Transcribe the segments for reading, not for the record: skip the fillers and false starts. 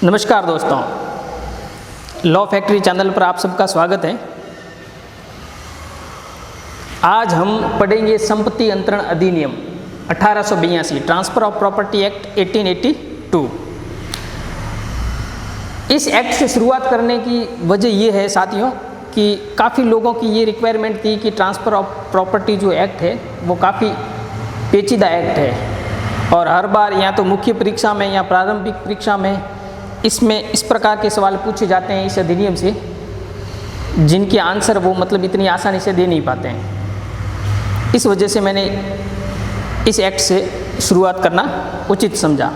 नमस्कार दोस्तों, law factory channel पर आप सबका स्वागत है। आज हम पढ़ेंगे संपत्ति अंतरण अधिनियम 1882, ट्रांसफर ऑफ प्रॉपर्टी एक्ट 1882। इस एक्ट से शुरुआत करने की वजह ये है साथियों कि काफ़ी लोगों की ये रिक्वायरमेंट थी कि ट्रांसफ़र ऑफ प्रॉपर्टी जो एक्ट है वो काफ़ी पेचीदा एक्ट है और हर बार या तो मुख्य परीक्षा में या प्रारंभिक परीक्षा में इसमें इस प्रकार के सवाल पूछे जाते हैं इस अधिनियम से, जिनके आंसर वो इतनी आसानी से दे नहीं पाते हैं। इस वजह से मैंने इस एक्ट से शुरुआत करना उचित समझा।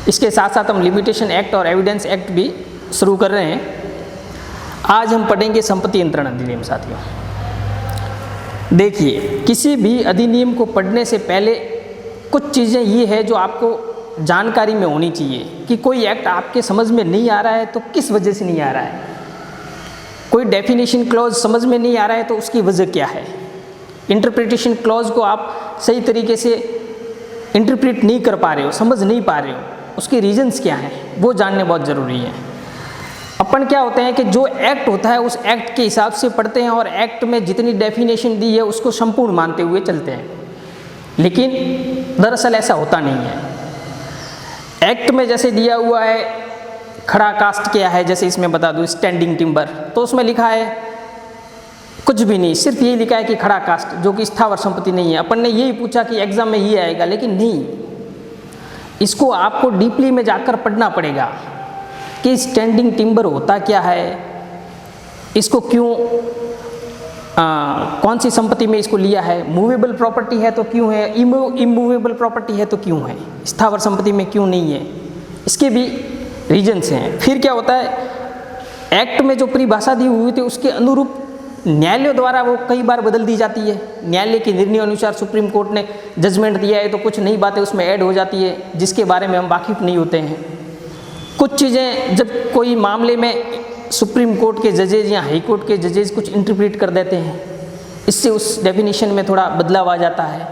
इसके साथ साथ हम लिमिटेशन एक्ट और एविडेंस एक्ट भी शुरू कर रहे हैं। आज हम पढ़ेंगे संपत्ति अंतरण अधिनियम। साथियों देखिए, किसी भी अधिनियम को पढ़ने से पहले कुछ चीज़ें ये है जो आपको जानकारी में होनी चाहिए कि कोई एक्ट आपके समझ में नहीं आ रहा है तो किस वजह से नहीं आ रहा है, कोई डेफिनेशन क्लॉज समझ में नहीं आ रहा है तो उसकी वजह क्या है, इंटरप्रिटेशन क्लॉज को आप सही तरीके से इंटरप्रेट नहीं कर पा रहे हो, समझ नहीं पा रहे हो, उसके रीजंस क्या हैं वो जानने बहुत ज़रूरी है। अपन क्या होते हैं कि जो एक्ट होता है उस एक्ट के हिसाब से पढ़ते हैं और एक्ट में जितनी डेफिनेशन दी है उसको संपूर्ण मानते हुए चलते हैं, लेकिन दरअसल ऐसा होता नहीं है। एक्ट में जैसे दिया हुआ है खड़ा कास्ट क्या है, जैसे इसमें बता दूं स्टैंडिंग टिम्बर, तो उसमें लिखा है कुछ भी नहीं, सिर्फ यही लिखा है कि खड़ा कास्ट जो कि स्थावर संपत्ति नहीं है। अपन ने यही पूछा कि एग्जाम में ये आएगा, लेकिन नहीं, इसको आपको डीपली में जाकर पढ़ना पड़ेगा कि स्टैंडिंग टिम्बर होता क्या है, इसको क्यों कौन सी संपत्ति में इसको लिया है, मूवेबल प्रॉपर्टी है तो क्यों है, इमूवेबल प्रॉपर्टी है तो क्यों है, स्थावर संपत्ति में क्यों नहीं है, इसके भी रीजन्स हैं। फिर क्या होता है, एक्ट में जो परिभाषा दी हुई थी उसके अनुरूप न्यायालयों द्वारा वो कई बार बदल दी जाती है। न्यायालय के निर्णय अनुसार सुप्रीम कोर्ट ने जजमेंट दिया है तो कुछ नई बातें उसमें ऐड हो जाती है जिसके बारे में हम वाकिफ नहीं होते हैं। कुछ चीज़ें जब कोई मामले में सुप्रीम कोर्ट के जजेज या हाई कोर्ट के जजेज कुछ इंटरप्रेट कर देते हैं, इससे उस डेफिनेशन में थोड़ा बदलाव आ जाता है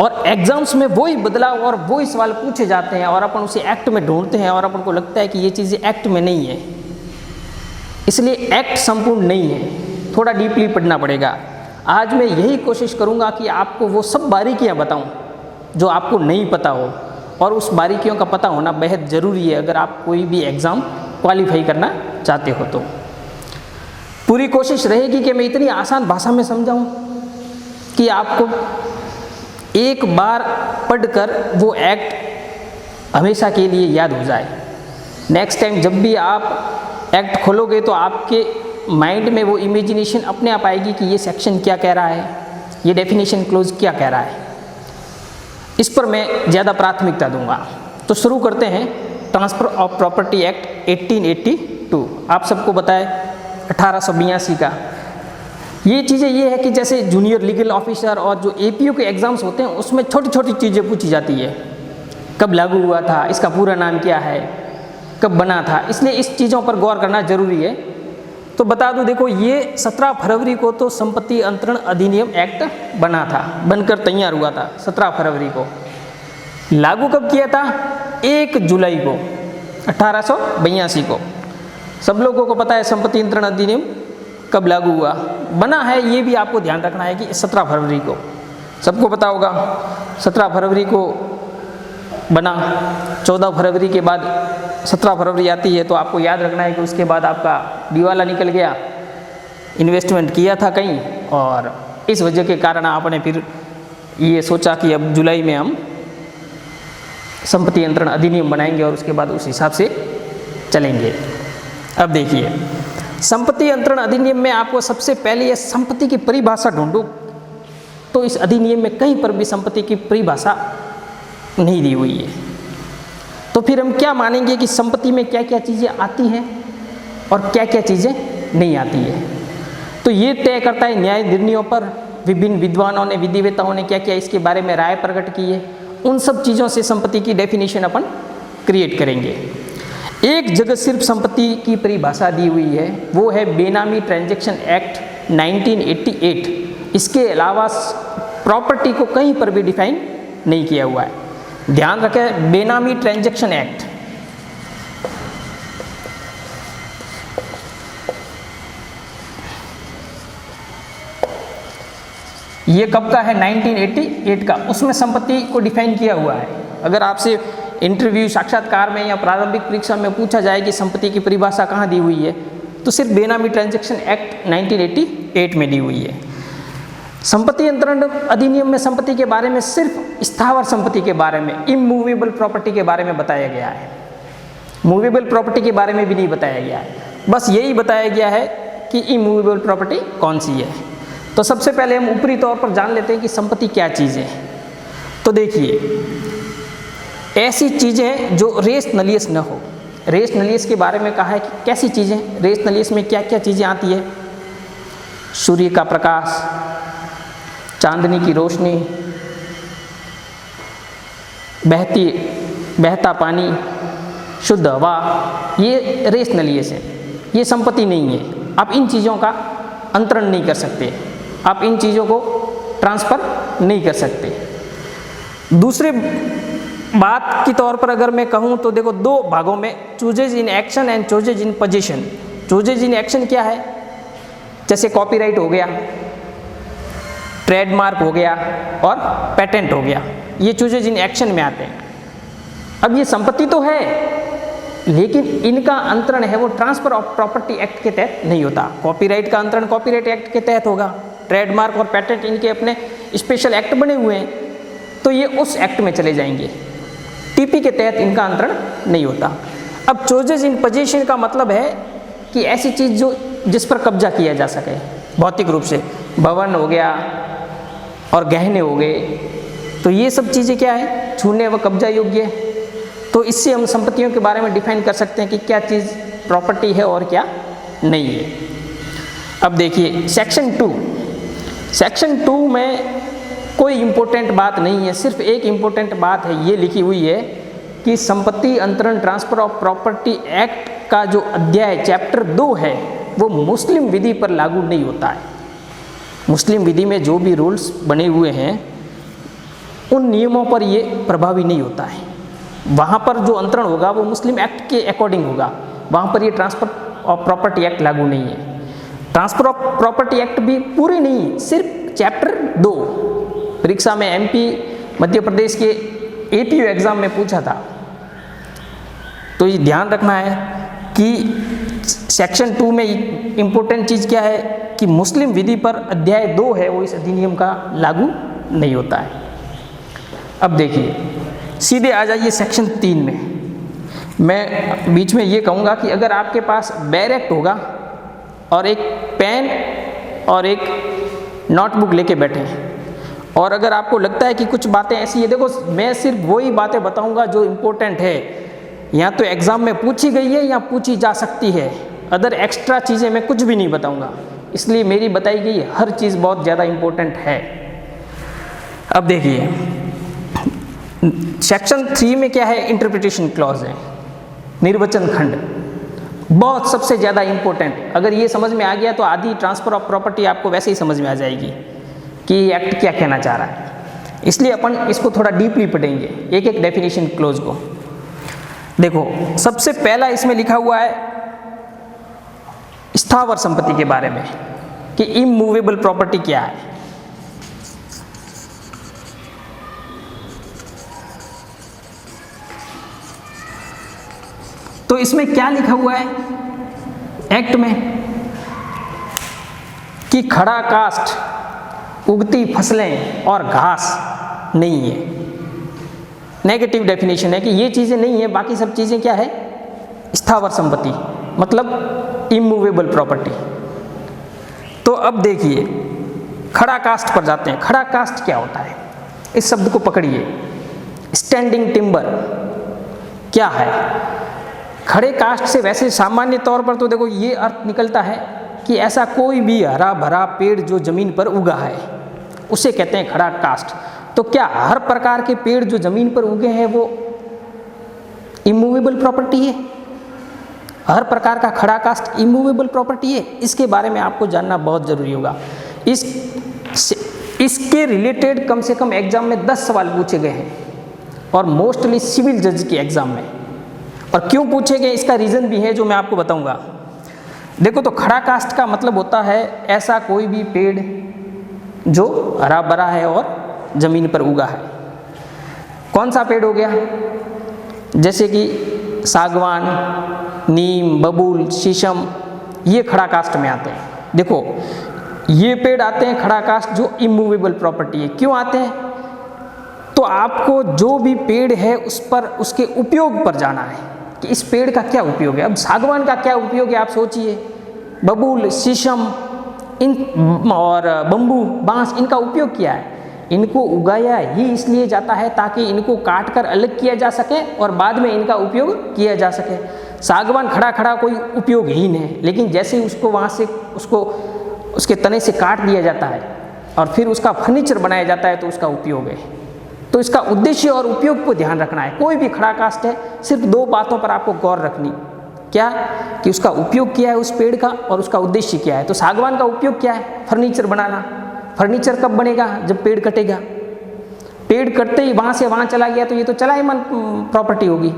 और एग्जाम्स में वही बदलाव और वही सवाल पूछे जाते हैं और अपन उसे एक्ट में ढूंढते हैं और अपन को लगता है कि ये चीज़ें एक्ट में नहीं है, इसलिए एक्ट संपूर्ण नहीं है, थोड़ा डीपली पढ़ना पड़ेगा। आज मैं यही कोशिश करूँगा कि आपको वो सब बारीकियाँ बताऊँ जो आपको नहीं पता हो, और उस बारीकियों का पता होना बेहद ज़रूरी है अगर आप कोई भी एग्ज़ाम क्वालिफाई करना चाहते हो। तो पूरी कोशिश रहेगी कि मैं इतनी आसान भाषा में समझाऊं कि आपको एक बार पढ़कर वो एक्ट हमेशा के लिए याद हो जाए। नेक्स्ट टाइम जब भी आप एक्ट खोलोगे तो आपके माइंड में वो इमेजिनेशन अपने आप आएगी कि ये सेक्शन क्या कह रहा है, ये डेफिनेशन क्लोज क्या कह रहा है। इस पर मैं ज़्यादा प्राथमिकता दूंगा। तो शुरू करते हैं ट्रांसफ़र ऑफ प्रॉपर्टी एक्ट 1882। आप सबको बताए 1882 का। ये चीज़ें ये है कि जैसे जूनियर लीगल ऑफिसर और जो एपीओ के एग्ज़ाम्स होते हैं उसमें छोटी छोटी चीज़ें पूछी जाती है। कब लागू हुआ था, इसका पूरा नाम क्या है, कब बना था, इसलिए इस चीज़ों पर गौर करना जरूरी है। तो बता दूं, देखो ये 17 फरवरी को तो संपत्ति अंतरण अधिनियम एक्ट बना था, बनकर तैयार हुआ था 17 फरवरी को। लागू कब किया था? 1 जुलाई को 1882 को। सब लोगों को पता है संपत्ति अंतरण अधिनियम कब लागू हुआ। बना है ये भी आपको ध्यान रखना है कि 17 फरवरी को, सबको पता होगा 17 फरवरी को बना। 14 फरवरी के बाद 17 फरवरी आती है तो आपको याद रखना है कि उसके बाद आपका दिवाला निकल गया, इन्वेस्टमेंट किया था कहीं, और इस वजह के कारण आपने फिर ये सोचा कि अब जुलाई में हम संपत्ति अंतरण अधिनियम बनाएंगे और उसके बाद उस हिसाब से चलेंगे। अब देखिए, संपत्ति अंतरण अधिनियम में आपको सबसे पहले ये संपत्ति की परिभाषा ढूंढो तो इस अधिनियम में कहीं पर भी संपत्ति की परिभाषा नहीं दी हुई है। तो फिर हम क्या मानेंगे कि संपत्ति में क्या क्या चीज़ें आती हैं और क्या क्या चीज़ें नहीं आती है। तो ये तय करता है न्याय निर्णयों पर विभिन्न विद्वानों ने, विधिवेताओं ने क्या क्या इसके बारे में राय प्रकट की है। उन सब चीज़ों से संपत्ति की डेफिनेशन अपन क्रिएट करेंगे। एक जगह सिर्फ संपत्ति की परिभाषा दी हुई है, वो है बेनामी ट्रांजैक्शन एक्ट 1988। इसके अलावा प्रॉपर्टी को कहीं पर भी डिफाइन नहीं किया हुआ है। ध्यान रखें, बेनामी ट्रांजैक्शन एक्ट ये कब का है? 1988 का। उसमें संपत्ति को डिफाइन किया हुआ है। अगर आपसे इंटरव्यू, साक्षात्कार में या प्रारंभिक परीक्षा में पूछा जाए कि संपत्ति की परिभाषा कहाँ दी हुई है, तो सिर्फ बेनामी ट्रांजैक्शन एक्ट 1988 में दी हुई है। संपत्ति अंतरण अधिनियम में संपत्ति के बारे में सिर्फ स्थावर संपत्ति के बारे में, इमूवेबल प्रॉपर्टी के बारे में बताया गया है। मूवेबल प्रॉपर्टी के बारे में भी नहीं बताया गया है। बस यही बताया गया है कि इमूवेबल प्रॉपर्टी कौन सी है। तो सबसे पहले हम ऊपरी तौर पर जान लेते हैं कि संपत्ति क्या चीज़ है। तो देखिए, ऐसी चीज़ें जो रेस नलियस न हो। रेस नलियस के बारे में कहा है कि कैसी चीज़ें, रेस नलियस में क्या क्या चीज़ें आती है? सूर्य का प्रकाश, चांदनी की रोशनी, बहता पानी, शुद्ध हवा, ये रेस नलियस है। ये संपत्ति नहीं है। आप इन चीज़ों का अंतरण नहीं कर सकते, आप इन चीज़ों को ट्रांसफ़र नहीं कर सकते। दूसरे बात के तौर पर अगर मैं कहूँ तो देखो, दो भागों में, chooses in action and chooses in position. Chooses in action क्या है? जैसे कॉपीराइट हो गया, ट्रेडमार्क हो गया और पेटेंट हो गया, ये चूजेज इन एक्शन में आते हैं। अब ये संपत्ति तो है, लेकिन इनका अंतरण है वो ट्रांसफर ऑफ प्रॉपर्टी एक्ट के तहत नहीं होता। कॉपीराइट का अंतरण कॉपीराइट एक्ट के तहत होगा, ट्रेडमार्क और पेटेंट इनके अपने स्पेशल एक्ट बने हुए हैं, तो ये उस एक्ट में चले जाएंगे। टीपी के तहत इनका अंतरण नहीं होता। अब चूजेज इन पोजीशन का मतलब है कि ऐसी चीज़ जो जिस पर कब्जा किया जा सके भौतिक रूप से, भवन हो गया और गहने हो गए, तो ये सब चीज़ें क्या है? छूने व कब्जा योग्य है। तो इससे हम संपत्तियों के बारे में डिफाइन कर सकते हैं कि क्या चीज़ प्रॉपर्टी है और क्या नहीं है। अब देखिए सेक्शन 2। सेक्शन 2 में कोई इम्पोर्टेंट बात नहीं है, सिर्फ एक इम्पोर्टेंट बात है, ये लिखी हुई है कि संपत्ति अंतरण ट्रांसफर ऑफ प्रॉपर्टी एक्ट का जो अध्याय चैप्टर 2 है वो मुस्लिम विधि पर लागू नहीं होता है। मुस्लिम विधि में जो भी रूल्स बने हुए हैं उन नियमों पर ये प्रभावी नहीं होता है। वहाँ पर जो अंतरण होगा वो मुस्लिम एक्ट के अकॉर्डिंग होगा, वहाँ पर ये ट्रांसफर ऑफ प्रॉपर्टी एक्ट लागू नहीं है। ट्रांसफर ऑफ प्रॉपर्टी एक्ट भी पूरे नहीं है, सिर्फ चैप्टर 2। परीक्षा में एमपी मध्य प्रदेश के एपीयू एग्ज़ाम में पूछा था, तो ये ध्यान रखना है कि सेक्शन 2 में इम्पोर्टेंट चीज़ क्या है कि मुस्लिम विधि पर अध्याय 2 है वो इस अधिनियम का लागू नहीं होता है। अब देखिए सीधे आ जाइए सेक्शन 3 में। मैं बीच में ये कहूँगा कि अगर आपके पास बैरेक्ट होगा और एक पेन और एक नोटबुक लेके बैठे हैं, और अगर आपको लगता है कि कुछ बातें ऐसी है, देखो मैं सिर्फ वही बातें बताऊंगा जो इम्पोर्टेंट है, या तो एग्ज़ाम में पूछी गई है या पूछी जा सकती है, अदर एक्स्ट्रा चीज़ें मैं कुछ भी नहीं बताऊंगा। इसलिए मेरी बताई गई हर चीज़ बहुत ज़्यादा इम्पोर्टेंट है। अब देखिए सेक्शन 3 में क्या है? इंटरप्रिटेशन क्लॉज है, निर्वचन खंड, बहुत सबसे ज़्यादा इम्पोर्टेंट। अगर ये समझ में आ गया तो आधी ट्रांसफ़र ऑफ प्रॉपर्टी आपको वैसे ही समझ में आ जाएगी कि ये एक्ट क्या कहना चाह रहा है। इसलिए अपन इसको थोड़ा डीपली पढ़ेंगे, एक एक डेफिनेशन क्लोज को। देखो सबसे पहला इसमें लिखा हुआ है स्थावर संपत्ति के बारे में कि इमूवेबल प्रॉपर्टी क्या है। तो इसमें क्या लिखा हुआ है एक्ट में कि खड़ा काष्ठ, उगती फसलें और घास नहीं है। नेगेटिव डेफिनेशन है कि ये चीज़ें नहीं है, बाकी सब चीज़ें क्या है? स्थावर संपत्ति, मतलब इमूवेबल प्रॉपर्टी। तो अब देखिए खड़ा काष्ठ पर जाते हैं। खड़ा काष्ठ क्या होता है? इस शब्द को पकड़िए, स्टैंडिंग टिम्बर क्या है? खड़े काष्ठ से वैसे सामान्य तौर पर तो देखो ये अर्थ निकलता है कि ऐसा कोई भी हरा भरा पेड़ जो ज़मीन पर उगा है उसे कहते हैं खड़ा काष्ठ। तो क्या हर प्रकार के पेड़ जो ज़मीन पर उगे हैं वो इमूवेबल प्रॉपर्टी है? हर प्रकार का खड़ा काष्ठ इमूवेबल प्रॉपर्टी है? इसके बारे में आपको जानना बहुत ज़रूरी होगा। इसके रिलेटेड कम से कम एग्जाम में 10 सवाल पूछे गए हैं, और मोस्टली सिविल जज के एग्ज़ाम में। और क्यों पूछे गए इसका रीज़न भी है जो मैं आपको बताऊंगा। देखो तो खड़ा काष्ठ का मतलब होता है ऐसा कोई भी पेड़ जो हरा भरा है और ज़मीन पर उगा है। कौन सा पेड़ हो गया? जैसे कि सागवान, नीम, बबूल, शीशम, ये खड़ा कास्ट में आते हैं। देखो ये पेड़ आते हैं खड़ा कास्ट जो इमूवेबल प्रॉपर्टी है। क्यों आते हैं? तो आपको जो भी पेड़ है उस पर उसके उपयोग पर जाना है कि इस पेड़ का क्या उपयोग है। अब सागवान का क्या उपयोग है आप सोचिए, बबूल, शीशम इन और बम्बू, बांस, इनका उपयोग क्या है? इनको उगाया ही इसलिए जाता है ताकि इनको काट कर अलग किया जा सके और बाद में इनका उपयोग किया जा सके। सागवान खड़ा खड़ा कोई उपयोगहीन है, लेकिन जैसे ही उसको वहाँ से उसके तने से काट दिया जाता है और फिर उसका फर्नीचर बनाया जाता है तो उसका उपयोग है। तो इसका उद्देश्य और उपयोग को ध्यान रखना है। कोई भी खड़ा कास्ट है, सिर्फ दो बातों पर आपको गौर रखनी। क्या? कि उसका उपयोग क्या है उस पेड़ का और उसका उद्देश्य क्या है। तो सागवान का उपयोग क्या है? फर्नीचर बनाना। फर्नीचर कब बनेगा? जब पेड़ कटेगा। पेड़ कटते ही वहाँ से वहाँ चला गया तो ये तो चलायमान प्रॉपर्टी होगी।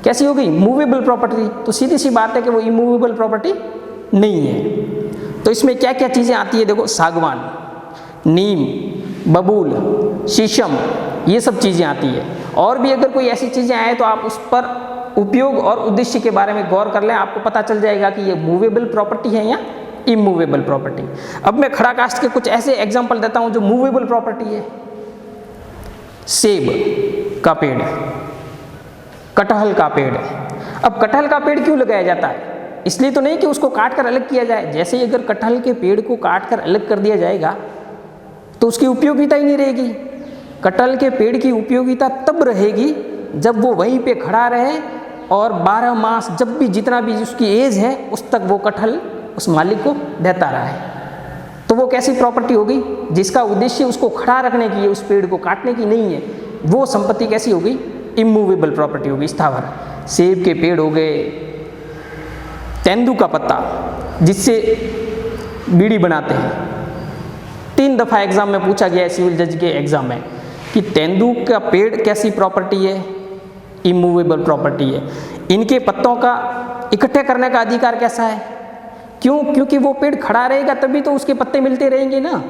कैसी होगी? Movable property. तो सीधी सी बात है कि वो इमूवेबल प्रॉपर्टी नहीं है। तो इसमें क्या क्या चीज़ें आती है? देखो सागवान, नीम, बबूल, शीशम, ये सब चीज़ें आती है। और भी अगर कोई ऐसी चीज़ें आए तो आप उस पर उपयोग और उद्देश्य के बारे में गौर कर लें, आपको पता चल जाएगा कि ये मूवेबल प्रॉपर्टी है या इमूवेबल प्रॉपर्टी। अब मैं खड़ा कास्ट के कुछ ऐसे एग्जाम्पल देता हूँ जो मूवेबल प्रॉपर्टी है। सेब का पेड़, कटहल का पेड़। अब कटहल का पेड़ क्यों लगाया जाता है? इसलिए तो नहीं कि उसको काट कर अलग किया जाए। जैसे ही अगर कटहल के पेड़ को काट कर अलग कर दिया जाएगा तो उसकी उपयोगिता ही नहीं रहेगी। कटहल के पेड़ की उपयोगिता तब रहेगी जब वो वहीं पे खड़ा रहे और 12 मास, जब भी जितना भी उसकी एज है उस तक वो कटहल उस मालिक को देता रहा है। तो वो कैसी प्रॉपर्टी होगी? जिसका उद्देश्य उसको खड़ा रखने की है, उस पेड़ को काटने की नहीं है, वो संपत्ति कैसी होगी? इमूवेबल प्रॉपर्टी होगी, स्थावर। सेब के पेड़ हो गए, तेंदू का पत्ता जिससे बीड़ी बनाते हैं। 3 दफ़ा एग्जाम में पूछा गया है, सिविल जज के एग्जाम में, कि तेंदू का पेड़ कैसी प्रॉपर्टी है? इमूवेबल प्रॉपर्टी है। इनके पत्तों का इकट्ठे करने का अधिकार कैसा है? क्यों? क्योंकि वो पेड़ खड़ा रहेगा तभी तो उसके पत्ते मिलते रहेंगे ना।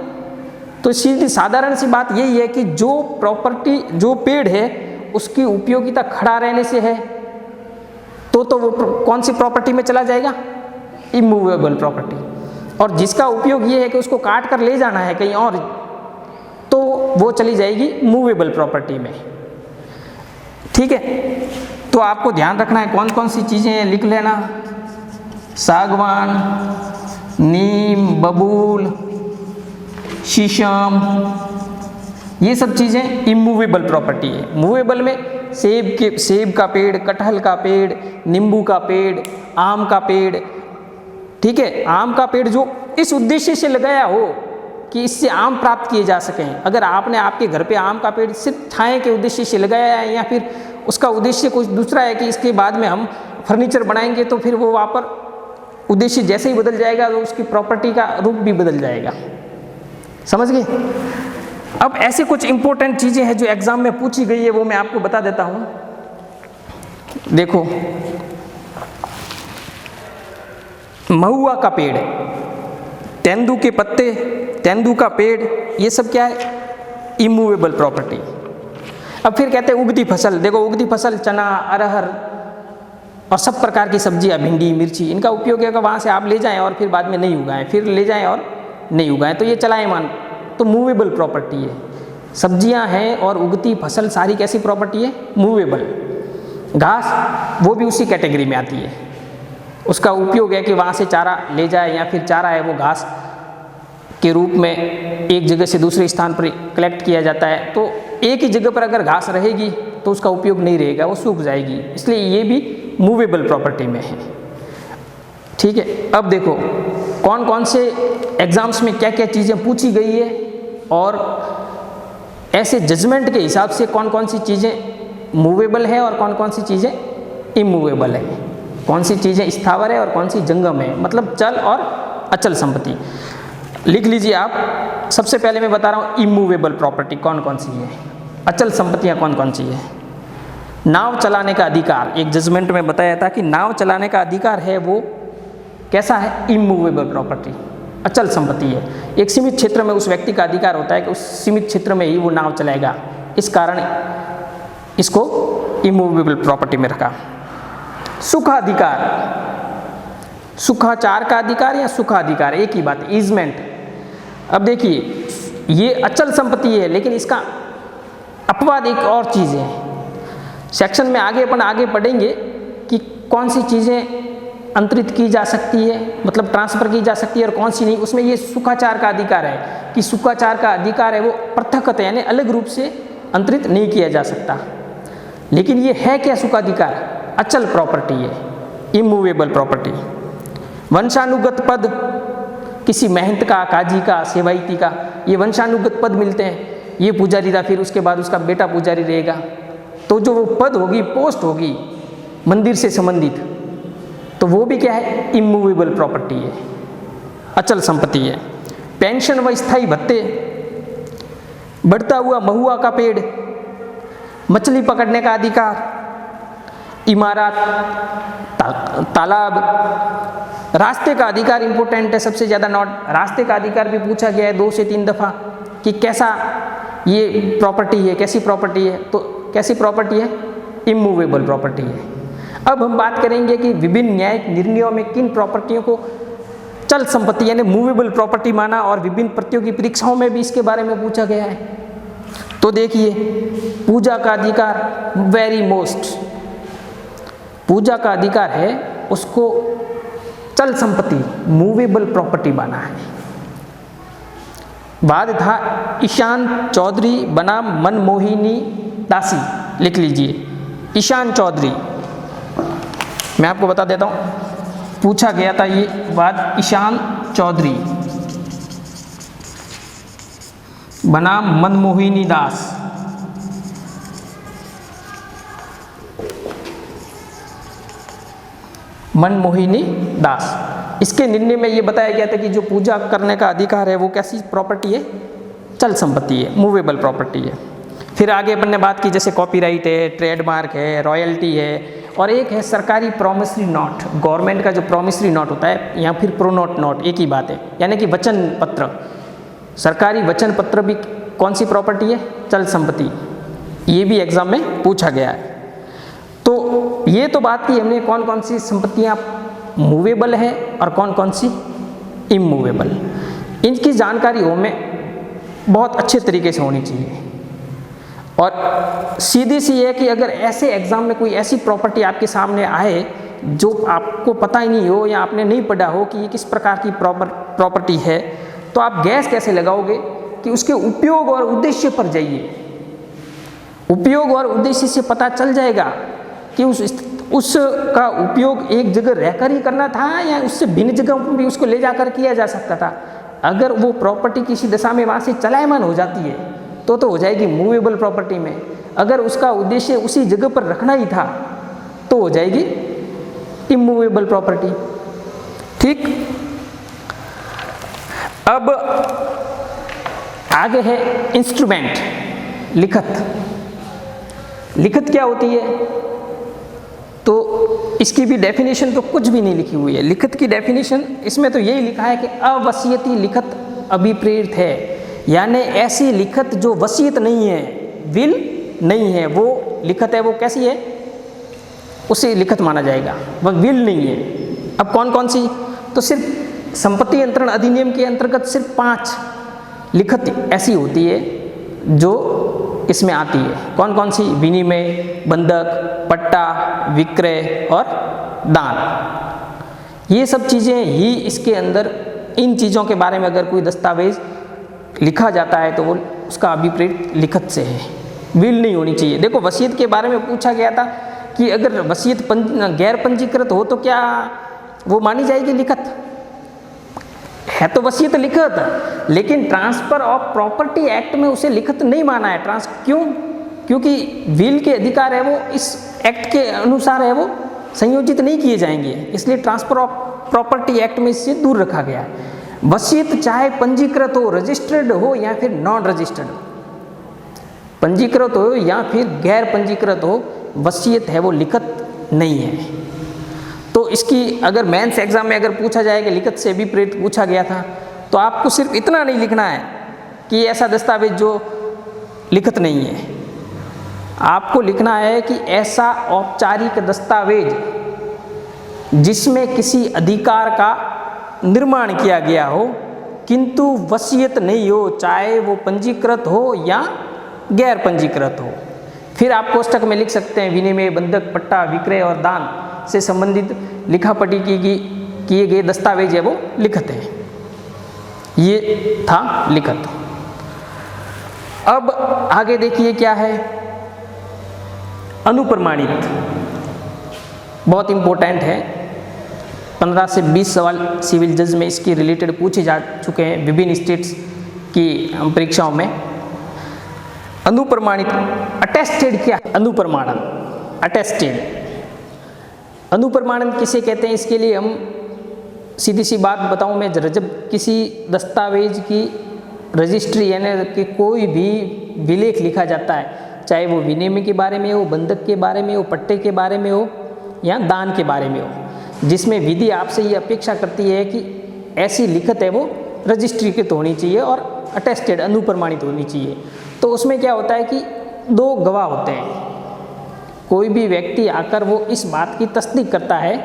तो सीधी साधारण सी बात यही है कि जो प्रॉपर्टी, जो पेड़ है उसकी उपयोगिता खड़ा रहने से है तो वो कौन सी प्रॉपर्टी में चला जाएगा? Immovable property. और जिसका उपयोग ये है कि उसको काट कर ले जाना है कहीं और, तो वो चली जाएगी मूवेबल प्रॉपर्टी में। ठीक है, तो आपको ध्यान रखना है कौन कौन सी चीज़ें लिख लेना। सागवान, नीम, बबूल, शीशम, ये सब चीज़ें इमूवेबल प्रॉपर्टी है। मूवेबल में सेब का पेड़, कटहल का पेड़, नींबू का पेड़, आम का पेड़। ठीक है, आम का पेड़ जो इस उद्देश्य से लगाया हो कि इससे आम प्राप्त किए जा सकें। अगर आपने आपके घर पे आम का पेड़ सिर्फ छाए के उद्देश्य से लगाया है या फिर उसका उद्देश्य कुछ दूसरा है कि इसके बाद में हम फर्नीचर बनाएंगे, तो फिर वो वहाँ पर उद्देश्य जैसे ही बदल जाएगा तो उसकी प्रॉपर्टी का रूप भी बदल जाएगा। समझ गए? अब ऐसे कुछ इंपॉर्टेंट चीज़ें हैं जो एग्जाम में पूछी गई है, वो मैं आपको बता देता हूँ। देखो, महुआ का पेड़, तेंदू के पत्ते, तेंदू का पेड़, ये सब क्या है? Immovable property. अब फिर कहते हैं उगती फसल। देखो उगती फसल, चना, अरहर और सब प्रकार की सब्जियां, भिंडी, मिर्ची, इनका उपयोग है कि वहाँ से आप ले जाएं और फिर बाद में नहीं उगाएं, फिर ले जाएं और नहीं उगाएं, तो ये चलायमान, तो मूवेबल प्रॉपर्टी है। सब्जियां हैं और उगती फसल सारी कैसी प्रॉपर्टी है? मूवेबल। घास, वो भी उसी कैटेगरी में आती है। उसका उपयोग है कि वहाँ से चारा ले जाए या फिर चारा है वो घास के रूप में एक जगह से दूसरे स्थान पर कलेक्ट किया जाता है। तो एक ही जगह पर अगर घास रहेगी तो उसका उपयोग नहीं रहेगा, वो सूख जाएगी, इसलिए ये भी मूवेबल प्रॉपर्टी में है। ठीक है, अब देखो कौन कौन से एग्जाम्स में क्या क्या चीज़ें पूछी गई है और ऐसे जजमेंट के हिसाब से कौन कौन सी चीज़ें मूवेबल है और कौन कौन सी चीज़ें इमूवेबल है, कौन सी चीज़ें स्थावर है और कौन सी जंगम है, मतलब चल और अचल संपत्ति। लिख लीजिए आप। सबसे पहले मैं बता रहा हूँ इमूवेबल प्रॉपर्टी कौन कौन सी है, अचल संपत्तियाँ कौन कौन सी है। नाव चलाने का अधिकार, एक जजमेंट में बताया था कि नाव चलाने का अधिकार है वो कैसा है? Immovable property. अचल संपत्ति है। एक सीमित क्षेत्र में उस व्यक्ति का अधिकार होता है कि उस सीमित क्षेत्र में ही वो नाव चलाएगा, इस कारण इसको इमूवेबल प्रॉपर्टी में रखा। सुखाधिकार, सुखाचार का अधिकार या सुखाधिकार एक ही बात है, ईजमेंट। अब देखिए ये अचल संपत्ति है, लेकिन इसका अपवाद एक और चीज़ है। सेक्शन में अपन आगे पढ़ेंगे कि कौन सी चीज़ें अंतरित की जा सकती है, मतलब ट्रांसफ़र की जा सकती है, और कौन सी नहीं। उसमें ये सुखाचार का अधिकार है कि सुखाचार का अधिकार है वो पृथक है, यानी अलग रूप से अंतरित नहीं किया जा सकता। लेकिन ये है क्या सुखाधिकार? अचल प्रॉपर्टी है, इमूवेबल प्रॉपर्टी। वंशानुगत पद, किसी महंत का, काजी का, सेवायती का, ये वंशानुगत पद मिलते हैं। ये पुजारी था, फिर उसके बाद उसका बेटा पुजारी रहेगा, तो जो वो पद होगी, पोस्ट होगी मंदिर से संबंधित, तो वो भी क्या है? इमूवेबल प्रॉपर्टी है, अचल संपत्ति है। पेंशन व स्थायी भत्ते, बढ़ता हुआ महुआ का पेड़, मछली पकड़ने का अधिकार, इमारत, तालाब, रास्ते का अधिकार इम्पोर्टेंट है सबसे ज़्यादा। नोट, रास्ते का अधिकार भी पूछा गया है 2 से 3 दफ़ा कि कैसा ये प्रॉपर्टी है, कैसी प्रॉपर्टी है, तो कैसी प्रॉपर्टी है? इमूवेबल प्रॉपर्टी है। अब हम बात करेंगे कि विभिन्न न्यायिक निर्णयों में किन प्रॉपर्टियों को चल संपत्ति यानी मूवेबल प्रॉपर्टी माना, और विभिन्न प्रतियोगी परीक्षाओं में भी इसके बारे में पूछा गया है। तो देखिए, पूजा का अधिकार वेरी मोस्ट, पूजा का अधिकार है, उसको चल संपत्ति मूवेबल प्रॉपर्टी माना है। बाद था ईशान चौधरी बनाम मनमोहिनी दासी, लिख लीजिए ईशान चौधरी। मैं आपको बता देता हूँ, पूछा गया था ये बात, ईशान चौधरी बनाम मनमोहिनी दास। मनमोहिनी दास, इसके निर्णय में ये बताया गया था कि जो पूजा करने का अधिकार है वो कैसी प्रॉपर्टी है? चल संपत्ति है, मूवेबल प्रॉपर्टी है। फिर आगे अपन ने बात की जैसे कॉपीराइट है, ट्रेडमार्क है, रॉयल्टी है, और एक है सरकारी प्रॉमिसरी नोट, गवर्नमेंट का जो प्रॉमिसरी नोट होता है, या फिर प्रोनोट नोट, एक ही बात है, यानी कि वचन पत्र। सरकारी वचन पत्र भी कौन सी प्रॉपर्टी है? चल संपत्ति। ये भी एग्जाम में पूछा गया है। तो ये तो बात की हमने कौन कौन सी संपत्तियाँ मूवेबल है और कौन कौन सी इमूवेबल। इनकी जानकारी हमें बहुत अच्छे तरीके से होनी चाहिए, और सीधी सी है कि अगर ऐसे एग्ज़ाम में कोई ऐसी प्रॉपर्टी आपके सामने आए जो आपको पता ही नहीं हो या आपने नहीं पढ़ा हो कि ये किस प्रकार की प्रॉपर्टी है, तो आप गैस कैसे लगाओगे कि उसके उपयोग और उद्देश्य पर जाइए। उपयोग और उद्देश्य से पता चल जाएगा कि उसका उपयोग एक जगह रहकर ही करना था या उससे भिन्न जगह भी उसको ले जाकर किया जा सकता था। अगर वो प्रॉपर्टी किसी दशा में वहाँ से चलायमान हो जाती है तो हो जाएगी मूवेबल प्रॉपर्टी में। अगर उसका उद्देश्य उसी जगह पर रखना ही था तो हो जाएगी इमूवेबल प्रॉपर्टी। ठीक, अब आगे है इंस्ट्रूमेंट, लिखत। लिखत क्या होती है? तो इसकी भी डेफिनेशन तो कुछ भी नहीं लिखी हुई है। लिखत की डेफिनेशन इसमें तो यही लिखा है कि अवसीयती लिखत अभिप्रेरित है, यानी ऐसी लिखत जो वसीयत नहीं है, विल नहीं है, वो लिखत है। वो कैसी है? उसे लिखत माना जाएगा, वह विल नहीं है। अब कौन कौन सी? तो सिर्फ संपत्ति अंतरण अधिनियम के अंतर्गत सिर्फ 5 लिखत ऐसी होती है जो इसमें आती है। कौन कौन सी? विनिमय, बंधक, पट्टा, विक्रय और दान। ये सब चीज़ें ही इसके अंदर, इन चीज़ों के बारे में अगर कोई दस्तावेज लिखा जाता है तो वो उसका अभिप्रेत लिखत से है, विल नहीं होनी चाहिए। देखो, वसीयत के बारे में पूछा गया था कि अगर वसीयत गैर पंजीकृत हो तो क्या वो मानी जाएगी लिखत? है तो वसीयत लिखत, लेकिन ट्रांसफर ऑफ प्रॉपर्टी एक्ट में उसे लिखत नहीं माना है। क्यों? क्योंकि विल के अधिकार है वो इस एक्ट के अनुसार है, वो संयोजित नहीं किए जाएंगे, इसलिए ट्रांसफर ऑफ प्रॉपर्टी एक्ट में इससे दूर रखा गया है। वसीयत चाहे पंजीकृत हो, रजिस्टर्ड हो या फिर नॉन रजिस्टर्ड, पंजीकृत हो या फिर गैर पंजीकृत हो, वसीयत है वो लिखत नहीं है। तो इसकी अगर मेंस एग्जाम में अगर पूछा जाए कि लिखत से भी प्रेरित पूछा गया था तो आपको सिर्फ इतना नहीं लिखना है कि ऐसा दस्तावेज जो लिखित नहीं है, आपको लिखना है कि ऐसा औपचारिक दस्तावेज जिसमें किसी अधिकार का निर्माण किया गया हो किंतु वसीयत नहीं हो, चाहे वो पंजीकृत हो या गैर पंजीकृत हो। फिर आप कोष्टक में लिख सकते हैं विनिमय, बंधक, पट्टा, विक्रय और दान से संबंधित लिखापटी किए गए दस्तावेज है वो लिखित है। ये था लिखित। अब आगे देखिए क्या है, अनुप्रमाणित, बहुत इंपॉर्टेंट है। 15 से 20 सवाल सिविल जज में इसके रिलेटेड पूछे जा चुके हैं विभिन्न स्टेट्स की परीक्षाओं में। अनुप्रमाणित, अटेस्टेड क्या है? अनुप्रमाणन, अटेस्टेड। अनुप्रमाणन किसे कहते हैं, इसके लिए हम सीधी सी बात बताऊं मैं, जब किसी दस्तावेज की रजिस्ट्री यानी कि कोई भी विलेख लिखा जाता है, चाहे वो विनिमय के बारे में हो, बंधक के बारे में हो, पट्टे के बारे में हो या दान के बारे में हो, जिसमें विधि आपसे ये अपेक्षा करती है कि ऐसी लिखत है वो रजिस्ट्रीकृत होनी चाहिए और अटेस्टेड, अनुप्रमाणित होनी चाहिए। तो उसमें क्या होता है कि 2 गवाह होते हैं। कोई भी व्यक्ति आकर वो इस बात की तस्दीक करता है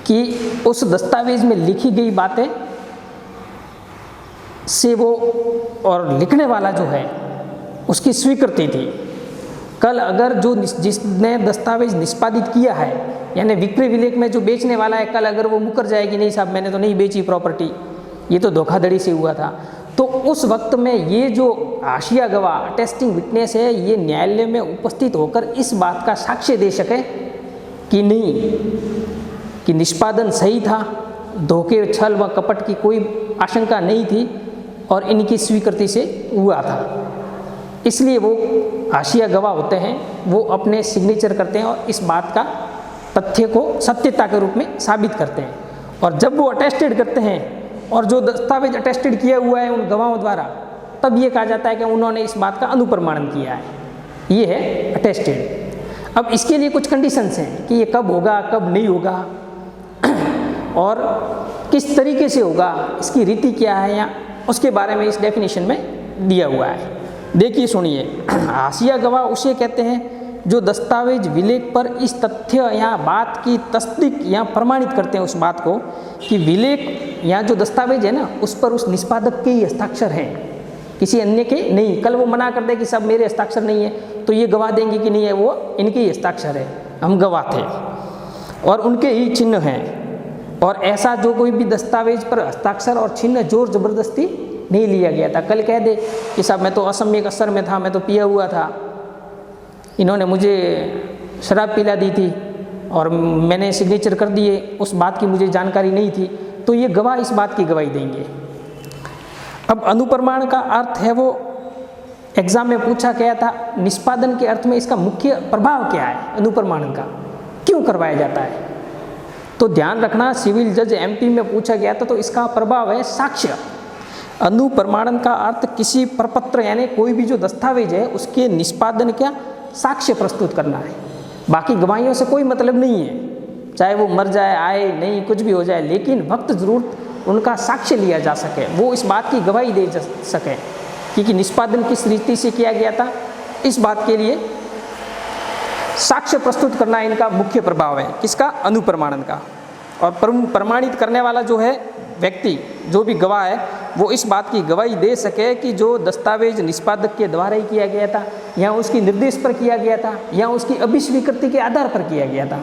कि उस दस्तावेज में लिखी गई बातें से वो और लिखने वाला जो है उसकी स्वीकृति थी। कल अगर जो जिसने दस्तावेज निष्पादित किया है यानी विक्रय विलेख में जो बेचने वाला है, कल अगर वो मुकर जाए कि नहीं साहब मैंने तो नहीं बेची प्रॉपर्टी, ये तो धोखाधड़ी से हुआ था, तो उस वक्त में ये जो हाशिया गवाह, अटेस्टिंग विटनेस है, ये न्यायालय में उपस्थित होकर इस बात का साक्ष्य दे सके कि नहीं, कि निष्पादन सही था, धोखे, छल व कपट की कोई आशंका नहीं थी और इनकी स्वीकृति से हुआ था। इसलिए वो हाशिया गवाह होते हैं, वो अपने सिग्नेचर करते हैं और इस बात का तथ्य को सत्यता के रूप में साबित करते हैं। और जब वो अटेस्टेड करते हैं और जो दस्तावेज अटेस्टेड किया हुआ है उन गवाहों द्वारा, तब ये कहा जाता है कि उन्होंने इस बात का अनुप्रमाणन किया है। ये है अटेस्टेड। अब इसके लिए कुछ कंडीशंस हैं कि ये कब होगा, कब नहीं होगा और किस तरीके से होगा, इसकी रीति क्या है, या उसके बारे में इस डेफिनेशन में दिया हुआ है। देखिए सुनिए, हाशिया गवाह उसे कहते हैं जो दस्तावेज विलेख पर इस तथ्य या बात की तस्दीक या प्रमाणित करते हैं उस बात को कि विलेख या जो दस्तावेज है ना उस पर उस निष्पादक के ही हस्ताक्षर हैं, किसी अन्य के नहीं। कल वो मना कर दे कि सब मेरे हस्ताक्षर नहीं है, तो ये गवाह देंगे कि नहीं है, वो इनके ही हस्ताक्षर है, हम गवाह थे और उनके ही चिन्ह हैं। और ऐसा जो कोई भी दस्तावेज पर हस्ताक्षर और चिन्ह जोर जबरदस्ती नहीं लिया गया था। कल कह दे कि साहब मैं तो असम्यक असर में था, मैं तो पिया हुआ था, इन्होंने मुझे शराब पिला दी थी और मैंने सिग्नेचर कर दिए, उस बात की मुझे जानकारी नहीं थी, तो ये गवाह इस बात की गवाही देंगे। अब अनुप्रमाण का अर्थ है, वो एग्जाम में पूछा गया था, निष्पादन के अर्थ में इसका मुख्य प्रभाव क्या है, अनुप्रमाणन का क्यों करवाया जाता है। तो ध्यान रखना, सिविल जज एमपी में पूछा गया था, तो इसका प्रभाव है साक्ष्य। अनुप्रमाणन का अर्थ किसी प्रपत्र यानी कोई भी जो दस्तावेज है उसके निष्पादन का साक्ष्य प्रस्तुत करना है। बाकी गवाहियों से कोई मतलब नहीं है, चाहे वो मर जाए, आए नहीं, कुछ भी हो जाए, लेकिन वक्त जरूर उनका साक्ष्य लिया जा सके, वो इस बात की गवाही दे जा सके कि निष्पादन किस रीति से किया गया था। इस बात के लिए साक्ष्य प्रस्तुत करना इनका मुख्य प्रभाव है, किसका, अनुप्रमाणन का। और प्रमाणित करने वाला जो है व्यक्ति, जो भी गवाह है, वो इस बात की गवाही दे सके कि जो दस्तावेज निष्पादक के द्वारा ही किया गया था, या उसकी निर्देश पर किया गया था, या उसकी अभिस्वीकृति के आधार पर किया गया था।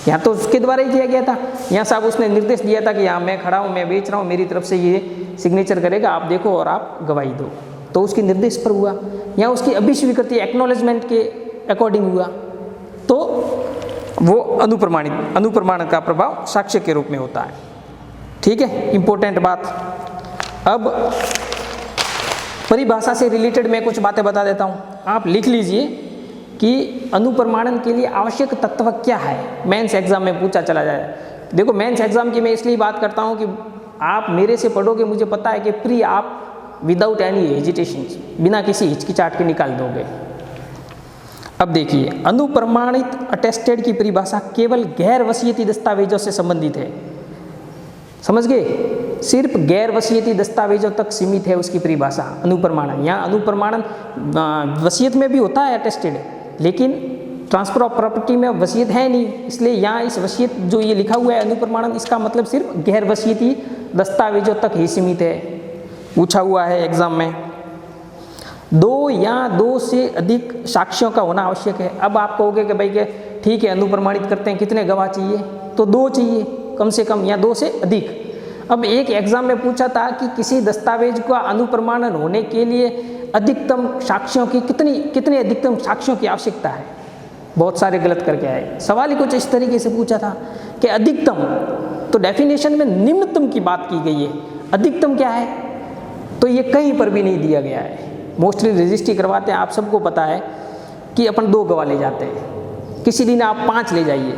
या तो उसके द्वारा ही किया गया था, या साहब उसने निर्देश दिया था कि हाँ मैं खड़ा हूँ, मैं बेच रहा हूँ, मेरी तरफ से ये सिग्नेचर करेगा, आप देखो और आप गवाही दो, तो उसके निर्देश पर हुआ, या उसकी अभिस्वीकृति एक्नॉलेजमेंट के अकॉर्डिंग हुआ, तो वो अनुप्रमाण का प्रभाव साक्ष्य के रूप में होता है। ठीक है, इंपॉर्टेंट बात। अब परिभाषा से रिलेटेड मैं कुछ बातें बता देता हूँ, आप लिख लीजिए कि अनुप्रमाणन के लिए आवश्यक तत्व क्या है, मेंस एग्जाम में पूछा चला जाए। देखो मेंस एग्जाम की मैं इसलिए बात करता हूँ कि आप मेरे से पढ़ोगे, मुझे पता है कि प्री आप विदाउट एनी हेजिटेशन, बिना किसी हिचकिचाहट के निकाल दोगे। अब देखिए, अनुप्रमाणित अटेस्टेड की परिभाषा केवल गैर वसीयती दस्तावेजों से संबंधित है। समझ गए, सिर्फ गैर वसीयती दस्तावेजों तक सीमित है उसकी परिभाषा अनुप्रमाणन। यहाँ अनुप्रमाणन वसीयत में भी होता है अटेस्टेड, लेकिन ट्रांसफर ऑफ प्रॉपर्टी में वसीयत है नहीं, इसलिए यहाँ इस वसीयत जो ये लिखा हुआ है अनुप्रमाणन, इसका मतलब सिर्फ गैर वसीयती दस्तावेजों तक ही सीमित है। पूछा हुआ है एग्जाम में, 2 या 2 से अधिक साक्ष्यों का होना आवश्यक है। अब आप कहोगे कि भाई के ठीक है अनुप्रमाणित करते हैं, कितने गवाह चाहिए, तो 2 चाहिए कम से कम या 2 से अधिक। अब एक एग्जाम में पूछा था कि किसी दस्तावेज का अनुप्रमाणन होने के लिए अधिकतम साक्ष्यों की कितने अधिकतम साक्ष्यों की आवश्यकता है, बहुत सारे गलत करके आए। सवाल ही कुछ इस तरीके से पूछा था कि अधिकतम, तो डेफिनेशन में निम्नतम की बात की गई है, अधिकतम क्या है तो ये कहीं पर भी नहीं दिया गया है। मोस्टली रजिस्ट्री करवाते हैं, आप सबको पता है कि अपन 2 गवाह ले जाते हैं, किसी दिन आप 5 ले जाइए,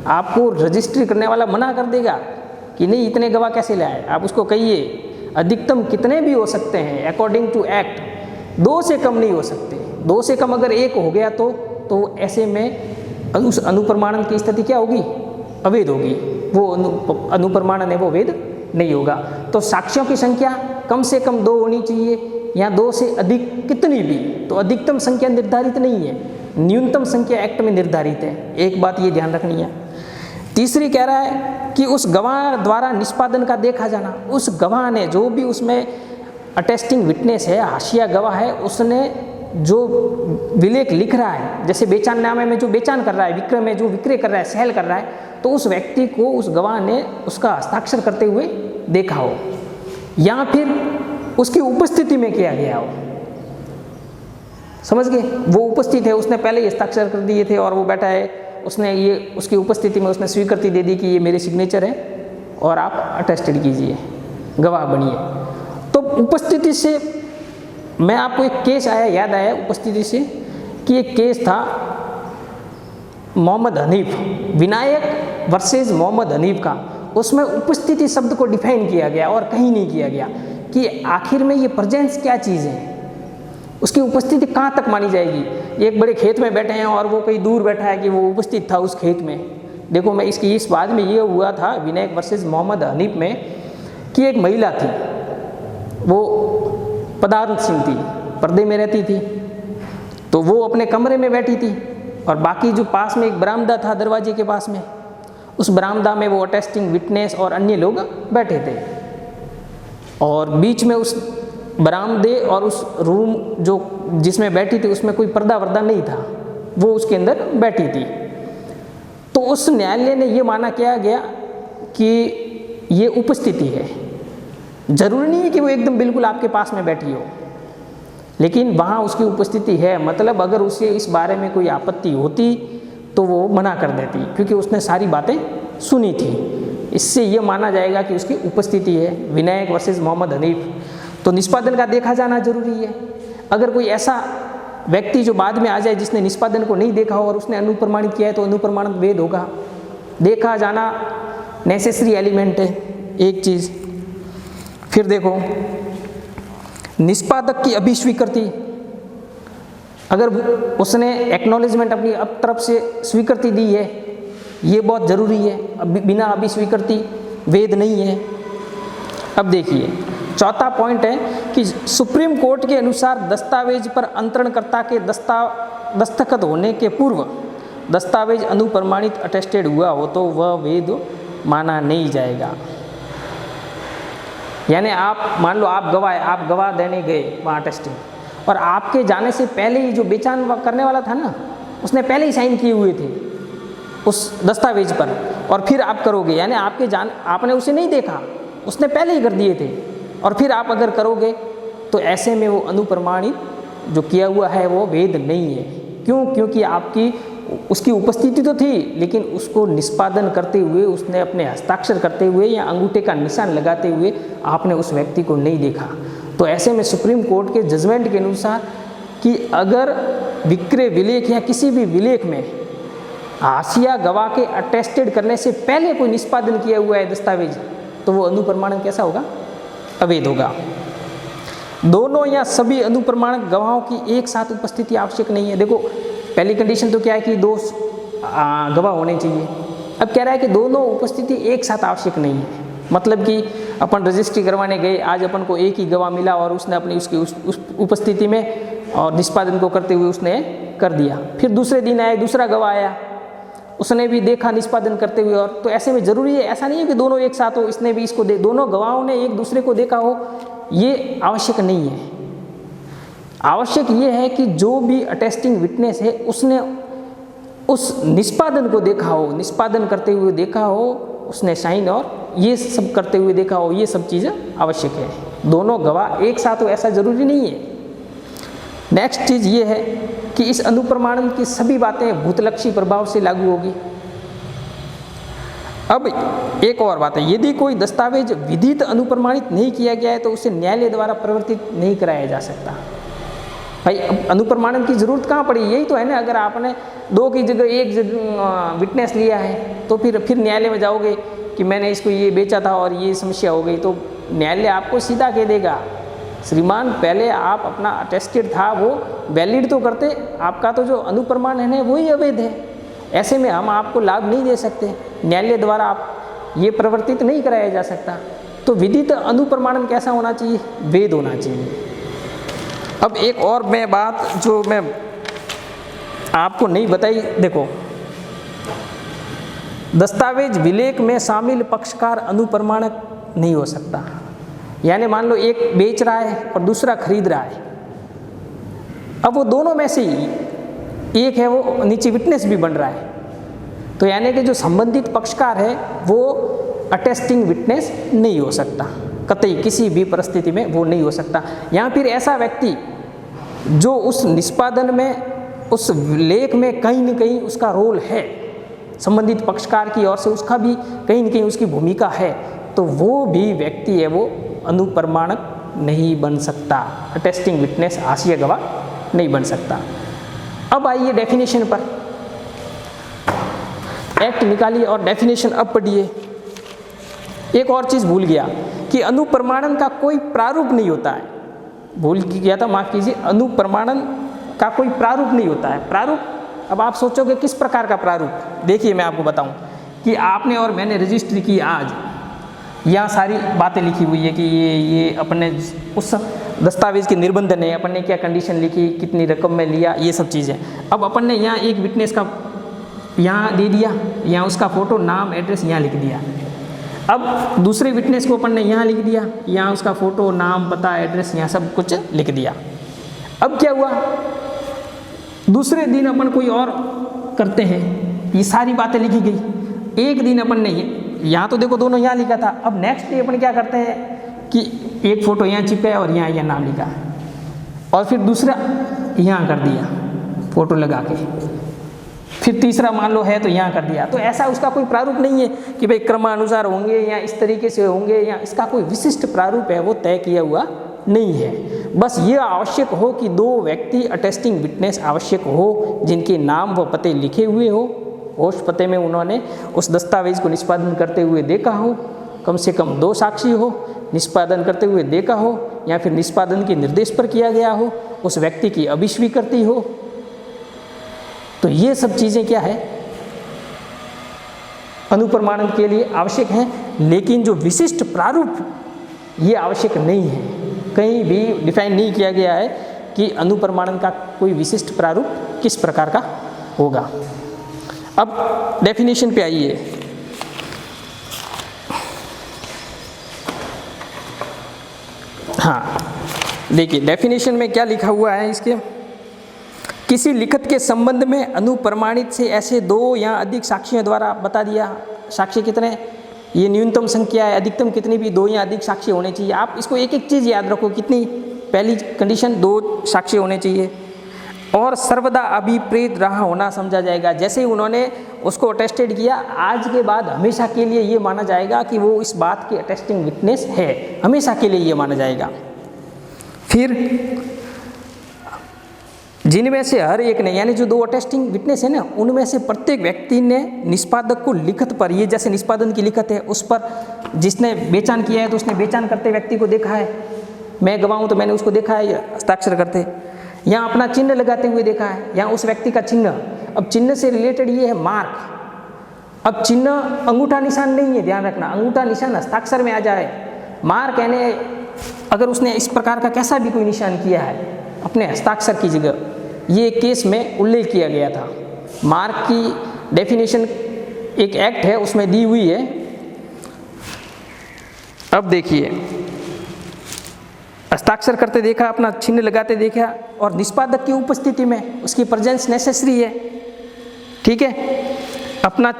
आपको रजिस्ट्री करने वाला मना कर देगा कि नहीं इतने गवाह कैसे लाए। आप उसको कहिए अधिकतम कितने भी हो सकते हैं अकॉर्डिंग टू एक्ट, 2 से कम नहीं हो सकते। 2 से कम अगर 1 हो गया तो ऐसे में उस अनुप्रमाणन की स्थिति क्या होगी, अवैध होगी, वो अनुप्रमाणन है वो वैध नहीं होगा। तो साक्ष्यों की संख्या कम से कम 2 होनी चाहिए या 2 से अधिक कितनी भी, तो अधिकतम संख्या निर्धारित नहीं है, न्यूनतम संख्या एक्ट में निर्धारित है। एक बात ये ध्यान रखनी है। तीसरी कह रहा है कि उस गवाह द्वारा निष्पादन का देखा जाना, उस गवाह ने जो भी उसमें अटेस्टिंग विटनेस है, हाशिया गवाह है, उसने जो विलेख लिख रहा है, जैसे बेचाननामे में जो बेचान कर रहा है, विक्रय में जो विक्रय कर रहा है, सेल कर रहा है, तो उस व्यक्ति को उस गवाह ने उसका हस्ताक्षर करते हुए देखा हो या फिर उसकी उपस्थिति में किया गया हो। समझ गए, वो उपस्थित है, उसने पहले ही हस्ताक्षर कर दिए थे और वो बैठा है, उसने ये उसकी उपस्थिति में उसने स्वीकृति दे दी कि ये मेरे सिग्नेचर है और आप अटेस्टेड कीजिए, गवाह बनिए। तो उपस्थिति से मैं आपको एक केस याद आया उपस्थिति से कि एक केस था मोहम्मद हनीफ, विनायक वर्सेस मोहम्मद हनीफ का। उसमें उपस्थिति शब्द को डिफाइन किया गया और कहीं नहीं किया गया कि आखिर में ये प्रेजेंस क्या चीज़ है, उसकी उपस्थिति कहाँ तक मानी जाएगी। एक बड़े खेत में बैठे हैं और वो कहीं दूर बैठा है कि वो उपस्थित था उस खेत में। देखो मैं इस बाद में ये हुआ था विनायक वर्सेस मोहम्मद हनीफ में कि एक महिला थी, वो पदार्थ सिंह थी, पर्दे में रहती थी, तो वो अपने कमरे में बैठी थी और बाकी जो पास में एक बरामदा था दरवाजे के पास में, उस बरामदा में वो अटेस्टिंग विटनेस और अन्य लोग बैठे थे और बीच में उस बरामदे और उस रूम जो जिसमें बैठी थी उसमें कोई पर्दा वर्दा नहीं था, वो उसके अंदर बैठी थी। तो उस न्यायालय ने ये माना किया गया कि ये उपस्थिति है, जरूरी नहीं है कि वो एकदम बिल्कुल आपके पास में बैठी हो, लेकिन वहाँ उसकी उपस्थिति है। मतलब अगर उसे इस बारे में कोई आपत्ति होती तो वो मना कर देती, क्योंकि उसने सारी बातें सुनी थी। इससे ये माना जाएगा कि उसकी उपस्थिति है। विनायक वर्सेस मोहम्मद हनीफ। तो निष्पादन का देखा जाना जरूरी है। अगर कोई ऐसा व्यक्ति जो बाद में आ जाए जिसने निष्पादन को नहीं देखा हो और उसने अनुप्रमाणित किया है तो अनुप्रमाणित वेद होगा। देखा जाना नेसेसरी एलिमेंट है एक चीज़। फिर देखो निष्पादक की अभिस्वीकृति, अगर उसने एक्नॉलेजमेंट अपनी तरफ से स्वीकृति दी है, ये बहुत ज़रूरी है। अब बिना अभिस्वीकृति वेद नहीं है। अब देखिए चौथा पॉइंट है कि सुप्रीम कोर्ट के अनुसार दस्तावेज पर अंतरणकर्ता के दस्तखत होने के पूर्व दस्तावेज अनुप्रमाणित अटेस्टेड हुआ हो तो वह वेद माना नहीं जाएगा। यानी आप मान लो आप गवाह देने गए वहाँ अटेस्टिंग और आपके जाने से पहले ही जो बेचान करने वाला था ना, उसने पहले ही साइन किए हुए थे उस दस्तावेज पर, और फिर आप करोगे, यानी आपने उसे नहीं देखा, उसने पहले ही कर दिए थे, और फिर आप अगर करोगे तो ऐसे में वो अनुप्रमाणित जो किया हुआ है वो वेद नहीं है। क्यों? क्योंकि उसकी उपस्थिति तो थी, लेकिन उसको निष्पादन करते हुए, उसने अपने हस्ताक्षर करते हुए या अंगूठे का निशान लगाते हुए आपने उस व्यक्ति को नहीं देखा। तो ऐसे में सुप्रीम कोर्ट के जजमेंट के अनुसार कि अगर विक्रय विलेख या किसी भी विलेख में हाशिया गवाह के अटेस्टेड करने से पहले कोई निष्पादन किया हुआ है दस्तावेज, तो वो अनुप्रमाणन कैसा होगा? अवैध होगा। दोनों या सभी अनुप्रमाणक गवाहों की एक साथ उपस्थिति आवश्यक नहीं है। देखो पहली कंडीशन तो क्या है कि 2 गवाह होने चाहिए। अब कह रहा है कि दोनों उपस्थिति एक साथ आवश्यक नहीं है। मतलब कि अपन रजिस्ट्री करवाने गए, आज अपन को एक ही गवाह मिला और उसने अपनी उसकी उस उपस्थिति में और निष्पादन को करते हुए उसने कर दिया। फिर दूसरे दिन आए, दूसरा गवाह आया, उसने भी देखा निष्पादन करते हुए। और तो ऐसे में ज़रूरी है, ऐसा नहीं है कि दोनों एक साथ हो, इसने भी इसको दोनों गवाहों ने एक दूसरे को देखा हो, ये आवश्यक नहीं है। आवश्यक ये है कि जो भी अटेस्टिंग विटनेस है उसने उस निष्पादन को देखा हो, निष्पादन करते हुए देखा हो, उसने साइन और ये सब करते हुए देखा हो, ये सब चीज़ें आवश्यक है। दोनों गवाह एक साथ हो ऐसा ज़रूरी नहीं है। नेक्स्ट चीज़ ये है कि इस अनुप्रमाणन की सभी बातें भूतलक्षी प्रभाव से लागू होगी। अब एक और बात है, यदि कोई दस्तावेज विधित अनुप्रमाणित नहीं किया गया है तो उसे न्यायालय द्वारा परिवर्तित नहीं कराया जा सकता। भाई अब अनुप्रमाणन की ज़रूरत कहाँ पड़ी, यही तो है ना। अगर आपने दो की जगह एक विटनेस लिया है तो फिर न्यायालय में जाओगे कि मैंने इसको ये बेचा था और ये समस्या हो गई, तो न्यायालय आपको सीधा कह देगा, श्रीमान पहले आप अपना अटेस्टेड था वो वैलिड तो करते, आपका तो जो अनुप्रमाणन है वही अवैध है। ऐसे में हम आपको लाभ नहीं दे सकते, न्यायालय द्वारा आप ये परिवर्तित नहीं कराया जा सकता। तो विधित अनुप्रमाणन कैसा होना चाहिए, वैध होना चाहिए। अब एक और मैं बात जो मैं आपको नहीं बताई, देखो दस्तावेज विलेख में शामिल पक्षकार अनुप्रमाणक नहीं हो सकता। यानी मान लो एक बेच रहा है और दूसरा खरीद रहा है, अब वो दोनों में से ही एक है वो नीचे विटनेस भी बन रहा है, तो यानी कि जो संबंधित पक्षकार है वो अटेस्टिंग विटनेस नहीं हो सकता, कतई किसी भी परिस्थिति में वो नहीं हो सकता। या फिर ऐसा व्यक्ति जो उस निष्पादन में उस लेख में कहीं न कहीं उसका रोल है, संबंधित पक्षकार की ओर से उसका भी कहीं न कहीं उसकी भूमिका है, तो वो भी व्यक्ति है वो अनुप्रमाणक नहीं बन सकता, अटेस्टिंग विटनेस हाशिया गवाह नहीं बन सकता। अब आइए डेफिनेशन पर, एक्ट निकालिए और डेफिनेशन अब पढ़िए। एक और चीज़ भूल गया कि अनुप्रमाणन का कोई प्रारूप नहीं होता है, भूल गया था, माफ़ कीजिए। अनुप्रमाणन का कोई प्रारूप नहीं होता है। प्रारूप, अब आप सोचोगे किस प्रकार का प्रारूप, देखिए मैं आपको बताऊं कि आपने और मैंने रजिस्ट्री की आज, यहाँ सारी बातें लिखी हुई है कि ये अपने उस दस्तावेज के निर्बंधन है, अपन ने क्या कंडीशन लिखी, कितनी रकम में लिया, ये सब चीज़ें। अब अपन ने यहाँ एक विटनेस का यहाँ दे दिया, यहाँ उसका फ़ोटो, नाम, एड्रेस यहाँ लिख दिया। अब दूसरे विटनेस को अपन ने यहाँ लिख दिया, यहाँ उसका फ़ोटो, नाम, पता, एड्रेस, यहाँ सब कुछ लिख दिया। अब क्या हुआ, दूसरे दिन अपन कोई और करते हैं, ये सारी बातें लिखी गई। एक दिन अपन ने यहाँ तो देखो दोनों यहाँ लिखा था, अब नेक्स्ट डे अपन क्या करते हैं कि एक फ़ोटो यहाँ चिपकाया और यहाँ नाम लिखा, और फिर दूसरा यहाँ कर दिया फ़ोटो लगा के, फिर तीसरा मान लो है तो यहाँ कर दिया। तो ऐसा उसका कोई प्रारूप नहीं है कि भाई क्रमानुसार होंगे या इस तरीके से होंगे, या इसका कोई विशिष्ट प्रारूप है वो तय किया हुआ नहीं है। बस ये आवश्यक हो कि दो व्यक्ति अटेस्टिंग विटनेस आवश्यक हो जिनके नाम व पते लिखे हुए हो, उस पते में उन्होंने उस दस्तावेज को निष्पादन करते हुए देखा हो, कम से कम 2 साक्षी हो, निष्पादन करते हुए देखा हो, या फिर निष्पादन के निर्देश पर किया गया हो, उस व्यक्ति की अभिस्वीकृति हो। तो ये सब चीज़ें क्या है, अनुप्रमाणन के लिए आवश्यक हैं, लेकिन जो विशिष्ट प्रारूप ये आवश्यक नहीं है। कहीं भी डिफाइन नहीं किया गया है कि अनुप्रमाणन का कोई विशिष्ट प्रारूप किस प्रकार का होगा। अब डेफिनेशन पे आइए। हाँ देखिए डेफिनेशन में क्या लिखा हुआ है इसके, किसी लिखत के संबंध में अनुप्रमाणित से ऐसे 2 या अधिक साक्षियों द्वारा, बता दिया साक्ष्य कितने, ये न्यूनतम संख्या है, अधिकतम कितनी भी 2 या अधिक साक्ष्य होने चाहिए। आप इसको एक एक चीज़ याद रखो, कितनी, पहली कंडीशन 2 साक्ष्य होने चाहिए, और सर्वदा अभिप्रेत रहा होना समझा जाएगा। जैसे ही उन्होंने उसको अटेस्टेड किया, आज के बाद हमेशा के लिए ये माना जाएगा कि वो इस बात की अटेस्टिंग विटनेस है, हमेशा के लिए ये माना जाएगा। फिर जिनमें से हर एक ने, यानी जो 2 अटेस्टिंग विटनेस है ना, उनमें से प्रत्येक व्यक्ति ने निष्पादक को लिखत पर, ये जैसे निष्पादन की लिखत है उस पर, जिसने बेचान किया है तो उसने बेचान करते व्यक्ति को देखा है, मैं गवाह हूँ तो मैंने उसको देखा है हस्ताक्षर करते, यहाँ अपना चिन्ह लगाते हुए देखा है, यहाँ उस व्यक्ति का चिन्ह। अब चिन्ह से रिलेटेड ये है मार्क, अब चिन्ह अंगूठा निशान नहीं है, ध्यान रखना, अंगूठा निशान हस्ताक्षर में आ जाए। मार्क यानी अगर उसने इस प्रकार का कैसा भी कोई निशान किया है अपने हस्ताक्षर की जगह, ये केस में उल्लेख किया गया था। मार्क की डेफिनेशन एक एक्ट है उसमें दी हुई है। अब देखिए, हस्ताक्षर करते देखा, अपना चिन्ह लगाते देखा, और निष्पादक की उपस्थिति में उसकी प्रेजेंस नेसेसरी है, ठीक है, अपना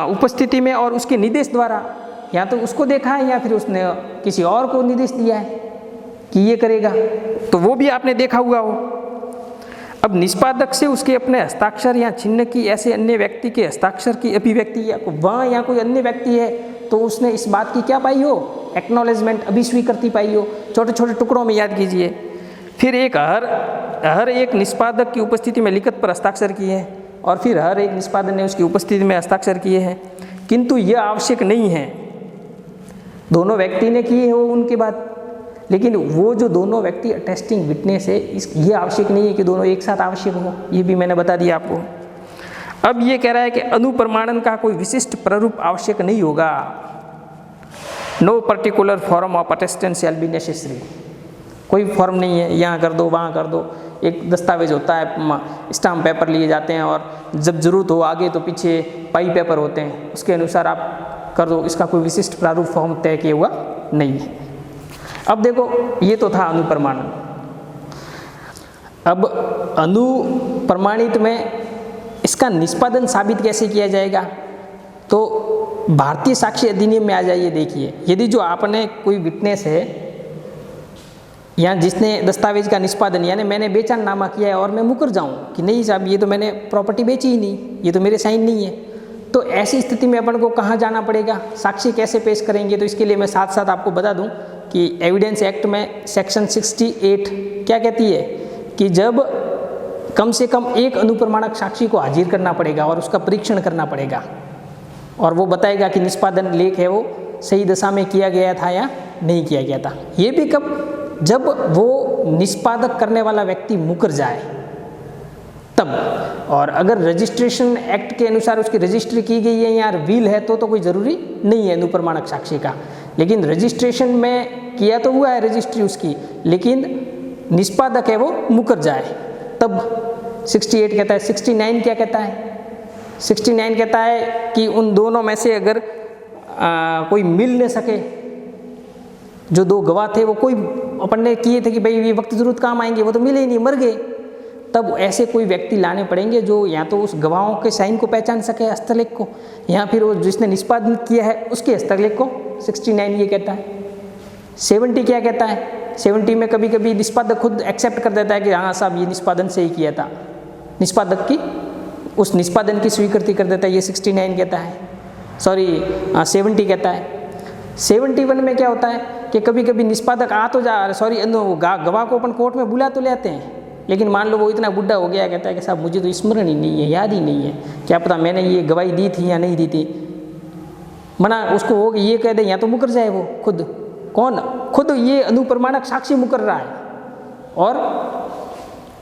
उपस्थिति में और उसके निर्देश द्वारा, या तो उसको देखा है या फिर उसने किसी और को निर्देश दिया है कि ये करेगा, तो वो भी आपने देखा हुआ हो। अब निष्पादक से उसके अपने हस्ताक्षर या चिन्ह की ऐसे अन्य व्यक्ति के हस्ताक्षर की अभिव्यक्ति, या वह या कोई अन्य व्यक्ति है तो उसने इस बात की क्या पाई हो, एक्नॉलेजमेंट, अभिस्वीकृति पाई हो। छोटे छोटे टुकड़ों में याद कीजिए। फिर एक हर एक निष्पादक की उपस्थिति में लिखित पर हस्ताक्षर किए हैं, और फिर हर एक निष्पादक ने उसकी उपस्थिति में हस्ताक्षर किए हैं, किंतु यह आवश्यक नहीं है दोनों व्यक्ति ने किए हो उनके बाद, लेकिन वो जो दोनों व्यक्ति अटेस्टिंग विटनेस है, ये आवश्यक नहीं है कि दोनों एक साथ आवश्यक हो, ये भी मैंने बता दिया आपको। अब ये कह रहा है कि अनुप्रमाणन का कोई विशिष्ट प्रारूप आवश्यक नहीं होगा। No particular form of attestance shall be necessary. कोई फॉर्म नहीं है, यहाँ कर दो वहाँ कर दो। एक दस्तावेज होता है, स्टाम्प पेपर लिए जाते हैं, और जब जरूरत हो आगे तो पीछे पाई पेपर होते हैं, उसके अनुसार आप कर दो। इसका कोई विशिष्ट प्रारूप फॉर्म तय किया हुआ नहीं है। अब देखो, ये तो था अनुप्रमाणन। अब अनुप्रमाणित में इसका निष्पादन साबित कैसे किया जाएगा, तो भारतीय साक्ष्य अधिनियम में आ जाइए। देखिए, यदि जो आपने कोई विटनेस है या जिसने दस्तावेज का निष्पादन, यानी मैंने बेचानामा किया है और मैं मुकर जाऊं कि नहीं साहब ये तो मैंने प्रॉपर्टी बेची ही नहीं, ये तो मेरे साइन नहीं है, तो ऐसी स्थिति में अपन को कहाँ जाना पड़ेगा, साक्ष्य कैसे पेश करेंगे। तो इसके लिए मैं साथ साथ आपको बता दूं कि एविडेंस एक्ट में सेक्शन 68 क्या कहती है कि जब कम से कम एक अनुप्रमाणक साक्षी को हाजिर करना पड़ेगा और उसका परीक्षण करना पड़ेगा, और वो बताएगा कि निष्पादन लेख है वो सही दशा में किया गया था या नहीं किया गया था। ये भी कब, जब वो निष्पादक करने वाला व्यक्ति मुकर जाए तब। और अगर रजिस्ट्रेशन एक्ट के अनुसार उसकी रजिस्ट्री की गई है या विल है तो कोई ज़रूरी नहीं है अनुप्रमाणक साक्षी का। लेकिन रजिस्ट्रेशन में किया तो हुआ है रजिस्ट्री उसकी, लेकिन निष्पादक है वो मुकर जाए तब 68 कहता है। 69 क्या कहता है? 69 कहता है कि उन दोनों में से अगर कोई मिल न सके, जो दो गवाह थे वो कोई अपन ने किए थे कि भाई ये वक्त जरूरत काम आएंगे, वो तो मिले ही नहीं, मर गए, तब ऐसे कोई व्यक्ति लाने पड़ेंगे जो या तो उस गवाहों के साइन को पहचान सके, हस्तलेख को, या फिर वो जिसने निष्पादन किया है उसके हस्तलेख को। 69 ये कहता है। 70 क्या कहता है? 70 में कभी कभी निष्पादक खुद एक्सेप्ट कर देता है कि हाँ साहब ये निष्पादन से ही किया था, निष्पादक की उस निष्पादन की स्वीकृति कर देता है, ये 69 कहता है, सॉरी 70 कहता है। 71 में क्या होता है कि कभी कभी निष्पादक आ तो जा, सॉरी गवाह को अपन कोर्ट में बुला तो ले आते हैं, लेकिन मान लो वो इतना बुढ़ा हो गया, कहता है कि साहब मुझे तो स्मरण ही नहीं है, याद ही नहीं है, क्या पता मैंने ये गवाही दी थी या नहीं दी थी। मना उसको हो कि ये कह दे या तो मुकर जाए वो खुद, कौन? खुद ये अनुप्रमाणक साक्षी मुकर रहा है, और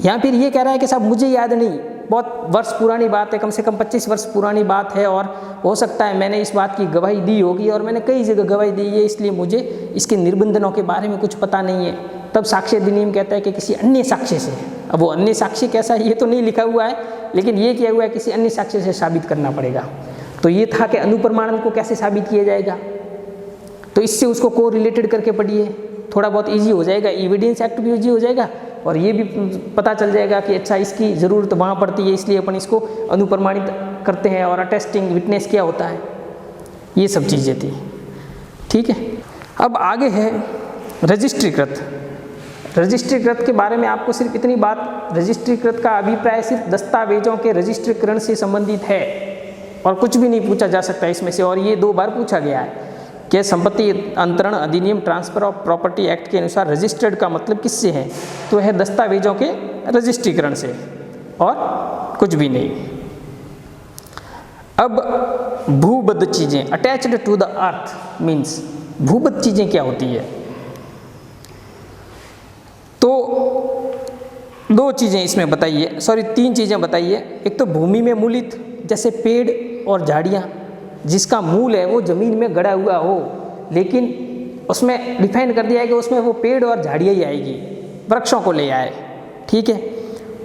या फिर ये कह रहा है कि साहब मुझे याद नहीं, बहुत वर्ष पुरानी बात है, कम से कम 25 वर्ष पुरानी बात है, और हो सकता है मैंने इस बात की गवाही दी होगी और मैंने कई जगह गवाही दी है, इसलिए मुझे इसके निबंधनों के बारे में कुछ पता नहीं है। तब साक्ष्य अधिनियम कहता है कि किसी अन्य साक्ष्य से, अब वो अन्य साक्ष्य कैसा है ये तो नहीं लिखा हुआ है, लेकिन ये किया हुआ है किसी अन्य साक्ष्य से साबित करना पड़ेगा। तो ये था कि अनुप्रमाणन को कैसे साबित किया जाएगा, तो इससे उसको को रिलेटेड करके पढ़िए, थोड़ा बहुत ईजी हो जाएगा, एविडेंस एक्ट भी ईजी हो जाएगा, और ये भी पता चल जाएगा कि अच्छा इसकी ज़रूरत वहाँ पड़ती है, इसलिए अपन इसको अनुप्रमाणित करते हैं, और अटेस्टिंग विटनेस क्या होता है, ये सब चीज़ें थी। ठीक है, अब आगे है रजिस्ट्रीकृत। रजिस्ट्रीकृत के बारे में आपको सिर्फ इतनी बात, रजिस्ट्रीकृत का अभिप्राय सिर्फ दस्तावेजों के रजिस्ट्रीकरण से संबंधित है और कुछ भी नहीं पूछा जा सकता इसमें से। और ये 2 बार पूछा गया है कि संपत्ति अंतरण अधिनियम ट्रांसफर ऑफ प्रॉपर्टी एक्ट के अनुसार रजिस्टर्ड का मतलब किससे है, तो है दस्तावेजों के रजिस्ट्रीकरण से, और कुछ भी नहीं। अब भूबद्ध चीज़ें, attached to the earth means, भूबद्ध चीज़ें क्या होती है? तो 2 चीज़ें इसमें बताइए, सॉरी 3 चीज़ें बताइए। एक तो भूमि में मूलित, जैसे पेड़ और झाड़ियाँ, जिसका मूल है वो ज़मीन में गड़ा हुआ हो, लेकिन उसमें डिफाइन कर दिया है कि उसमें वो पेड़ और झाड़ियाँ ही आएगी, वृक्षों को ले आए। ठीक है,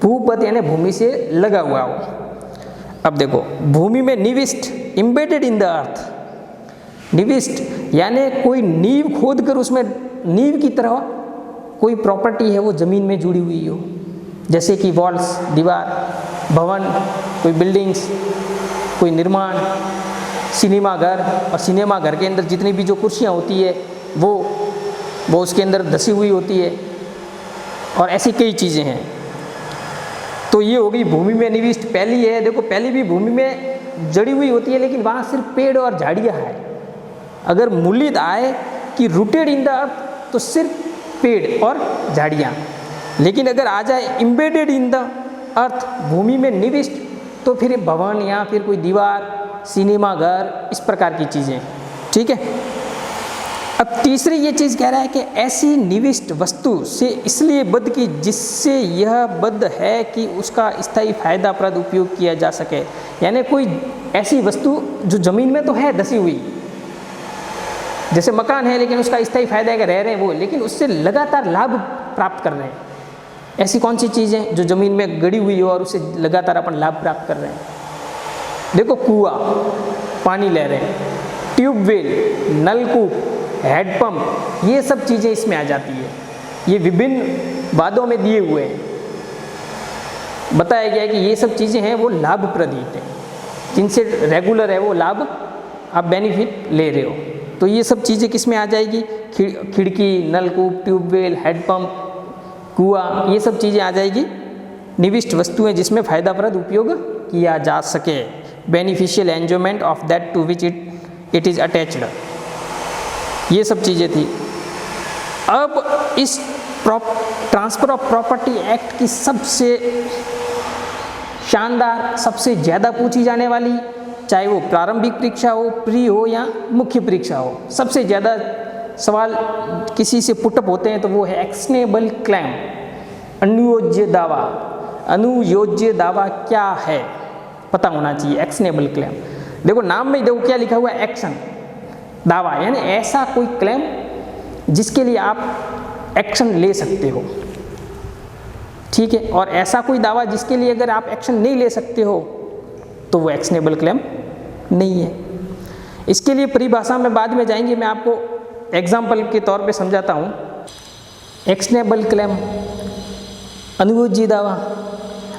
भूपद यानी भूमि से लगा हुआ हो। अब देखो, भूमि में निविष्ट, इम्बेडेड इन द अर्थ। निविष्ट यानी कोई नींव खोद कर उसमें नींव की तरह कोई प्रॉपर्टी है वो ज़मीन में जुड़ी हुई हो, जैसे कि वॉल्स, दीवार, भवन, कोई बिल्डिंग्स, कोई निर्माण, सिनेमा घर, और सिनेमा घर के अंदर जितनी भी जो कुर्सियाँ होती है वो उसके अंदर धसी हुई होती है, और ऐसी कई चीज़ें हैं। तो ये होगी भूमि में निविष्ट। पहली है, देखो पहली भी भूमि में जड़ी हुई होती है, लेकिन वहाँ सिर्फ पेड़ और झाड़ियाँ हैं। अगर मूलित आए कि रूटेड इन द अर्थ, तो सिर्फ पेड़ और झाड़ियाँ। लेकिन अगर आ जाए इम्बेडेड इन द अर्थ, भूमि में निविष्ट, तो फिर भवन या फिर कोई दीवार, सिनेमा घर, इस प्रकार की चीज़ें। ठीक है। अब तीसरी ये चीज़ कह रहा है कि ऐसी निविष्ट वस्तु से इसलिए बद्ध की जिससे यह बद्ध है कि उसका स्थायी फायदाप्रद उपयोग किया जा सके। यानी कोई ऐसी वस्तु जो ज़मीन में तो है धसी हुई, जैसे मकान है लेकिन उसका स्थायी फायदा है कि रह रहे हैं वो, लेकिन उससे लगातार लाभ प्राप्त कर रहे हैं। ऐसी कौन सी चीज़ें जो ज़मीन में गड़ी हुई हो और उससे लगातार अपन लाभ प्राप्त कर रहे हैं। देखो, कुआं, पानी ले रहे हैं, ट्यूबवेल, नलकूप, हैंडपम्प, ये सब चीज़ें इसमें आ जाती है। ये विभिन्न वादों में दिए हुए हैं, बताया गया है कि ये सब चीज़ें हैं वो लाभप्रद हैं, जिनसे रेगुलर है वो लाभ आप बेनिफिट ले रहे हो। तो ये सब चीज़ें किस में आ जाएगी, खिड़की, नलकूप, ट्यूबवेल, हैंडपम्प, कुआं, ये सब चीज़ें आ जाएगी निविष्ट वस्तुएं जिसमें फ़ायदाप्रद उपयोग किया जा सके। Beneficial enjoyment of that to which it is attached, ये सब चीज़ें थी। अब इस ट्रांसफ़र ऑफ प्रॉपर्टी एक्ट की सबसे शानदार, सबसे ज़्यादा पूछी जाने वाली, चाहे वो प्रारंभिक परीक्षा हो, प्री हो या मुख्य परीक्षा हो, सबसे ज़्यादा सवाल किसी से पुटअप होते हैं तो वो है एक्शनेबल क्लेम, अनुयोज्य दावा। अनुयोज्य दावा क्या है पता होना चाहिए। एक्शनेबल क्लेम, देखो नाम में देखो क्या लिखा हुआ है, एक्शन, दावा, यानी ऐसा कोई क्लेम जिसके लिए आप एक्शन ले सकते हो। ठीक है, और ऐसा कोई दावा जिसके लिए अगर आप एक्शन नहीं ले सकते हो तो वो एक्शनेबल क्लेम नहीं है। इसके लिए परिभाषा में बाद में जाएंगे, मैं आपको एग्जाम्पल के तौर पे समझाता हूँ। एक्शनेबल क्लेम, अनुयोज्य दावा।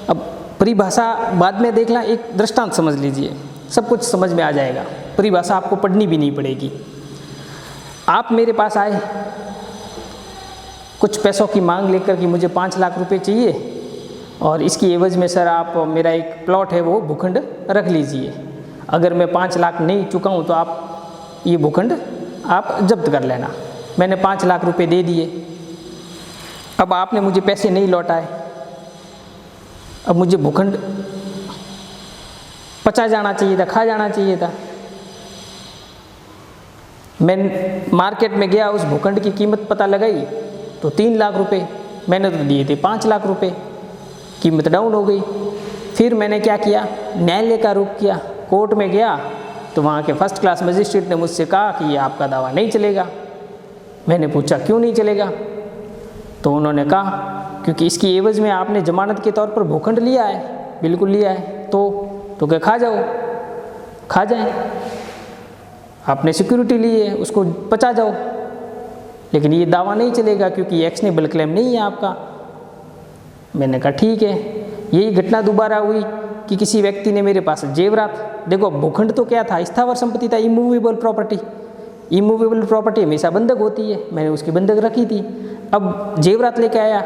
अब परिभाषा बाद में देखना, एक दृष्टांत समझ लीजिए, सब कुछ समझ में आ जाएगा। परिभाषा आपको पढ़नी भी नहीं पड़ेगी। आप मेरे पास आए कुछ पैसों की मांग लेकर कि मुझे 5 लाख रुपए चाहिए और इसकी एवज में सर आप मेरा एक प्लॉट है वो भूखंड रख लीजिए, अगर मैं 5 लाख नहीं चुकाऊँ तो आप ये भूखंड आप जब्त कर लेना। मैंने 5 लाख रुपए दे दिए, अब आपने मुझे पैसे नहीं लौटाए, अब मुझे भूखंड पचा जाना चाहिए था, खा जाना चाहिए था। मैं मार्केट में गया, उस भूखंड की कीमत पता लगाई तो 3 लाख रुपए, मैंने तो दिए थे 5 लाख रुपए, कीमत डाउन हो गई। फिर मैंने क्या किया, न्यायालय का रुख किया, कोर्ट में गया तो वहाँ के फर्स्ट क्लास मजिस्ट्रेट ने मुझसे कहा कि ये आपका दावा नहीं चलेगा। मैंने पूछा क्यों नहीं चलेगा, तो उन्होंने कहा क्योंकि इसकी एवज में आपने जमानत के तौर पर भूखंड लिया है। बिल्कुल लिया है, तो क्या खा जाओ, खा जाए, आपने सिक्योरिटी ली है उसको पचा जाओ, लेकिन ये दावा नहीं चलेगा क्योंकि ये एक्शनेबल क्लेम नहीं है आपका। मैंने कहा ठीक है। यही घटना दोबारा हुई कि किसी व्यक्ति ने मेरे पास जेवरात, देखो भूखंड तो क्या था, स्थावर संपत्ति था, इमूवेबल प्रॉपर्टी। इमूवेबल प्रॉपर्टी हमेशा बंधक होती है, मैंने उसकी बंधक रखी थी। अब जेवरात लेके आया,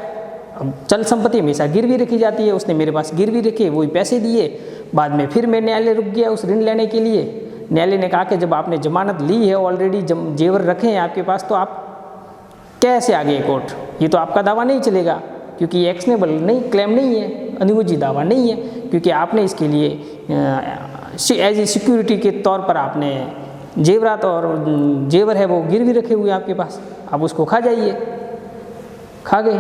अब चल संपत्ति हमेशा गिरवी रखी जाती है, उसने मेरे पास गिरवी रखे, वही पैसे दिए। बाद में फिर मैं न्यायालय रुक गया उस ऋण लेने के लिए। न्यायालय ने कहा कि जब आपने जमानत ली है ऑलरेडी, जेवर रखे हैं आपके पास, तो आप कैसे आ गए कोर्ट, ये तो आपका दावा नहीं चलेगा क्योंकि ये एक्शनेबल नहीं क्लेम नहीं है, अनुयोज्य दावा नहीं है, क्योंकि आपने इसके लिए एज ए सिक्योरिटी के तौर पर आपने जेवरात और जेवर है वो गिरवी रखे हुए आपके पास, आप उसको खा जाइए। खा गए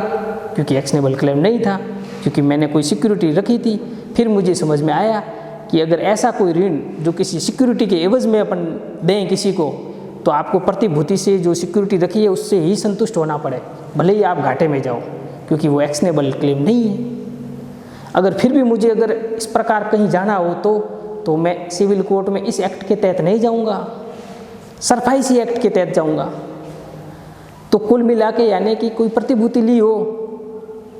क्योंकि एक्शनेबल क्लेम नहीं था, क्योंकि मैंने कोई सिक्योरिटी रखी थी। फिर मुझे समझ में आया कि अगर ऐसा कोई ऋण जो किसी सिक्योरिटी के एवज में अपन दें किसी को, तो आपको प्रतिभूति से जो सिक्योरिटी रखी है उससे ही संतुष्ट होना पड़े, भले ही आप घाटे में जाओ, क्योंकि वो एक्शनेबल क्लेम नहीं है। अगर फिर भी मुझे अगर इस प्रकार कहीं जाना हो तो मैं सिविल कोर्ट में इस एक्ट के तहत नहीं जाऊंगा, सरफाइसी एक्ट के तहत जाऊंगा। तो कुल मिला के यानी कि कोई प्रतिभूति ली हो,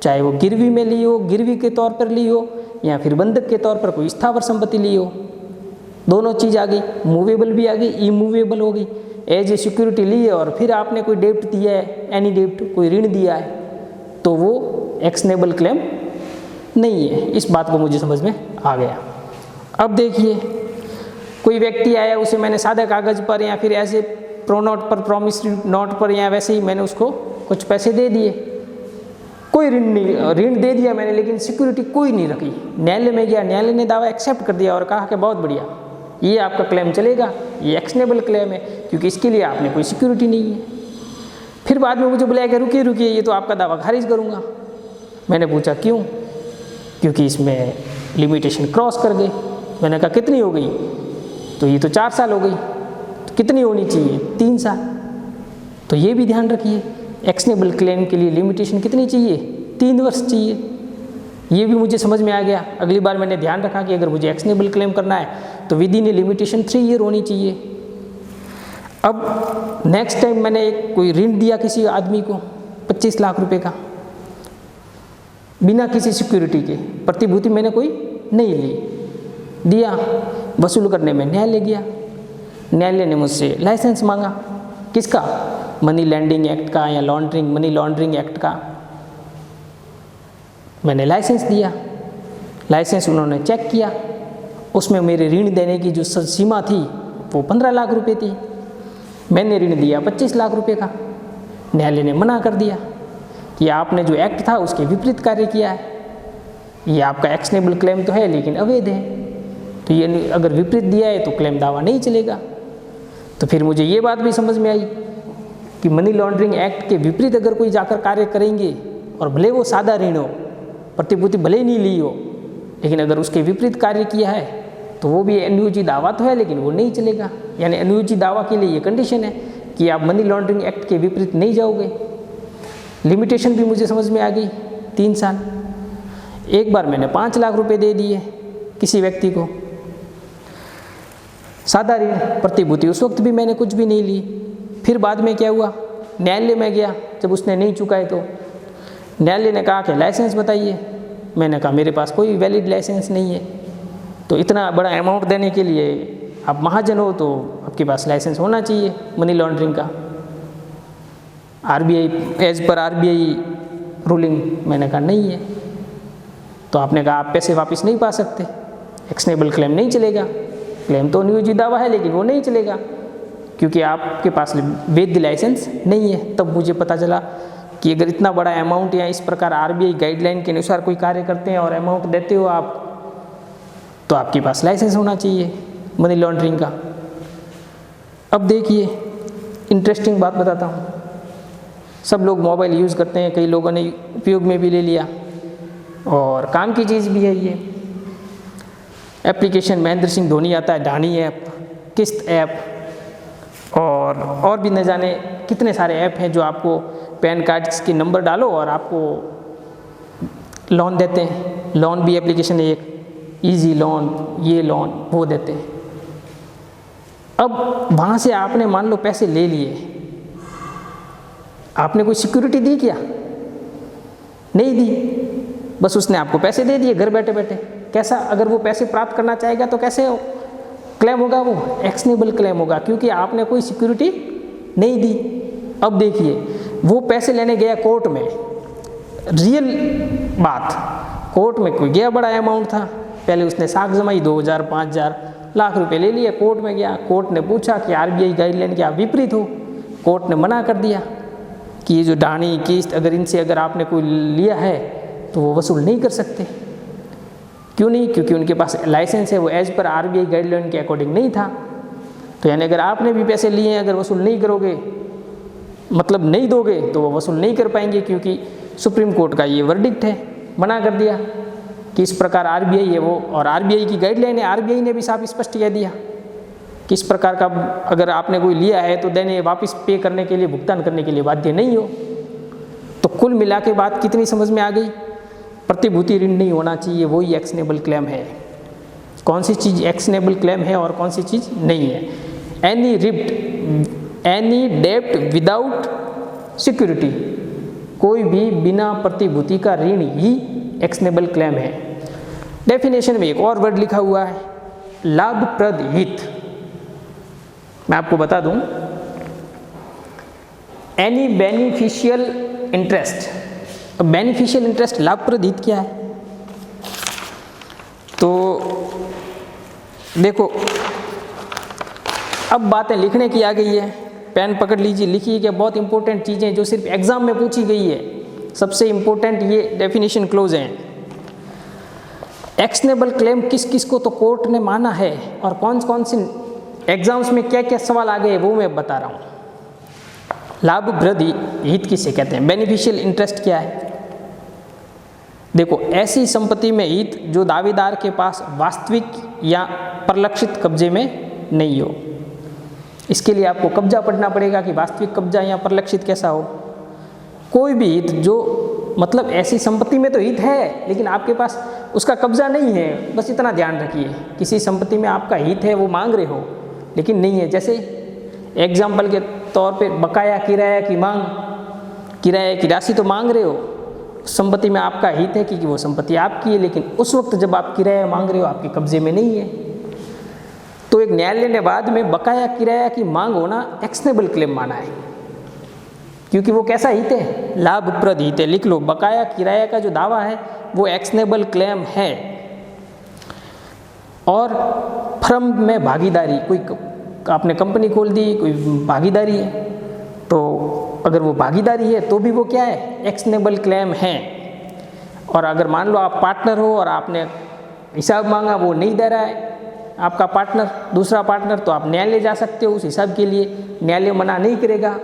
चाहे वो गिरवी में ली हो, गिरवी के तौर पर ली हो, या फिर बंधक के तौर पर कोई स्थावर संपत्ति ली हो, दोनों चीज़ आ गई, मूवेबल भी आ गई, इमूवेबल हो गई। एज ए सिक्योरिटी ली है और फिर आपने कोई डेब्ट दिया है, एनी डेब्ट, कोई ऋण दिया है, तो वो एक्शनेबल क्लेम नहीं है। इस बात को मुझे समझ में आ गया। अब देखिए, कोई व्यक्ति आया, उसे मैंने सादा कागज़ पर या फिर ऐसे प्रोनोट पर, प्रॉमिसरी नोट पर या वैसे ही मैंने उसको कुछ पैसे दे दिए, कोई ऋण दे दिया मैंने, लेकिन सिक्योरिटी कोई नहीं रखी। न्यायालय में गया, न्यायालय ने दावा एक्सेप्ट कर दिया और कहा कि बहुत बढ़िया, ये आपका क्लेम चलेगा, ये एक्शनेबल क्लेम है, क्योंकि इसके लिए आपने कोई सिक्योरिटी नहीं है। फिर बाद में मुझे बुलाया कि रुकिए, ये तो आपका दावा खारिज करूँगा। मैंने पूछा क्यों? क्योंकि इसमें लिमिटेशन क्रॉस कर गई। मैंने कहा कितनी हो गई? तो ये तो 4 साल हो गई, तो कितनी होनी चाहिए? 3 साल। तो ये भी ध्यान रखिए, एक्शनेबल क्लेम के लिए लिमिटेशन कितनी चाहिए? 3 वर्ष चाहिए। ये भी मुझे समझ में आ गया। अगली बार मैंने ध्यान रखा कि अगर मुझे एक्शनेबल क्लेम करना है तो विद इन लिमिटेशन 3 ईयर होनी चाहिए। अब नेक्स्ट टाइम मैंने कोई ऋण दिया किसी आदमी को 25 लाख रुपए का, बिना किसी सिक्योरिटी के, प्रतिभूति मैंने कोई नहीं ली, दिया, वसूल करने में न्यायालय गया। न्यायालय ने मुझसे लाइसेंस मांगा, किसका? मनी लैंडिंग एक्ट का या मनी लॉन्ड्रिंग एक्ट का। मैंने लाइसेंस दिया, लाइसेंस उन्होंने चेक किया, उसमें मेरे ऋण देने की जो सीमा थी वो 15 लाख रुपए थी। मैंने ऋण दिया 25 लाख रुपए का। न्यायालय ने मना कर दिया कि आपने जो एक्ट था उसके विपरीत कार्य किया है, ये आपका एक्शनेबल क्लेम तो है लेकिन अवैध है, तो ये अगर विपरीत दिया है तो क्लेम दावा नहीं चलेगा। तो फिर मुझे ये बात भी समझ में आई कि मनी लॉन्ड्रिंग एक्ट के विपरीत अगर कोई जाकर कार्य करेंगे, और भले वो सादा ऋण हो, प्रतिभूति भले ही नहीं ली हो, लेकिन अगर उसके विपरीत कार्य किया है तो वो भी एनयूजी दावा तो है लेकिन वो नहीं चलेगा। यानी एनयूजी दावा के लिए ये कंडीशन है कि आप मनी लॉन्ड्रिंग एक्ट के विपरीत नहीं जाओगे। लिमिटेशन भी मुझे समझ में आ गई, 3 साल। एक बार मैंने 5 लाख रुपए दे दिए किसी व्यक्ति को, सादा ऋण, प्रतिभूति उस वक्त भी मैंने कुछ भी नहीं ली। फिर बाद में क्या हुआ, न्यायालय में गया, जब उसने नहीं चुकाए तो न्यायालय ने कहा कि लाइसेंस बताइए। मैंने कहा मेरे पास कोई वैलिड लाइसेंस नहीं है। तो इतना बड़ा अमाउंट देने के लिए आप महाजन हो तो आपके पास लाइसेंस होना चाहिए मनी लॉन्ड्रिंग का, RBI, as per RBI ruling. मैंने कहा नहीं है। तो आपने कहा आप पैसे वापस नहीं पा सकते, एक्शनेबल क्लेम नहीं चलेगा। क्लेम तो नियोजित दावा है लेकिन वो नहीं चलेगा क्योंकि आपके पास वैध लाइसेंस नहीं है। तब मुझे पता चला कि अगर इतना बड़ा अमाउंट या इस प्रकार आरबीआई गाइडलाइन के अनुसार कोई कार्य करते हैं और अमाउंट देते हो आप, तो आपके पास लाइसेंस होना चाहिए मनी लॉन्ड्रिंग का। अब देखिए, इंटरेस्टिंग बात बताता हूँ। सब लोग मोबाइल यूज़ करते हैं, कई लोगों ने उपयोग में भी ले लिया और काम की चीज़ भी है ये। एप्लीकेशन महेंद्र सिंह धोनी आता है, ढाणी ऐप, किस्त ऐप और भी न जाने कितने सारे ऐप हैं जो आपको पैन कार्ड के नंबर डालो और आपको लोन देते हैं। लोन भी एप्लीकेशन है एक, इजी लोन, ये लोन, वो देते हैं। अब वहाँ से आपने मान लो पैसे ले लिए, आपने कोई सिक्योरिटी दी क्या? नहीं दी, बस उसने आपको पैसे दे दिए घर बैठे बैठे। कैसा, अगर वो पैसे प्राप्त करना चाहेगा तो कैसे क्लेम होगा? वो एक्शनेबल क्लेम होगा क्योंकि आपने कोई सिक्योरिटी नहीं दी। अब देखिए, वो पैसे लेने गया कोर्ट में, रियल बात, कोर्ट में कोई गया, बड़ा अमाउंट था, पहले उसने साख जमाई, 2000, 5000 लाख रुपए ले लिए। कोर्ट में गया, कोर्ट ने पूछा कि आरबीआई गाइडलाइन के आप विपरीत हो। कोर्ट ने मना कर दिया कि ये जो ढाणी, किस्त, अगर इनसे अगर आपने कोई लिया है तो वो वसूल नहीं कर सकते। क्यों नहीं? क्योंकि उनके पास लाइसेंस है, वो एज पर आरबीआई गाइडलाइन के अकॉर्डिंग नहीं था। तो यानी अगर आपने भी पैसे लिए हैं, अगर वसूल नहीं करोगे, मतलब नहीं दोगे, तो वो वसूल नहीं कर पाएंगे क्योंकि सुप्रीम कोर्ट का ये वर्डिक्ट है। मना कर दिया किस प्रकार आरबीआई है वो, और आरबीआई की गाइडलाइन है, आरबीआई ने भी साफ स्पष्ट कह दिया किस प्रकार का अगर आपने कोई लिया है तो देने वापस पे करने के लिए, भुगतान करने के लिए बाध्य नहीं हो। तो कुल मिला के बात कितनी समझ में आ गई? प्रतिभूति ऋण नहीं होना चाहिए, वही एक्शनेबल क्लेम है। कौन सी चीज़ एक्शनेबल क्लेम है और कौन सी चीज़ नहीं है? एनी डेब्ट विदाउट सिक्योरिटी, कोई भी बिना प्रतिभूति का ऋण ही एक्शनेबल क्लेम है। डेफिनेशन में एक और वर्ड लिखा हुआ है, लाभप्रद हित। मैं आपको बता दूं, एनी बेनिफिशियल इंटरेस्ट। अब बेनिफिशियल इंटरेस्ट, लाभप्रद हित क्या है? तो देखो, अब बातें लिखने की आ गई है, पेन पकड़ लीजिए, लिखिए कि बहुत इंपॉर्टेंट चीज़ें जो सिर्फ एग्जाम में पूछी गई है, सबसे इंपॉर्टेंट ये डेफिनेशन क्लोज हैं। एक्शनेबल क्लेम किस किस को तो कोर्ट ने माना है और कौन कौन से एग्जाम्स में क्या क्या सवाल आ गए वो मैं बता रहा हूँ। लाभप्रद हित किसे कहते हैं? बेनिफिशियल इंटरेस्ट क्या है? देखो, ऐसी संपत्ति में हित जो दावेदार के पास वास्तविक या परिलक्षित कब्जे में नहीं हो। इसके लिए आपको कब्जा पढ़ना पड़ेगा कि वास्तविक कब्जा या परिलक्षित कैसा हो। कोई भी हित जो, मतलब ऐसी संपत्ति में तो हित है लेकिन आपके पास उसका कब्जा नहीं है, बस इतना ध्यान रखिए। किसी संपत्ति में आपका हित है, वो मांग रहे हो लेकिन नहीं है। जैसे एग्जाम्पल के तौर पे बकाया किराया की मांग, किराए की राशि तो मांग रहे हो, संपत्ति में आपका हित है कि वो संपत्ति आपकी है, लेकिन उस वक्त जब आप किराया मांग रहे हो आपके कब्जे में नहीं है। तो एक न्यायालय ने बाद में बकाया किराया की मांग होना एक्शनेबल क्लेम माना है, क्योंकि वो कैसा हित है? लाभप्रद हित है। लिख लो, बकाया किराया का जो दावा है वो एक्शनेबल क्लेम है। और फर्म में भागीदारी, कोई आपने कंपनी खोल दी, कोई भागीदारी है, तो अगर वो भागीदारी है तो भी वो क्या है? एक्शनेबल क्लेम है। और अगर मान लो आप पार्टनर हो और आपने हिसाब मांगा, वो नहीं दे रहा है आपका पार्टनर, दूसरा पार्टनर, तो आप न्यायालय जा सकते हो उस हिसाब के लिए, न्यायालय मना नहीं करेगा।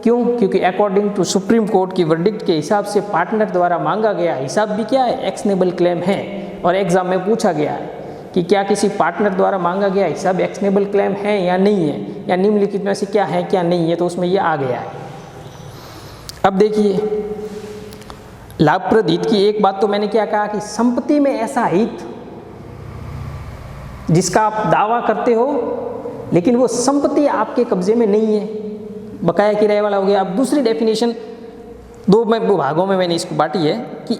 क्यों? क्योंकि अकॉर्डिंग टू सुप्रीम कोर्ट की वर्डिक्ट के हिसाब से पार्टनर द्वारा मांगा गया हिसाब भी क्या है? एक्शनेबल क्लेम है। और एग्जाम में पूछा गया है कि क्या किसी पार्टनर द्वारा मांगा गया हिसाब एक्शनेबल क्लेम है या नहीं है, या निम्नलिखित में से क्या है क्या नहीं है, तो उसमें ये आ गया है। अब देखिए, लाभप्रद हित की एक बात तो मैंने क्या कहा कि संपत्ति में ऐसा हित जिसका आप दावा करते हो लेकिन वो संपत्ति आपके कब्जे में नहीं है, बकाया किराए वाला हो गया। अब दूसरी डेफिनेशन दो भागों में मैंने इसको बांटी है कि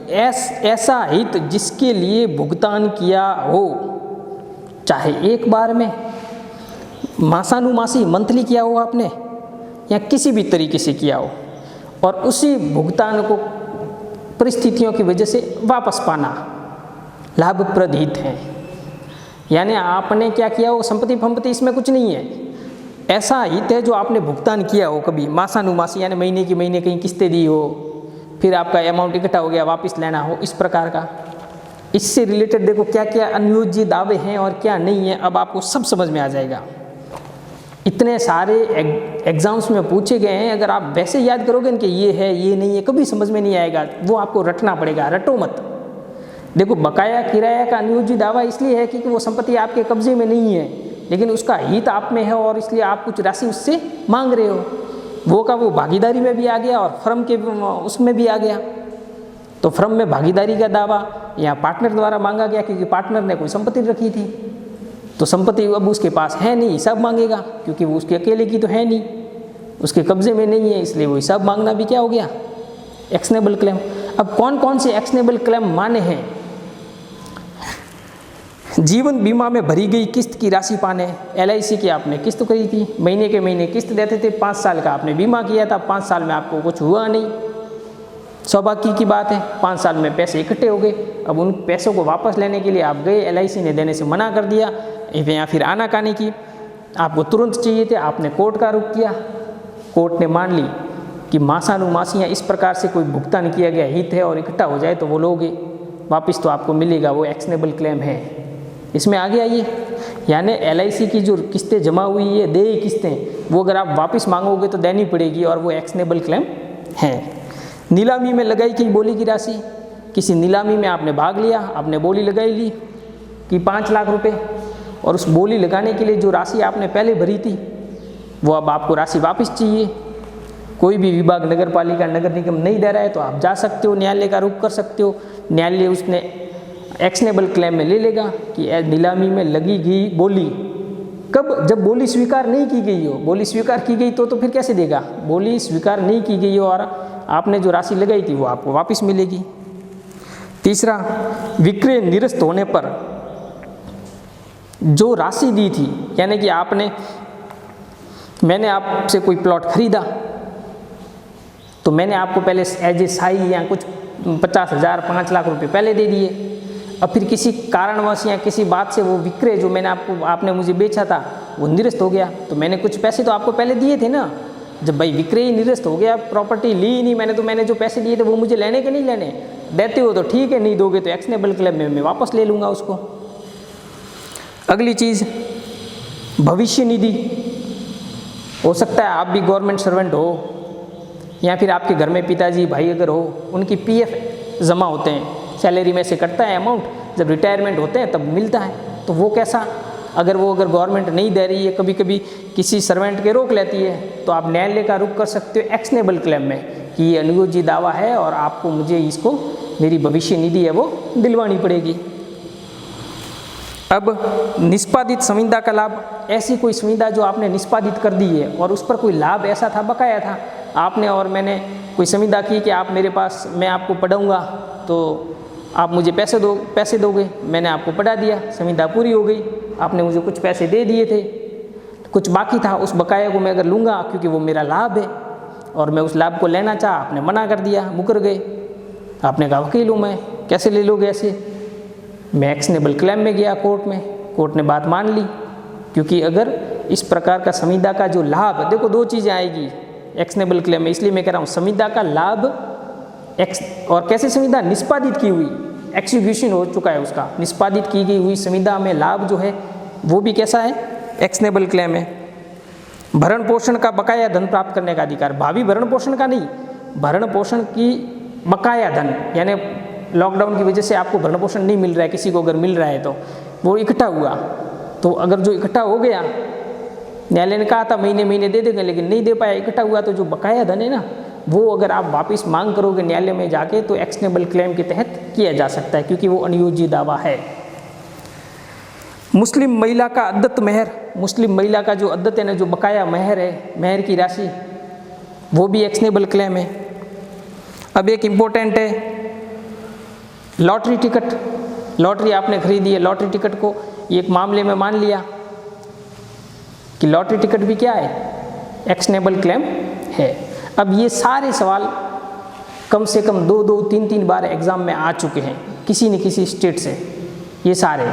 ऐसा हित जिसके लिए भुगतान किया हो, चाहे एक बार में, मासानुमासी मंथली किया हो आपने, या किसी भी तरीके से किया हो, और उसी भुगतान को परिस्थितियों की वजह से वापस पाना लाभप्रद हित है। यानी आपने क्या किया हो, संपत्ति फंपत्ति इसमें कुछ नहीं है, ऐसा हित है जो आपने भुगतान किया हो कभी मासानुमासी, यानी महीने की महीने कहीं किस्तें दी हो, फिर आपका अमाउंट इकट्ठा हो गया, वापस लेना हो, इस प्रकार का। इससे रिलेटेड देखो क्या क्या अनुयोज्य दावे हैं और क्या नहीं है, अब आपको सब समझ में आ जाएगा। इतने सारे एग्जाम्स में पूछे गए हैं, अगर आप वैसे याद करोगे कि ये है ये नहीं है, कभी समझ में नहीं आएगा, वो आपको रटना पड़ेगा, रटो मत। देखो, बकाया किराया का अनुयोज्य दावा इसलिए है क्योंकि वो संपत्ति आपके कब्जे में नहीं है लेकिन उसका हित आप में है और इसलिए आप कुछ राशि उससे मांग रहे हो। वो का वो भागीदारी में भी आ गया और फर्म के उसमें भी आ गया। तो फर्म में भागीदारी का दावा या पार्टनर द्वारा मांगा गया क्योंकि पार्टनर ने कोई संपत्ति रखी थी, तो संपत्ति अब उसके पास है नहीं, हिसाब मांगेगा क्योंकि वो उसके अकेले की तो है नहीं, उसके कब्जे में नहीं है, इसलिए वो हिसाब मांगना भी क्या हो गया? Actionable claim. अब कौन कौन से एक्शनेबल क्लेम माने हैं? जीवन बीमा में भरी गई किस्त की राशि पाने, LIC की आपने किस्त करी थी, महीने के महीने किस्त देते थे, 5 साल का आपने बीमा किया था, 5 साल में आपको कुछ हुआ नहीं, सौभाग्य की बात है, 5 साल में पैसे इकट्ठे हो गए। अब उन पैसों को वापस लेने के लिए आप गए, LIC ने देने से मना कर दिया या फिर आनाकानी की, आपको तुरंत चाहिए थे, आपने कोर्ट का रुख किया, कोर्ट ने मान ली कि मासानुमासी या इस प्रकार से कोई भुगतान किया गया हित है और इकट्ठा हो जाए तो वो लोगे वापस, तो आपको मिलेगा, वो एक्शनेबल क्लेम है। इसमें आ गया ये, यानी LIC की जो किस्तें जमा हुई है, देय किस्तें, वो अगर आप वापस मांगोगे तो देनी पड़ेगी और वो एक्शनेबल क्लेम है। नीलामी में लगाई गई बोली की राशि, किसी नीलामी में आपने भाग लिया, आपने बोली लगाई ली कि 5 लाख रुपए, और उस बोली लगाने के लिए जो राशि आपने पहले भरी थी वो अब आपको राशि वापस चाहिए। कोई भी विभाग, नगर पालिका, नगर निगम नहीं दे रहा है तो आप जा सकते हो, न्यायालय का रुख कर सकते हो। न्यायालय उसने एक्शनेबल क्लेम में ले लेगा कि नीलामी में लगी गई बोली, कब, जब बोली स्वीकार नहीं की गई हो। बोली स्वीकार की गई तो फिर कैसे देगा? बोली स्वीकार नहीं की गई हो और आपने जो राशि लगाई थी वो आपको वापस मिलेगी। तीसरा, विक्रय निरस्त होने पर जो राशि दी थी, यानी कि मैंने आपसे कोई प्लॉट खरीदा तो मैंने आपको पहले एज ए साई या कुछ 50,000 5 लाख रुपए पहले दे दिए। अब फिर किसी कारणवश या किसी बात से वो विक्रय जो आपने मुझे बेचा था वो निरस्त हो गया, तो मैंने कुछ पैसे तो आपको पहले दिए थे ना। जब भाई विक्रय ही निरस्त हो गया, प्रॉपर्टी ली ही नहीं मैंने, तो मैंने जो पैसे दिए थे वो मुझे लेने के नहीं लेने? देते हो तो ठीक है, नहीं दोगे तो एक्शनेबल क्लेम में मैं वापस ले लूँगा उसको। अगली चीज़, भविष्य निधि। हो सकता है आप भी गवर्नमेंट सर्वेंट हो या फिर आपके घर में पिताजी भाई अगर हो, उनकी पीएफ जमा होते हैं, सैलरी में से कटता है अमाउंट, जब रिटायरमेंट होते हैं तब मिलता है। तो वो कैसा, अगर गवर्नमेंट नहीं दे रही है, कभी कभी किसी सर्वेंट के रोक लेती है, तो आप न्यायालय का रुख कर सकते हो एक्शनेबल क्लेम में कि ये अनुयोजी दावा है और आपको मुझे इसको मेरी भविष्य निधि है वो दिलवानी पड़ेगी। अब निष्पादित संविदा का लाभ, ऐसी कोई संविदा जो आपने निष्पादित कर दी है और उस पर कोई लाभ ऐसा था, बकाया था, आपने और मैंने कोई संविदा की कि आप मेरे पास, मैं आपको पढ़ाऊँगा तो आप मुझे पैसे दोगे, मैंने आपको पढ़ा दिया, संविदा पूरी हो गई, आपने मुझे कुछ पैसे दे दिए थे, कुछ बाकी था, उस बकाया को मैं अगर लूँगा क्योंकि वो मेरा लाभ है और मैं उस लाभ को लेना चाहा, आपने मना कर दिया, मुकर गए, आपने कहा वकील हूँ मैं, कैसे ले लोगे ऐसे? मैं एक्शनेबल क्लेम में गया कोर्ट में, कोर्ट ने बात मान ली, क्योंकि अगर इस प्रकार का संविदा का जो लाभ, देखो 2 चीज़ें आएगी एक्शनेबल क्लेम में, इसलिए मैं कह रहा हूँ संविदा का लाभ और कैसे संविदा निष्पादित की हुई, एक्सिक्यूशन हो चुका है उसका, निष्पादित की गई हुई संविदा में लाभ जो है वो भी कैसा है, एक्शनेबल क्लेम है। भरण पोषण का बकाया धन प्राप्त करने का अधिकार, भावी भरण पोषण का नहीं, भरण पोषण की बकाया धन, यानी लॉकडाउन की वजह से आपको भरण पोषण नहीं मिल रहा है, किसी को अगर मिल रहा है तो वो इकट्ठा हुआ, तो अगर जो इकट्ठा हो गया, न्यायालय ने कहा था महीने महीने दे देंगे लेकिन नहीं दे पाया, इकट्ठा हुआ, तो जो बकाया धन है ना वो अगर आप वापस मांग करोगे न्यायालय में जाके तो एक्शनेबल क्लेम के तहत किया जा सकता है, क्योंकि वो अनुयोजी दावा है। मुस्लिम महिला का अद्दत मेहर, मुस्लिम महिला का जो अद्दत है ना, जो बकाया मेहर है, मेहर की राशि, वो भी एक्शनेबल क्लेम है। अब एक इम्पोर्टेंट है लॉटरी टिकट, लॉटरी आपने खरीदी है, लॉटरी टिकट को एक मामले में मान लिया कि लॉटरी टिकट भी क्या है, एक्शनेबल क्लेम है। अब ये सारे सवाल कम से कम 2-2, 3-3 बार एग्जाम में आ चुके हैं किसी न किसी स्टेट से, ये सारे,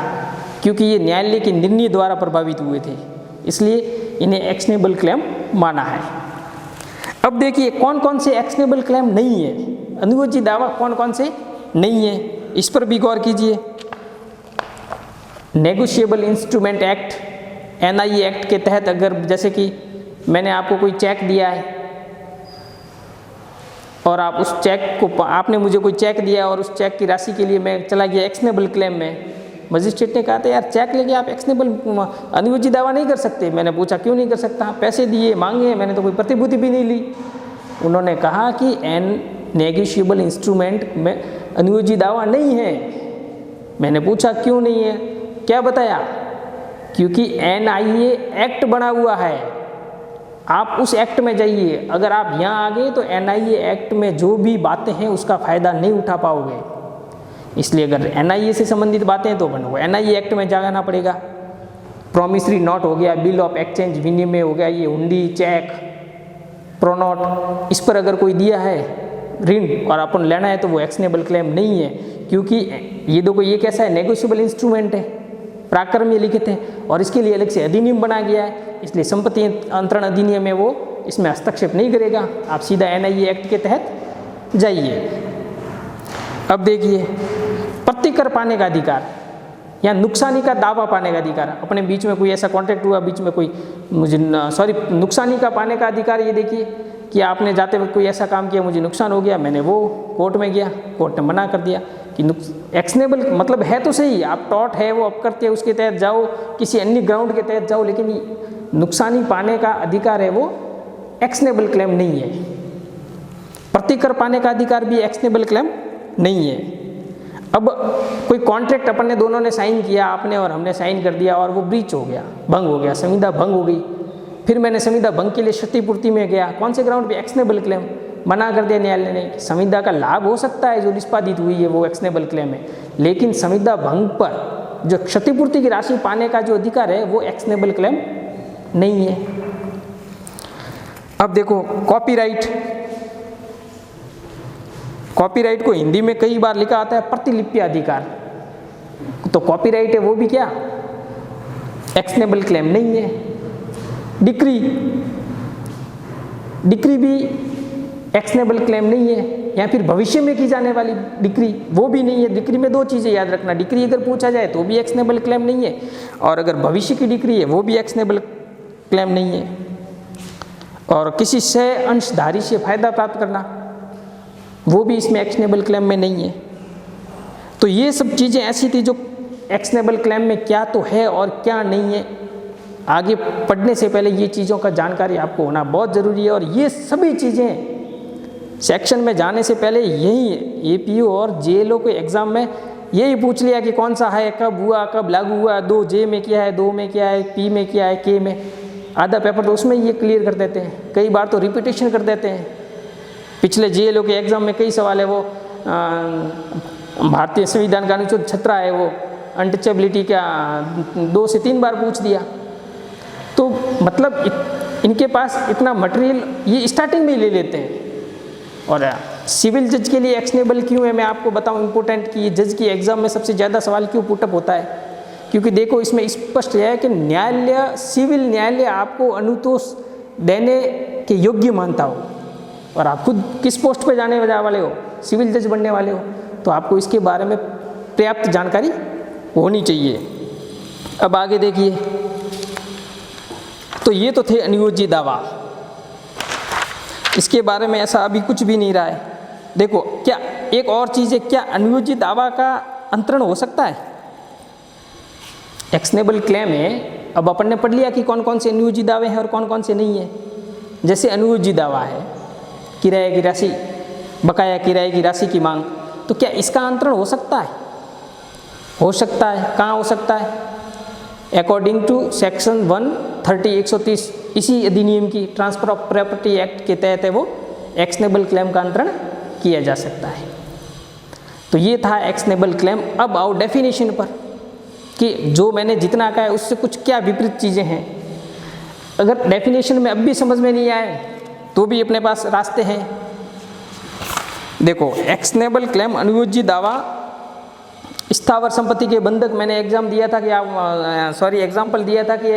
क्योंकि ये न्यायालय के निर्णय द्वारा प्रभावित हुए थे, इसलिए इन्हें एक्शनेबल क्लेम माना है। अब देखिए कौन कौन से एक्शनेबल क्लेम नहीं है, अनुयोजी दावा कौन कौन से नहीं है, इस पर भी गौर कीजिए। Negotiable instrument act, NIA act के तहत अगर, जैसे कि मैंने आपको कोई चेक दिया है और आप उस चेक को, आपने मुझे कोई चेक दिया और उस चेक की राशि के लिए मैं चला गया एक्शनेबल क्लेम में, मजिस्ट्रेट ने कहा था यार चेक लेके आप एक्शनेबल अनुयोजी दावा नहीं कर सकते। मैंने पूछा क्यों नहीं कर सकता, पैसे दिए मांगे, मैंने तो कोई प्रतिभूति भी नहीं ली। उन्होंने कहा कि नेगोशिएबल इंस्ट्रूमेंट में अनुयोजी दावा नहीं है। मैंने पूछा क्यों नहीं है, क्या बताया, क्योंकि NIA एक्ट बना हुआ है, आप उस एक्ट में जाइए, अगर आप यहाँ आ गए तो NIA एक्ट में जो भी बातें हैं उसका फ़ायदा नहीं उठा पाओगे। इसलिए अगर NIA से संबंधित बातें हैं तो वो NIA एक्ट में जाना पड़ेगा। प्रॉमिसरी नोट हो गया, बिल ऑफ एक्सचेंज विनिमय हो गया, ये हुंडी, चेक, प्रोनोट, इस पर अगर कोई दिया है ऋण और अपन लेना है तो वो एक्शनेबल क्लेम नहीं है, क्योंकि ये देखो ये कैसा है, नेगोशिएबल इंस्ट्रूमेंट है, प्राक्रम में लिखित है और इसके लिए अलग से अधिनियम बना गया है, इसलिए संपत्ति अंतरण अधिनियम में वो इसमें हस्तक्षेप नहीं करेगा। आप सीधा NIA एक्ट के तहत जाइए। अब देखिए प्रतिकर पाने का अधिकार या नुकसानी का दावा पाने का अधिकार, अपने बीच में कोई ऐसा कॉन्ट्रैक्ट हुआ, बीच में कोई नुकसानी का पाने का अधिकार, ये देखिए कि आपने जाते वक्त कोई ऐसा काम किया, मुझे नुकसान हो गया, मैंने वो कोर्ट में गया, कोर्ट ने मना कर दिया कि एक्शनेबल मतलब है तो सही, आप टॉट है वो आप करते हैं, उसके तहत जाओ, किसी अन्य ग्राउंड के तहत जाओ, लेकिन नुकसानी पाने का अधिकार है वो एक्शनेबल क्लेम नहीं है। प्रतिकर पाने का अधिकार भी एक्शनेबल क्लेम नहीं है। अब कोई कॉन्ट्रैक्ट अपन ने दोनों ने साइन किया, आपने और हमने साइन कर दिया, और वो ब्रीच हो गया, भंग हो गया, संविदा भंग हो गई, फिर मैंने संविदा भंग के लिए क्षतिपूर्ति में गया, कौन से ग्राउंड पे? Actionable claim. मना कर दिया न्यायालय ने कि संविदा का लाभ हो सकता है जो निष्पादित हुई है वो एक्शनेबल क्लेम है, लेकिन संविदा भंग पर जो क्षतिपूर्ति की राशि पाने का जो अधिकार है वो एक्शनेबल क्लेम नहीं है। अब देखो कॉपीराइट, कॉपीराइट को हिंदी में कई बार लिखा आता है प्रतिलिपि अधिकार, तो कॉपीराइट है वो भी क्या? एक्शनेबल क्लेम नहीं है। डिक्री, डिक्री भी एक्शनेबल क्लेम नहीं है, या फिर भविष्य में की जाने वाली डिक्री वो भी नहीं है। डिक्री में दो चीज़ें याद रखना, डिक्री अगर पूछा जाए तो भी एक्शनेबल क्लेम नहीं है, और अगर भविष्य की डिक्री है वो भी एक्शनेबल क्लेम नहीं है। और किसी से अंशधारी से फायदा प्राप्त करना वो भी इसमें एक्शनेबल क्लेम में नहीं है। तो ये सब चीज़ें ऐसी थी जो एक्शनेबल क्लेम में क्या तो है और क्या नहीं है। आगे पढ़ने से पहले ये चीज़ों का जानकारी आपको होना बहुत ज़रूरी है, और ये सभी चीज़ें सेक्शन में जाने से पहले यही एपीओ और जेएलओ के एग्ज़ाम में यही पूछ लिया कि कौन सा है, कब हुआ, कब लागू हुआ, 2J में क्या है, 2 में क्या है, P में क्या है, K में, आधा पेपर तो उसमें ये क्लियर कर देते हैं। कई बार तो रिपीटेशन कर देते हैं। पिछले जेएलओ के एग्ज़ाम में कई सवाल है वो भारतीय संविधान का अनुच्छेद 17 है वो अनटचेबिलिटी का 2 से 3 बार पूछ दिया। तो मतलब इनके पास इतना मटेरियल ये स्टार्टिंग में ही ले लेते हैं। और सिविल जज के लिए एक्शनेबल क्यों है मैं आपको बताऊं इम्पोर्टेंट कि ये जज की एग्ज़ाम में सबसे ज़्यादा सवाल क्यों पुटअप होता है, क्योंकि देखो इसमें स्पष्ट है कि न्यायालय, सिविल न्यायालय आपको अनुतोष देने के योग्य मानता हो, और आप खुद किस पोस्ट पे जाने वाले हो, सिविल जज बनने वाले हो, तो आपको इसके बारे में पर्याप्त जानकारी होनी चाहिए। अब आगे देखिए, तो ये तो थे अनुयोज्य दावा, इसके बारे में ऐसा अभी कुछ भी नहीं रहा है। देखो क्या एक और चीज़ है, क्या अनुयोज्य दावा का अंतरण हो सकता है? एक्शनेबल क्लेम है, अब अपन ने पढ़ लिया कि कौन कौन से अनुयोज्य दावे हैं और कौन कौन से नहीं है। जैसे अनुयोज्य दावा है किराए की राशि, बकाया किराए की राशि की मांग, तो क्या इसका अंतरण हो सकता है? हो सकता है। कहाँ हो सकता है? अकॉर्डिंग टू सेक्शन 130 इसी अधिनियम की ट्रांसफर ऑफ प्रॉपर्टी एक्ट के तहत है वो एक्शनेबल क्लेम का अंतरण किया जा सकता है। तो ये था एक्शनेबल क्लेम। अब आओ डेफिनेशन पर कि जो मैंने जितना कहा है उससे कुछ क्या विपरीत चीज़ें हैं। अगर डेफिनेशन में अब भी समझ में नहीं आए तो भी अपने पास रास्ते हैं। देखो एक्शनेबल क्लेम अनुयोज्य दावा स्थावर संपत्ति के बंधक, मैंने एग्जाम दिया था कि एग्जाम्पल दिया था कि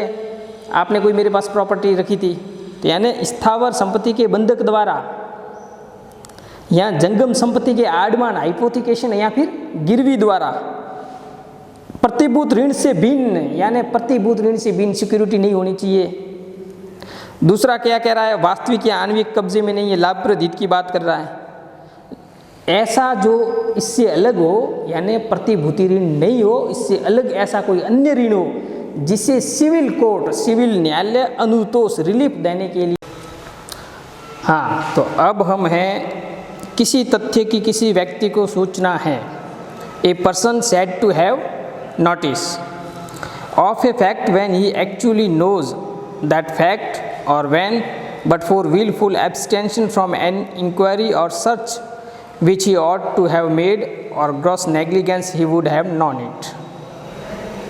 आपने कोई मेरे पास प्रॉपर्टी रखी थी, तो यानी स्थावर संपत्ति के बंधक द्वारा या जंगम संपत्ति के आडमान हाइपोथिकेशन या फिर गिरवी द्वारा प्रतिभूत ऋण से भिन्न, यानी प्रतिभूत ऋण से भिन्न सिक्योरिटी नहीं होनी चाहिए। दूसरा क्या कह रहा है? वास्तविक या आणविक कब्जे में नहीं है, लाभप्रद हित की बात कर रहा है। ऐसा जो इससे अलग हो, यानी प्रतिभूति ऋण नहीं हो, इससे अलग ऐसा कोई अन्य ऋण हो जिसे सिविल कोर्ट, सिविल न्यायालय अनुतोष रिलीफ देने के लिए। हाँ, तो अब हम हैं किसी तथ्य की किसी व्यक्ति को सूचना है। A person said to have notice of a fact when he actually knows that fact और when but for willful abstention from an inquiry or search which he ought to have made or gross negligence he would have known it।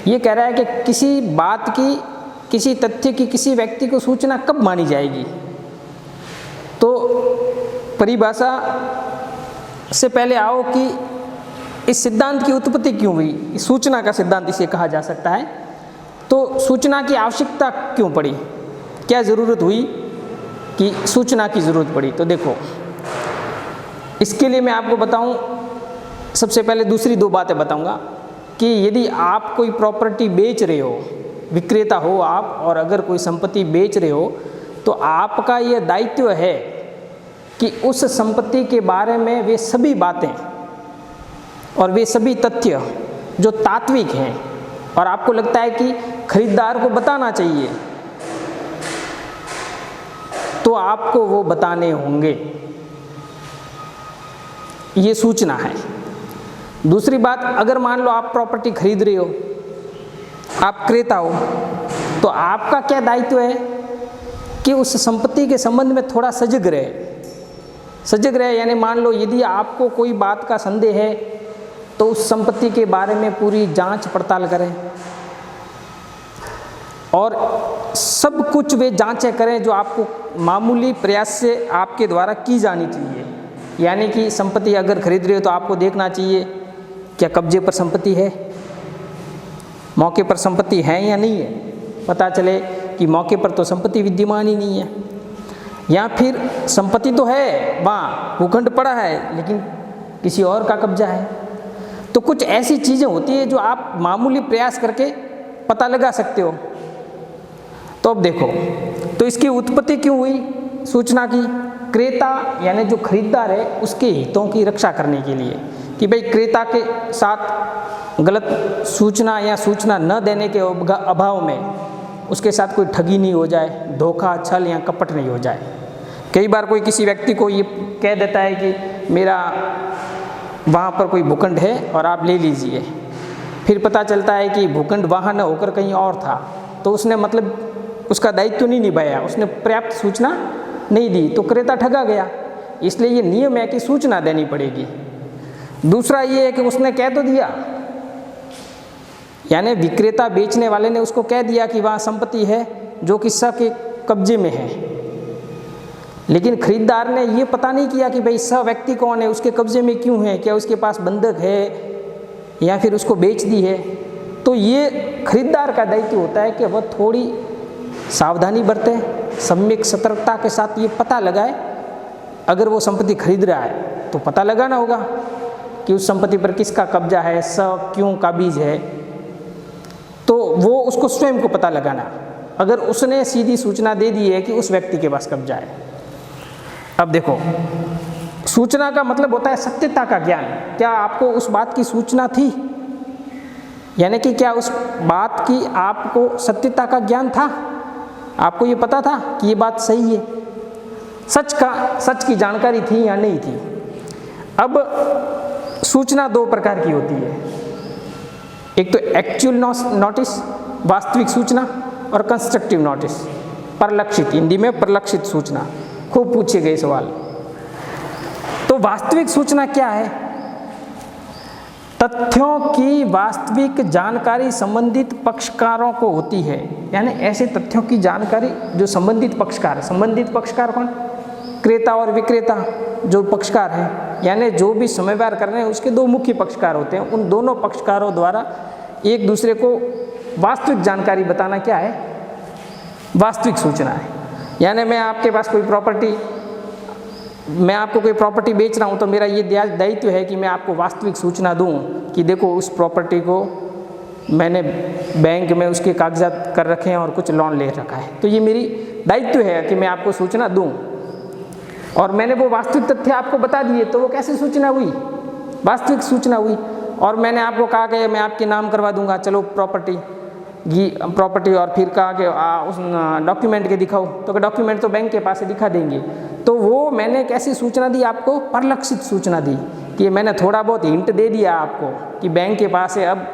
ये कह रहा है कि किसी बात की, किसी तथ्य की किसी व्यक्ति को सूचना कब मानी जाएगी। तो परिभाषा से पहले आओ कि इस सिद्धांत की उत्पत्ति क्यों हुई, सूचना का सिद्धांत इसे कहा जा सकता है। तो सूचना की आवश्यकता क्यों पड़ी, क्या ज़रूरत हुई कि सूचना की ज़रूरत पड़ी। तो देखो इसके लिए मैं आपको बताऊं, सबसे पहले दूसरी दो बातें बताऊंगा कि यदि आप कोई प्रॉपर्टी बेच रहे हो, विक्रेता हो आप, और अगर कोई संपत्ति बेच रहे हो तो आपका यह दायित्व है कि उस संपत्ति के बारे में वे सभी बातें और वे सभी तथ्य जो तात्विक हैं और आपको लगता है कि खरीदार को बताना चाहिए, तो आपको वो बताने होंगे। ये सूचना है। दूसरी बात, अगर मान लो आप प्रॉपर्टी खरीद रहे हो, आप क्रेता हो, तो आपका क्या दायित्व है कि उस संपत्ति के संबंध में थोड़ा सजग रहे। यानी मान लो यदि आपको कोई बात का संदेह है तो उस संपत्ति के बारे में पूरी जांच पड़ताल करें और सब कुछ वे जांचें करें जो आपको मामूली प्रयास से आपके द्वारा की जानी चाहिए। यानी कि संपत्ति अगर खरीद रहे हो तो आपको देखना चाहिए क्या कब्जे पर संपत्ति है, मौके पर संपत्ति है या नहीं है। पता चले कि मौके पर तो संपत्ति विद्यमान ही नहीं है, या फिर संपत्ति तो है, वहाँ भूखंड पड़ा है लेकिन किसी और का कब्जा है। तो कुछ ऐसी चीज़ें होती है जो आप मामूली प्रयास करके पता लगा सकते हो। तो अब देखो, तो इसकी उत्पत्ति क्यों हुई सूचना की? क्रेता यानी जो खरीदार है उसके हितों की रक्षा करने के लिए, कि भाई क्रेता के साथ गलत सूचना या सूचना न देने के अभाव में उसके साथ कोई ठगी नहीं हो जाए, धोखा, छल या कपट नहीं हो जाए। कई बार कोई किसी व्यक्ति को ये कह देता है कि मेरा वहाँ पर कोई भूखंड है और आप ले लीजिए, फिर पता चलता है कि भूखंड वहाँ न होकर कहीं और था, तो उसने मतलब उसका दायित्व नहीं निभाया, उसने पर्याप्त सूचना नहीं दी, तो क्रेता ठगा गया। इसलिए ये नियम है कि सूचना देनी पड़ेगी। दूसरा ये है कि उसने कह तो दिया, यानी विक्रेता बेचने वाले ने उसको कह दिया कि वहाँ संपत्ति है जो कि सबके कब्जे में है, लेकिन खरीदार ने ये पता नहीं किया कि भाई सब व्यक्ति कौन है, उसके कब्जे में क्यों है, क्या उसके पास बंधक है या फिर उसको बेच दी है। तो ये खरीदार का दायित्व होता है कि वह थोड़ी सावधानी बरते, सम्यक सतर्कता के साथ ये पता लगाए। अगर वो संपत्ति खरीद रहा है तो पता लगाना होगा कि उस संपत्ति पर किसका कब्जा है, सब क्यों काबिज है, तो वो उसको स्वयं को पता लगाना। अगर उसने सीधी सूचना दे दी है कि उस व्यक्ति के पास कब्जा है। अब देखो, सूचना का मतलब होता है सत्यता का ज्ञान। क्या आपको उस बात की सूचना थी, यानी कि क्या उस बात की आपको सत्यता का ज्ञान था, आपको ये पता था कि ये बात सही है, सच की जानकारी थी या नहीं थी। अब सूचना दो प्रकार की होती है, एक तो एक्चुअल नोटिस, वास्तविक सूचना, और कंस्ट्रक्टिव नोटिस, परिलक्षित, हिंदी में परिलक्षित सूचना। खूब पूछे गए सवाल। तो वास्तविक सूचना क्या है? तथ्यों की वास्तविक जानकारी संबंधित पक्षकारों को होती है। यानी ऐसे तथ्यों की जानकारी जो संबंधित पक्षकार कौन? क्रेता और विक्रेता जो पक्षकार हैं, यानी जो भी समय व्यवहार कर रहे हैं उसके दो मुख्य पक्षकार होते हैं। उन दोनों पक्षकारों द्वारा एक दूसरे को वास्तविक जानकारी बताना क्या है? वास्तविक सूचना है। यानी मैं आपको कोई प्रॉपर्टी बेच रहा हूँ तो मेरा ये दायित्व है कि मैं आपको वास्तविक सूचना दूँ कि देखो उस प्रॉपर्टी को मैंने बैंक में उसके कागजात कर रखे हैं और कुछ लोन ले रखा है। तो ये मेरी दायित्व है कि मैं आपको सूचना दूँ, और मैंने वो वास्तविक तथ्य आपको बता दिए, तो वो कैसी सूचना हुई? वास्तविक सूचना हुई। और मैंने आपको कहा कि मैं आपके नाम करवा दूंगा, चलो प्रॉपर्टी, और फिर कहा कि उस डॉक्यूमेंट के दिखाओ, तो डॉक्यूमेंट तो बैंक के पास से दिखा देंगे। तो वो मैंने कैसी सूचना दी आपको? परिलक्षित सूचना दी, कि मैंने थोड़ा बहुत हिंट दे दिया आपको कि बैंक के पास है, अब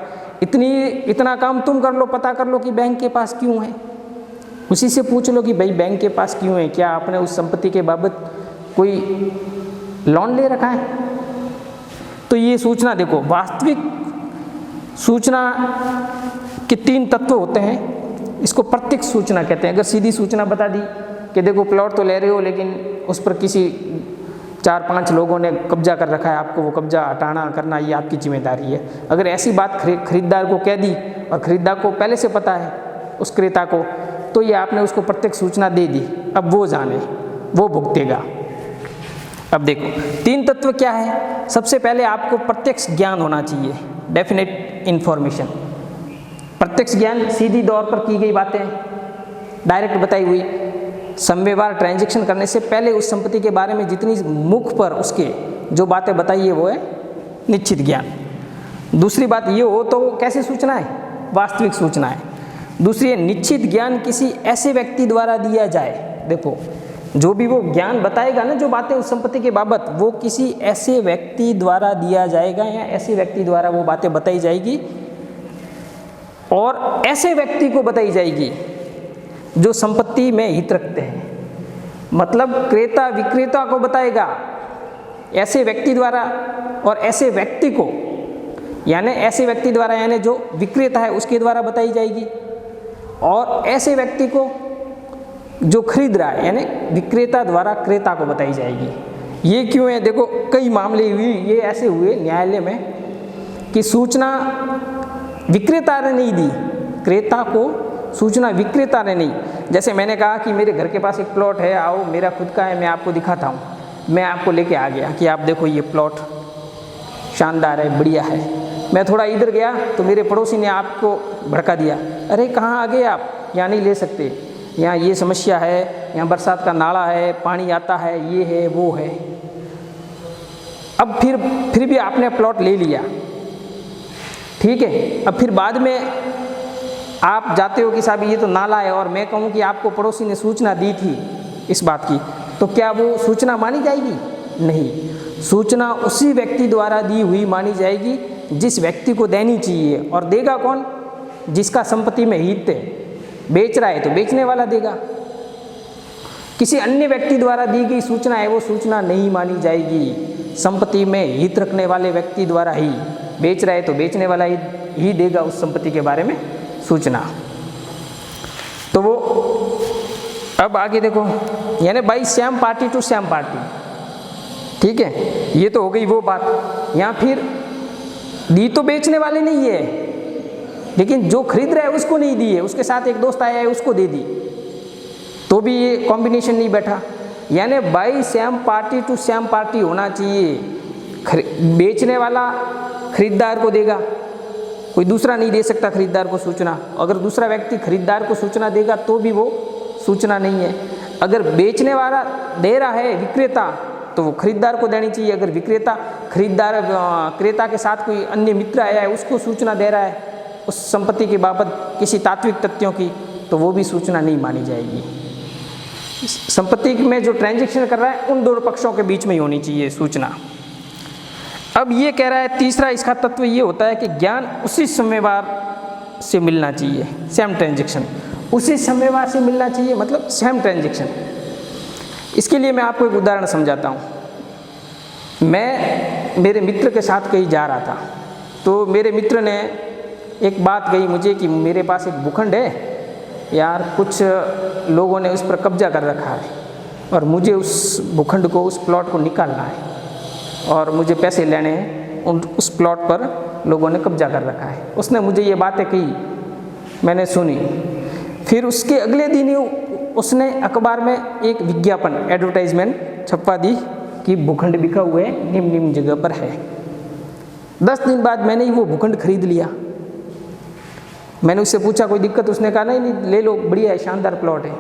इतना काम तुम कर लो, पता कर लो कि बैंक के पास क्यों है। उसी से पूछ लो कि भाई बैंक के पास क्यों है, क्या आपने उस संपत्ति के बाबत कोई लोन ले रखा है? तो ये सूचना देखो, वास्तविक सूचना के 3 तत्व होते हैं। इसको प्रत्यक्ष सूचना कहते हैं। अगर सीधी सूचना बता दी कि देखो प्लॉट तो ले रहे हो लेकिन उस पर किसी 4-5 लोगों ने कब्जा कर रखा है, आपको वो कब्जा हटाना करना ये आपकी जिम्मेदारी है। अगर ऐसी बात खरीदार को कह दी और खरीदार को पहले से पता है उस क्रेता को, तो ये आपने उसको प्रत्यक्ष सूचना दे दी। अब वो जाने, वो भुगतेगा। अब देखो 3 तत्व क्या है? सबसे पहले आपको प्रत्यक्ष ज्ञान होना चाहिए, डेफिनेट इन्फॉर्मेशन। प्रत्यक्ष ज्ञान सीधी तौर पर की गई बातें, डायरेक्ट बताई हुई। संव्यवहार ट्रांजैक्शन करने से पहले उस संपत्ति के बारे में जितनी मुख पर उसके जो बातें बताइए वो है निश्चित ज्ञान। दूसरी बात ये हो तो कैसी सूचना है? वास्तविक सूचना है। दूसरी है निश्चित ज्ञान किसी ऐसे व्यक्ति द्वारा दिया जाए। देखो जो भी वो ज्ञान बताएगा ना, जो बातें उस संपत्ति के बाबत, वो किसी ऐसे व्यक्ति द्वारा दिया जाएगा या ऐसे व्यक्ति द्वारा वो बातें बताई जाएगी, और ऐसे व्यक्ति को बताई जाएगी जो संपत्ति में हित रखते हैं। मतलब क्रेता विक्रेता को बताएगा ऐसे व्यक्ति द्वारा, और ऐसे व्यक्ति को यानी ऐसे व्यक्ति द्वारा यानी जो विक्रेता है उसके द्वारा बताई जाएगी, और ऐसे व्यक्ति को जो खरीद रहा है यानी विक्रेता द्वारा क्रेता को बताई जाएगी। ये क्यों है? देखो कई मामले ये ऐसे हुए न्यायालय में कि सूचना विक्रेता ने नहीं दी, क्रेता को सूचना विक्रेता ने नहीं। जैसे मैंने कहा कि मेरे घर के पास एक प्लॉट है, आओ मेरा खुद का है, मैं आपको दिखाता हूँ। मैं आपको लेके आ गया कि आप देखो ये प्लॉट शानदार है, बढ़िया है। मैं थोड़ा इधर गया तो मेरे पड़ोसी ने आपको भड़का दिया, अरे कहाँ आ गए आप, यहाँ नहीं ले सकते, यहाँ ये समस्या है, यहाँ बरसात का नाला है, पानी आता है, ये है वो है। अब फिर भी आपने प्लॉट ले लिया, ठीक है। अब फिर बाद में आप जाते हो कि साहब ये तो नाला है, और मैं कहूँ कि आपको पड़ोसी ने सूचना दी थी इस बात की, तो क्या वो सूचना मानी जाएगी? नहीं। सूचना उसी व्यक्ति द्वारा दी हुई मानी जाएगी जिस व्यक्ति को देनी चाहिए, और देगा कौन? जिसका संपत्ति में हित है। बेच रहा है तो बेचने वाला देगा। किसी अन्य व्यक्ति द्वारा दी गई सूचना है वो सूचना नहीं मानी जाएगी। संपत्ति में हित रखने वाले व्यक्ति द्वारा ही, बेच रहा है तो बेचने वाला ही देगा उस संपत्ति के बारे में सूचना। तो वो अब आगे देखो, यानी by same party to same party, ठीक है। ये तो हो गई वो बात। यहाँ फिर दी तो बेचने वाले नहीं है, लेकिन जो खरीद रहा है उसको नहीं दी है, उसके साथ एक दोस्त आया है उसको दे दी, तो भी ये कॉम्बिनेशन नहीं बैठा। यानी by same party to same party होना चाहिए। बेचने वाला खरीदार को देगा, कोई दूसरा नहीं दे सकता खरीदार को सूचना। अगर दूसरा व्यक्ति खरीदार को सूचना देगा तो भी वो सूचना नहीं है। अगर बेचने वाला दे रहा है विक्रेता, तो वो खरीदार को देनी चाहिए। अगर विक्रेता क्रेता के साथ कोई अन्य मित्र आया है उसको सूचना दे रहा है उस संपत्ति के बाबत किसी तात्विक तथ्यों की, तो वो भी सूचना नहीं मानी जाएगी। संपत्ति में जो ट्रांजैक्शन कर रहा है उन दोनों पक्षों के बीच में ही होनी चाहिए सूचना। अब ये कह रहा है तीसरा इसका तत्व ये होता है कि ज्ञान उसी संव्यवहार से मिलना चाहिए, सेम ट्रांजैक्शन उसी संव्यवहार से मिलना चाहिए, मतलब सेम ट्रांजैक्शन। इसके लिए मैं आपको एक उदाहरण समझाता हूँ। मैं मेरे मित्र के साथ कहीं जा रहा था, तो मेरे मित्र ने एक बात कही मुझे कि मेरे पास एक भूखंड है यार, कुछ लोगों ने उस पर कब्जा कर रखा है और मुझे उस भूखंड को, उस प्लॉट को निकालना है और मुझे पैसे लेने हैं। उस प्लॉट पर लोगों ने कब्जा कर रखा है। उसने मुझे ये बातें कही, मैंने सुनी। फिर उसके अगले दिन ही उसने अखबार में एक विज्ञापन, एडवर्टाइजमेंट छपवा दी कि भूखंड बिका हुआ है, निम्न निम्न जगह पर है। 10 दिन बाद मैंने ही वो भूखंड खरीद लिया। मैंने उससे पूछा कोई दिक्कत? उसने कहा नहीं ले लो, बढ़िया है, शानदार प्लॉट है।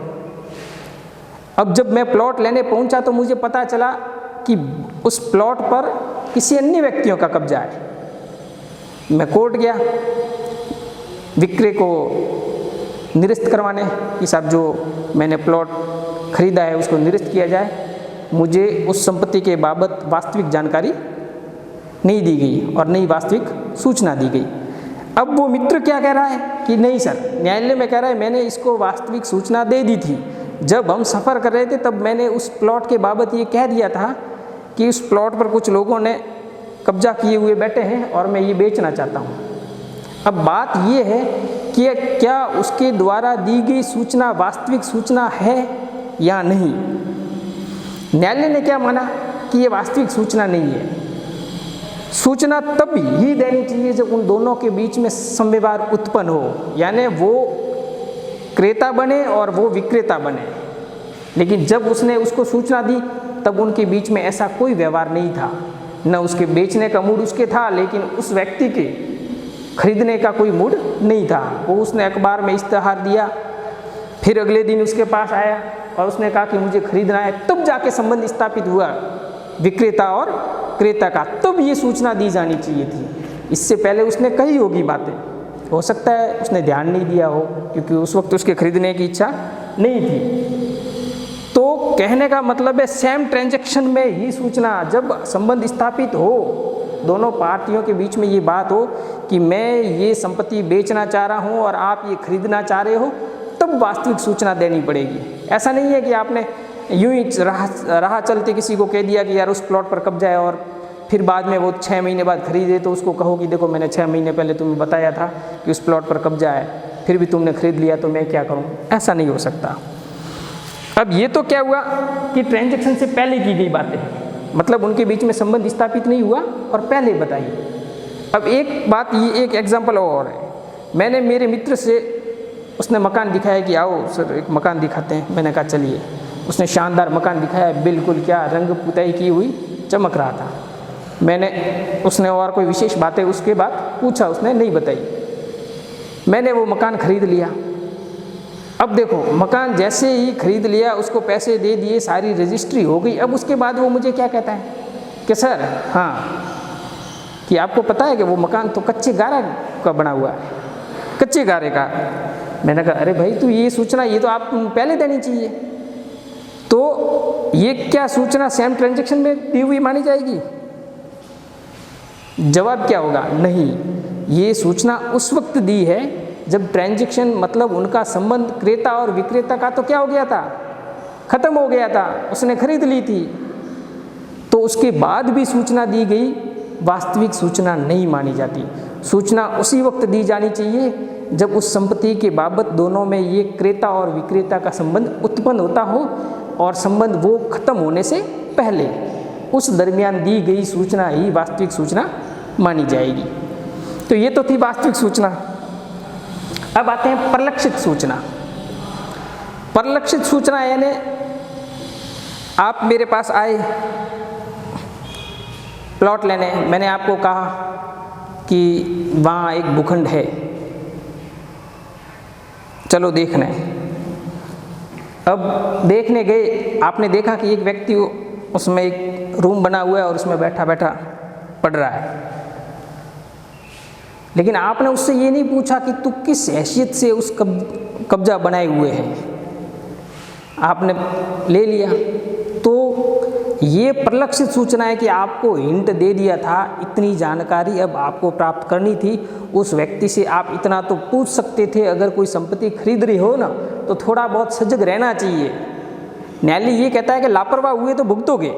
अब जब मैं प्लॉट लेने पहुंचा तो मुझे पता चला कि उस प्लॉट पर किसी अन्य व्यक्तियों का कब्जा है। मैं कोर्ट गया विक्रय को निरस्त करवाने कि साहब जो मैंने प्लॉट खरीदा है उसको निरस्त किया जाए। मुझे उस संपत्ति के बाबत वास्तविक जानकारी नहीं दी गई और नई वास्तविक सूचना दी गई। अब वो मित्र क्या कह रहा है कि नहीं सर, न्यायालय में कह रहा है मैंने इसको वास्तविक सूचना दे दी थी। जब हम सफ़र कर रहे थे तब मैंने उस प्लॉट के बाबत ये कह दिया था कि उस प्लॉट पर कुछ लोगों ने कब्जा किए हुए बैठे हैं और मैं ये बेचना चाहता हूँ। अब बात ये है कि क्या उसके द्वारा दी गई सूचना वास्तविक सूचना है या नहीं। न्यायालय ने क्या माना कि ये वास्तविक सूचना नहीं है। सूचना तब ही देनी चाहिए जब उन दोनों के बीच में संव्यवहार उत्पन्न हो, यानी वो क्रेता बने और वो विक्रेता बने। लेकिन जब उसने उसको सूचना दी तब उनके बीच में ऐसा कोई व्यवहार नहीं था, न उसके बेचने का मूड उसके था, लेकिन उस व्यक्ति के खरीदने का कोई मूड नहीं था। वो उसने अखबार में इश्तेहार दिया, फिर अगले दिन उसके पास आया और उसने कहा कि मुझे खरीदना है, तब जाके संबंध स्थापित हुआ विक्रेता और क्रेता का, तब ये सूचना दी जानी चाहिए थी। इससे पहले उसने कही होगी बातें, हो सकता है उसने ध्यान नहीं दिया हो क्योंकि उस वक्त उसके खरीदने की इच्छा नहीं थी। तो कहने का मतलब है सेम ट्रांजैक्शन में ही सूचना, जब संबंध स्थापित हो, दोनों पार्टियों के बीच में ये बात हो कि मैं ये संपत्ति बेचना चाह रहा हूँ और आप ये खरीदना चाह रहे हो, तब वास्तविक सूचना देनी पड़ेगी। ऐसा नहीं है कि आपने यूं ही राह चलते किसी को कह दिया कि यार उस प्लॉट पर कब्जा है और फिर बाद में वो 6 महीने बाद खरीदे तो उसको कहो कि देखो मैंने 6 महीने पहले तुम्हें बताया था कि उस प्लॉट पर कब्जा है, फिर भी तुमने खरीद लिया तो मैं क्या करूं। ऐसा नहीं हो सकता। अब ये तो क्या हुआ कि ट्रांजैक्शन से पहले की गई बातें, मतलब उनके बीच में संबंध स्थापित नहीं हुआ और पहले बताई। अब एक बात, ये एक एग्जाम्पल और है, मैंने मेरे मित्र से, उसने मकान दिखाया कि आओ सर एक मकान दिखाते हैं, मैंने कहा चलिए। उसने शानदार मकान दिखाया, बिल्कुल क्या रंग पुताई की हुई चमक रहा था। उसने और कोई विशेष बातें उसके बाद पूछा, उसने नहीं बताई। मैंने वो मकान खरीद लिया। अब देखो मकान जैसे ही खरीद लिया, उसको पैसे दे दिए, सारी रजिस्ट्री हो गई। अब उसके बाद वो मुझे क्या कहता है कि सर हाँ, कि आपको पता है कि वो मकान तो कच्चे गारा का बना हुआ है, कच्चे गारे का। मैंने कहा अरे भाई तू ये सूचना, ये तो आप पहले देनी चाहिए। तो ये क्या सूचना सेम ट्रांजैक्शन में दी हुई मानी जाएगी? जवाब क्या होगा? नहीं, ये सूचना उस वक्त दी है जब ट्रांजैक्शन, मतलब उनका संबंध क्रेता और विक्रेता का तो क्या हो गया था, खत्म हो गया था, उसने खरीद ली थी। तो उसके बाद भी सूचना दी गई, वास्तविक सूचना नहीं मानी जाती। सूचना उसी वक्त दी जानी चाहिए जब उस संपत्ति के बाबत दोनों में ये क्रेता और विक्रेता का संबंध उत्पन्न होता हो और संबंध वो खत्म होने से पहले, उस दरमियान दी गई सूचना ही वास्तविक सूचना मानी जाएगी। तो ये तो थी वास्तविक सूचना। अब आते हैं परिलक्षित सूचना। परिलक्षित सूचना यानी आप मेरे पास आए प्लॉट लेने, मैंने आपको कहा कि वहाँ एक भूखंड है, चलो देखने। अब देखने गए, आपने देखा कि एक व्यक्ति उसमें एक रूम बना हुआ है और उसमें बैठा बैठा पढ़ रहा है, लेकिन आपने उससे ये नहीं पूछा कि तू किस हैसियत से उस कब्जा बनाए हुए है, आपने ले लिया। तो ये परिलक्षित सूचना है कि आपको हिंट दे दिया था, इतनी जानकारी अब आपको प्राप्त करनी थी उस व्यक्ति से। आप इतना तो पूछ सकते थे, अगर कोई संपत्ति खरीद रही हो ना तो थोड़ा बहुत सजग रहना चाहिए। न्यायालय ये कहता है कि लापरवाह हुए तो भुगतोगे।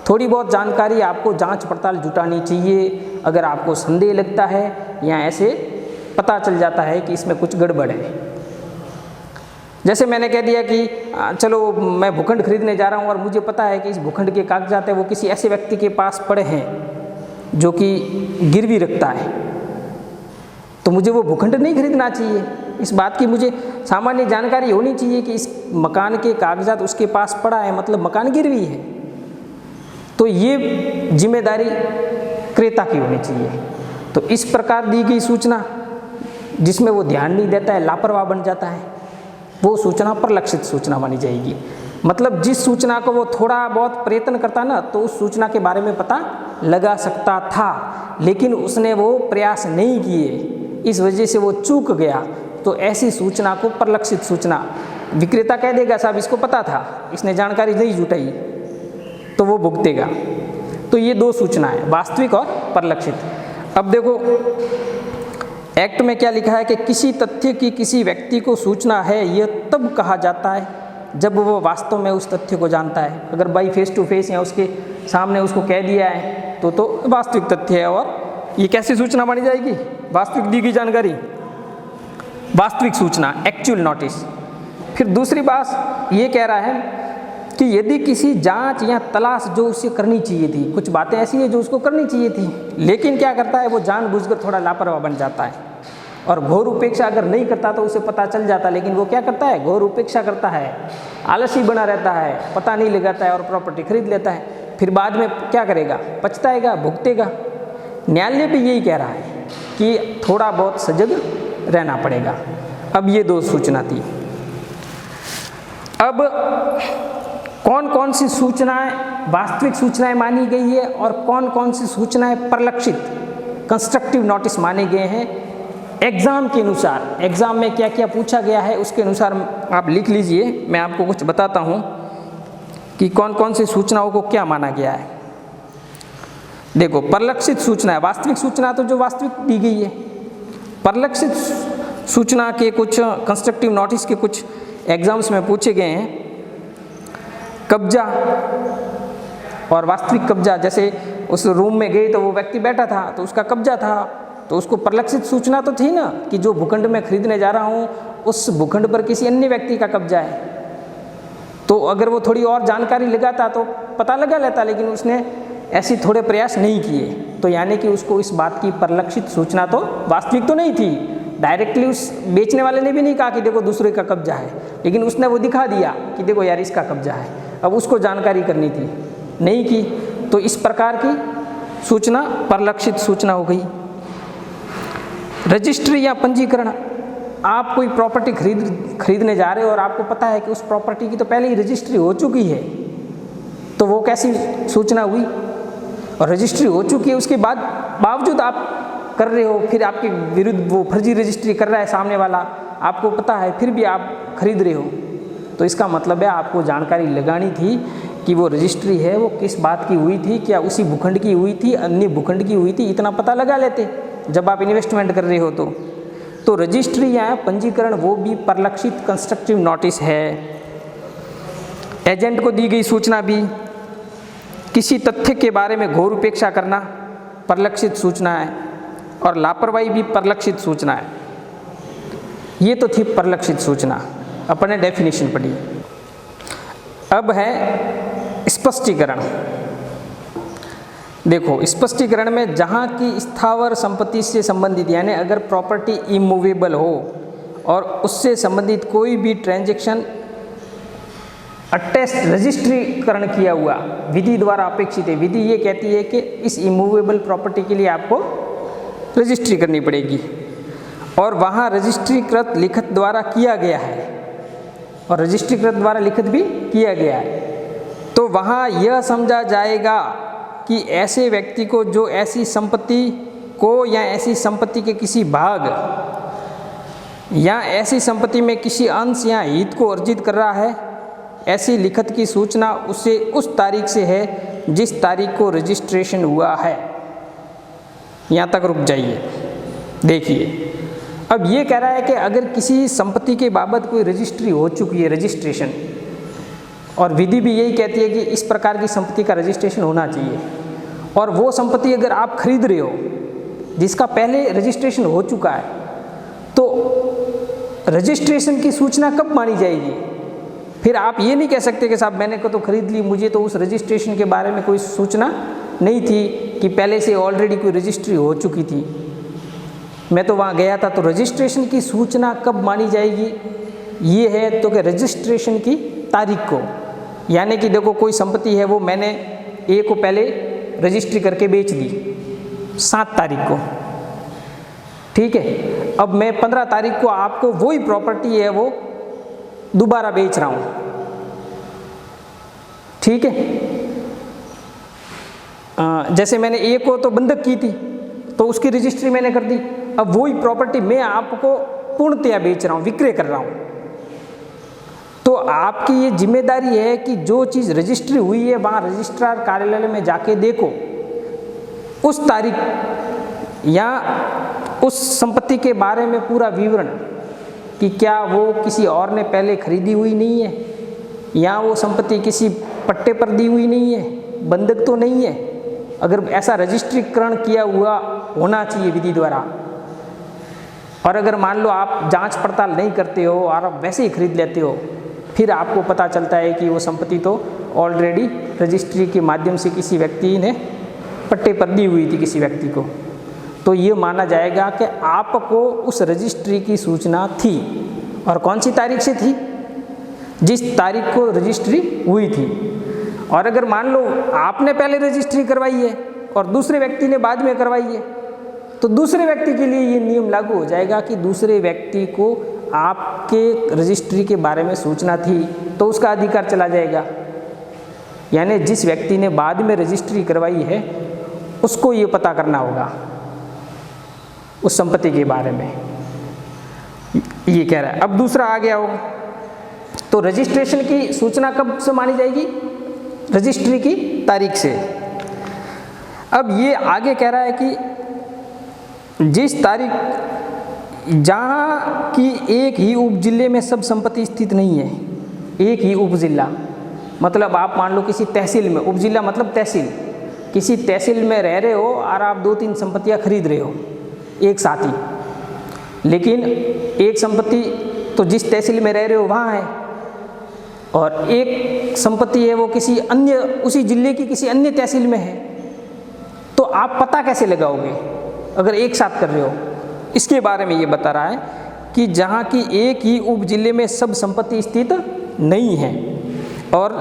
थोड़ी बहुत जानकारी आपको जांच पड़ताल जुटानी चाहिए। अगर आपको संदेह लगता है या ऐसे पता चल जाता है कि इसमें कुछ गड़बड़ है, जैसे मैंने कह दिया कि चलो मैं भूखंड खरीदने जा रहा हूँ और मुझे पता है कि इस भूखंड के कागजात है वो किसी ऐसे व्यक्ति के पास पड़े हैं जो कि गिरवी रखता है, तो मुझे वो भूखंड नहीं खरीदना चाहिए। इस बात की मुझे सामान्य जानकारी होनी चाहिए कि इस मकान के कागजात उसके पास पड़ा है, मतलब मकान गिरवी है। तो ये जिम्मेदारी क्रेता की होनी चाहिए। तो इस प्रकार दी गई सूचना जिसमें वो ध्यान नहीं देता है, लापरवाह बन जाता है, वो सूचना परिलक्षित सूचना मानी जाएगी। मतलब जिस सूचना को वो थोड़ा बहुत प्रयत्न करता ना तो उस सूचना के बारे में पता लगा सकता था, लेकिन उसने वो प्रयास नहीं किए, इस वजह से वो चूक गया। तो ऐसी सूचना को परिलक्षित सूचना, विक्रेता कह देगा साहब इसको पता था, इसने जानकारी नहीं जुटाई, तो वो भुगतेगा। तो ये दो सूचना है, वास्तविक और परिलक्षित। अब देखो एक्ट में क्या लिखा है कि किसी तथ्य की किसी व्यक्ति को सूचना है, यह तब कहा जाता है जब वो वास्तव में उस तथ्य को जानता है। अगर बाई फेस टू फेस या उसके सामने उसको कह दिया है तो वास्तविक तथ्य है। और ये कैसी सूचना मानी जाएगी? वास्तविक दी गई जानकारी, वास्तविक सूचना, एक्चुअल नोटिस। फिर दूसरी बात ये कह रहा है कि यदि किसी जांच या तलाश जो उसे करनी चाहिए थी, कुछ बातें ऐसी हैं जो उसको करनी चाहिए थी, लेकिन क्या करता है वो जानबूझकर थोड़ा लापरवाह बन जाता है और घोर उपेक्षा अगर नहीं करता तो उसे पता चल जाता, लेकिन वो क्या करता है, घोर उपेक्षा करता है, आलसी बना रहता है, पता नहीं लगाता है और प्रॉपर्टी खरीद लेता है। फिर बाद में क्या करेगा? पछताएगा, भुगतेगा। न्यायालय भी यही कह रहा है कि थोड़ा बहुत सजग रहना पड़ेगा। अब ये दो सूचना थी। अब कौन कौन सी सूचनाएं वास्तविक सूचनाएं मानी गई है और कौन कौन सी सूचनाएं परिलक्षित कंस्ट्रक्टिव नोटिस माने गए हैं एग्ज़ाम के अनुसार। एग्ज़ाम में क्या क्या पूछा गया है उसके अनुसार आप लिख लीजिए, मैं आपको कुछ बताता हूँ कि कौन कौन सी सूचनाओं को क्या माना गया है। देखो, परिलक्षित सूचना, वास्तविक सूचना तो जो वास्तविक दी गई है, परिलक्षित सूचना के कुछ कंस्ट्रक्टिव नोटिस के कुछ एग्जाम्स में पूछे गए हैं। कब्जा और वास्तविक कब्जा, जैसे उस रूम में गए तो वो व्यक्ति बैठा था तो उसका कब्जा था, तो उसको परिलक्षित सूचना तो थी ना कि जो भूखंड में खरीदने जा रहा हूँ उस भूखंड पर किसी अन्य व्यक्ति का कब्जा है। तो अगर वो थोड़ी और जानकारी लगाता तो पता लगा लेता, लेकिन उसने ऐसी थोड़े प्रयास नहीं किए, तो यानी कि उसको इस बात की परिलक्षित सूचना तो वास्तविक तो नहीं थी। डायरेक्टली उस बेचने वाले ने भी नहीं कहा कि देखो दूसरे का कब्जा है, लेकिन उसने वो दिखा दिया कि देखो यार इसका कब्जा है। अब उसको जानकारी करनी थी, नहीं की, तो इस प्रकार की सूचना परिलक्षित सूचना हो गई। रजिस्ट्री या पंजीकरण, आप कोई प्रॉपर्टी खरीदने जा रहे हो और आपको पता है कि उस प्रॉपर्टी की तो पहले ही रजिस्ट्री हो चुकी है, तो वो कैसी सूचना हुई। और रजिस्ट्री हो चुकी है उसके बावजूद आप कर रहे हो, फिर आपके विरुद्ध वो फर्जी रजिस्ट्री कर रहा है सामने वाला, आपको पता है फिर भी आप खरीद रहे हो, तो इसका मतलब है आपको जानकारी लगानी थी कि वो रजिस्ट्री है वो किस बात की हुई थी, क्या उसी भूखंड की हुई थी, अन्य भूखंड की हुई थी, इतना पता लगा लेते जब आप इन्वेस्टमेंट कर रहे हो। तो रजिस्ट्री या पंजीकरण वो भी परिलक्षित कंस्ट्रक्टिव नोटिस है। एजेंट को दी गई सूचना भी, किसी तथ्य के बारे में घोर उपेक्षा करना परिलक्षित सूचना है, और लापरवाही भी परिलक्षित सूचना है। ये तो थी परिलक्षित सूचना, अपने डेफिनेशन पढ़ी। अब है स्पष्टीकरण। देखो, स्पष्टीकरण में जहाँ की स्थावर संपत्ति से संबंधित, यानी अगर प्रॉपर्टी इमूवेबल हो और उससे संबंधित कोई भी ट्रांजैक्शन अटेस्ट रजिस्ट्रीकरण किया हुआ विधि द्वारा अपेक्षित है। विधि ये कहती है कि इस इमूवेबल प्रॉपर्टी के लिए आपको रजिस्ट्री करनी पड़ेगी, और वहाँ रजिस्ट्रीकृत लिखित द्वारा किया गया है, और रजिस्ट्रीकृत द्वारा लिखित भी किया गया है, तो वहाँ यह समझा जाएगा कि ऐसे व्यक्ति को जो ऐसी संपत्ति को या ऐसी संपत्ति के किसी भाग या ऐसी संपत्ति में किसी अंश या हित को अर्जित कर रहा है, ऐसी लिखित की सूचना उसे उस तारीख से है जिस तारीख को रजिस्ट्रेशन हुआ है। यहाँ तक रुक जाइए। देखिए, अब ये कह रहा है कि अगर किसी संपत्ति के बाबत कोई रजिस्ट्री हो चुकी है, रजिस्ट्रेशन, और विधि भी यही कहती है कि इस प्रकार की संपत्ति का रजिस्ट्रेशन होना चाहिए, और वो संपत्ति अगर आप खरीद रहे हो जिसका पहले रजिस्ट्रेशन हो चुका है, तो रजिस्ट्रेशन की सूचना कब मानी जाएगी। फिर आप ये नहीं कह सकते कि साहब मैंने को तो खरीद ली, मुझे तो उस रजिस्ट्रेशन के बारे में कोई सूचना नहीं थी कि पहले से ऑलरेडी कोई रजिस्ट्री हो चुकी थी, मैं तो वहाँ गया था। तो रजिस्ट्रेशन की सूचना कब मानी जाएगी, ये है तो कि रजिस्ट्रेशन की तारीख को, यानी कि देखो कोई संपत्ति है वो मैंने ए को पहले रजिस्ट्री करके बेच दी 7 तारीख को, ठीक है। अब मैं 15 तारीख को आपको वही प्रॉपर्टी है वो दोबारा बेच रहा हूँ, ठीक है। जैसे मैंने ए को तो बंधक की थी तो उसकी रजिस्ट्री मैंने कर दी, अब वही प्रॉपर्टी मैं आपको पूर्णतया बेच रहा हूँ, विक्रय कर रहा हूँ, तो आपकी ये जिम्मेदारी है कि जो चीज़ रजिस्ट्री हुई है वहाँ रजिस्ट्रार कार्यालय में जाके देखो उस तारीख या उस संपत्ति के बारे में पूरा विवरण कि क्या वो किसी और ने पहले खरीदी हुई नहीं है, या वो संपत्ति किसी पट्टे पर दी हुई नहीं है, बंधक तो नहीं है। अगर ऐसा रजिस्ट्रीकरण किया हुआ होना चाहिए विधि द्वारा, और अगर मान लो आप जांच पड़ताल नहीं करते हो और आप वैसे ही खरीद लेते हो, फिर आपको पता चलता है कि वो संपत्ति तो ऑलरेडी रजिस्ट्री के माध्यम से किसी व्यक्ति ने पट्टे पर दी हुई थी किसी व्यक्ति को, तो ये माना जाएगा कि आपको उस रजिस्ट्री की सूचना थी, और कौन सी तारीख से थी, जिस तारीख को रजिस्ट्री हुई थी। और अगर मान लो आपने पहले रजिस्ट्री करवाई है और दूसरे व्यक्ति ने बाद में करवाई है, तो दूसरे व्यक्ति के लिए ये नियम लागू हो जाएगा कि दूसरे व्यक्ति को आपके रजिस्ट्री के बारे में सूचना थी तो उसका अधिकार चला जाएगा। यानी जिस व्यक्ति ने बाद में रजिस्ट्री करवाई है उसको ये पता करना होगा उस संपत्ति के बारे में, ये कह रहा है। अब दूसरा आ गया हो, तो रजिस्ट्रेशन की सूचना कब से मानी जाएगी? रजिस्ट्री की तारीख से। अब ये आगे कह रहा है कि जिस तारीख जहाँ की एक ही उप जिले में सब संपत्ति स्थित नहीं है, एक ही उप जिला मतलब आप मान लो किसी तहसील में, उप जिला मतलब तहसील, किसी तहसील में रह रहे हो और आप 2-3 संपत्तियाँ खरीद रहे हो एक साथ ही, लेकिन एक संपत्ति तो जिस तहसील में रह रहे हो वहाँ है और एक संपत्ति है वो किसी अन्य उसी जिले की किसी अन्य तहसील में है, तो आप पता कैसे लगाओगे अगर एक साथ कर रहे हो? इसके बारे में ये बता रहा है कि जहाँ की एक ही उप जिले में सब संपत्ति स्थित नहीं है और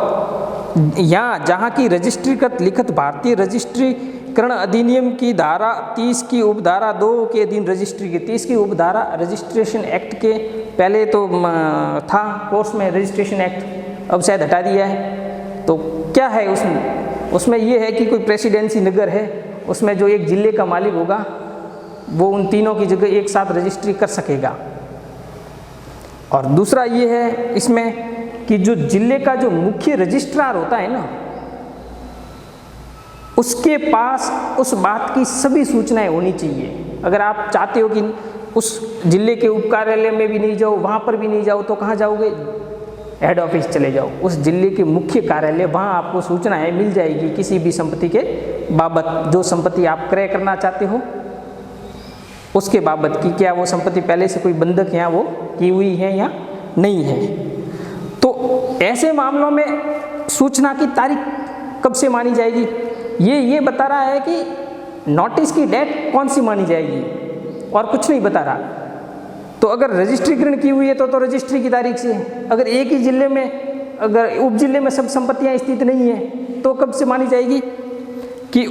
यहाँ जहाँ की रजिस्ट्रीकृत लिखित भारतीय रजिस्ट्रीकरण अधिनियम की धारा 30 की उपधारा 2 के अधीन रजिस्ट्री की 30 की उपधारा रजिस्ट्रेशन एक्ट के पहले तो था कोर्स में रजिस्ट्रेशन एक्ट, अब शायद हटा दिया है। तो क्या है उसमें ये है कि कोई प्रेसिडेंसी नगर है उसमें जो एक जिले का मालिक होगा वो उन तीनों की जगह एक साथ रजिस्ट्री कर सकेगा। और दूसरा ये है इसमें कि जो जिले का जो मुख्य रजिस्ट्रार होता है ना, उसके पास उस बात की सभी सूचनाएं होनी चाहिए। अगर आप चाहते हो कि उस जिले के उप कार्यालय में भी नहीं जाओ, वहाँ पर भी नहीं जाओ, तो कहाँ जाओगे? हेड ऑफिस चले जाओ, उस जिले के मुख्य कार्यालय, वहाँ आपको सूचनाएं मिल जाएगी किसी भी संपत्ति के बाबत, जो संपत्ति आप क्रय करना चाहते हो उसके बाबत कि क्या वो संपत्ति पहले से कोई बंधक यहाँ वो की हुई है या नहीं है। तो ऐसे मामलों में सूचना की तारीख कब से मानी जाएगी ये बता रहा है कि नोटिस की डेट कौन सी मानी जाएगी और कुछ नहीं बता रहा। तो अगर रजिस्ट्रीकरण की हुई है तो रजिस्ट्री की तारीख से, अगर एक ही जिले में अगर उप जिले में सब संपत्तियां स्थित नहीं है तो कब से मानी जाएगी कि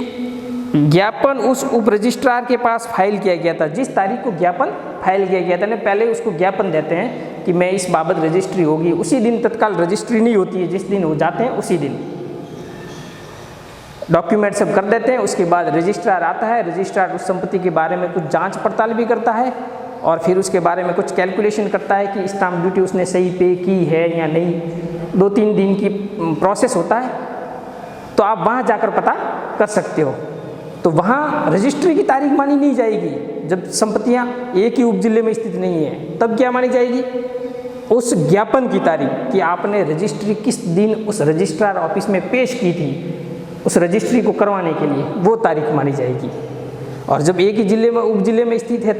ज्ञापन उस उप रजिस्ट्रार के पास फाइल किया गया था, जिस तारीख को ज्ञापन फाइल किया गया था ना, पहले उसको ज्ञापन देते हैं कि मैं इस बाबत रजिस्ट्री होगी, उसी दिन तत्काल रजिस्ट्री नहीं होती है, जिस दिन हो जाते हैं उसी दिन डॉक्यूमेंट सब कर देते हैं। उसके बाद रजिस्ट्रार आता है, रजिस्ट्रार उस संपत्ति के बारे में कुछ जांच पड़ताल भी करता है और फिर उसके बारे में कुछ कैलकुलेशन करता है कि स्टाम्प ड्यूटी उसने सही पे की है या नहीं। 2-3 दिन की प्रोसेस होता है, तो आप वहाँ जाकर पता कर सकते हो। तो वहाँ रजिस्ट्री की तारीख मानी नहीं जाएगी जब संपत्तियाँ एक ही उप जिले में स्थित नहीं है, तब क्या मानी जाएगी? उस ज्ञापन की तारीख कि आपने रजिस्ट्री किस दिन उस रजिस्ट्रार ऑफिस में पेश की थी उस रजिस्ट्री को करवाने के लिए, वो तारीख मानी जाएगी। और जब एक ही जिले में उप जिले में स्थित है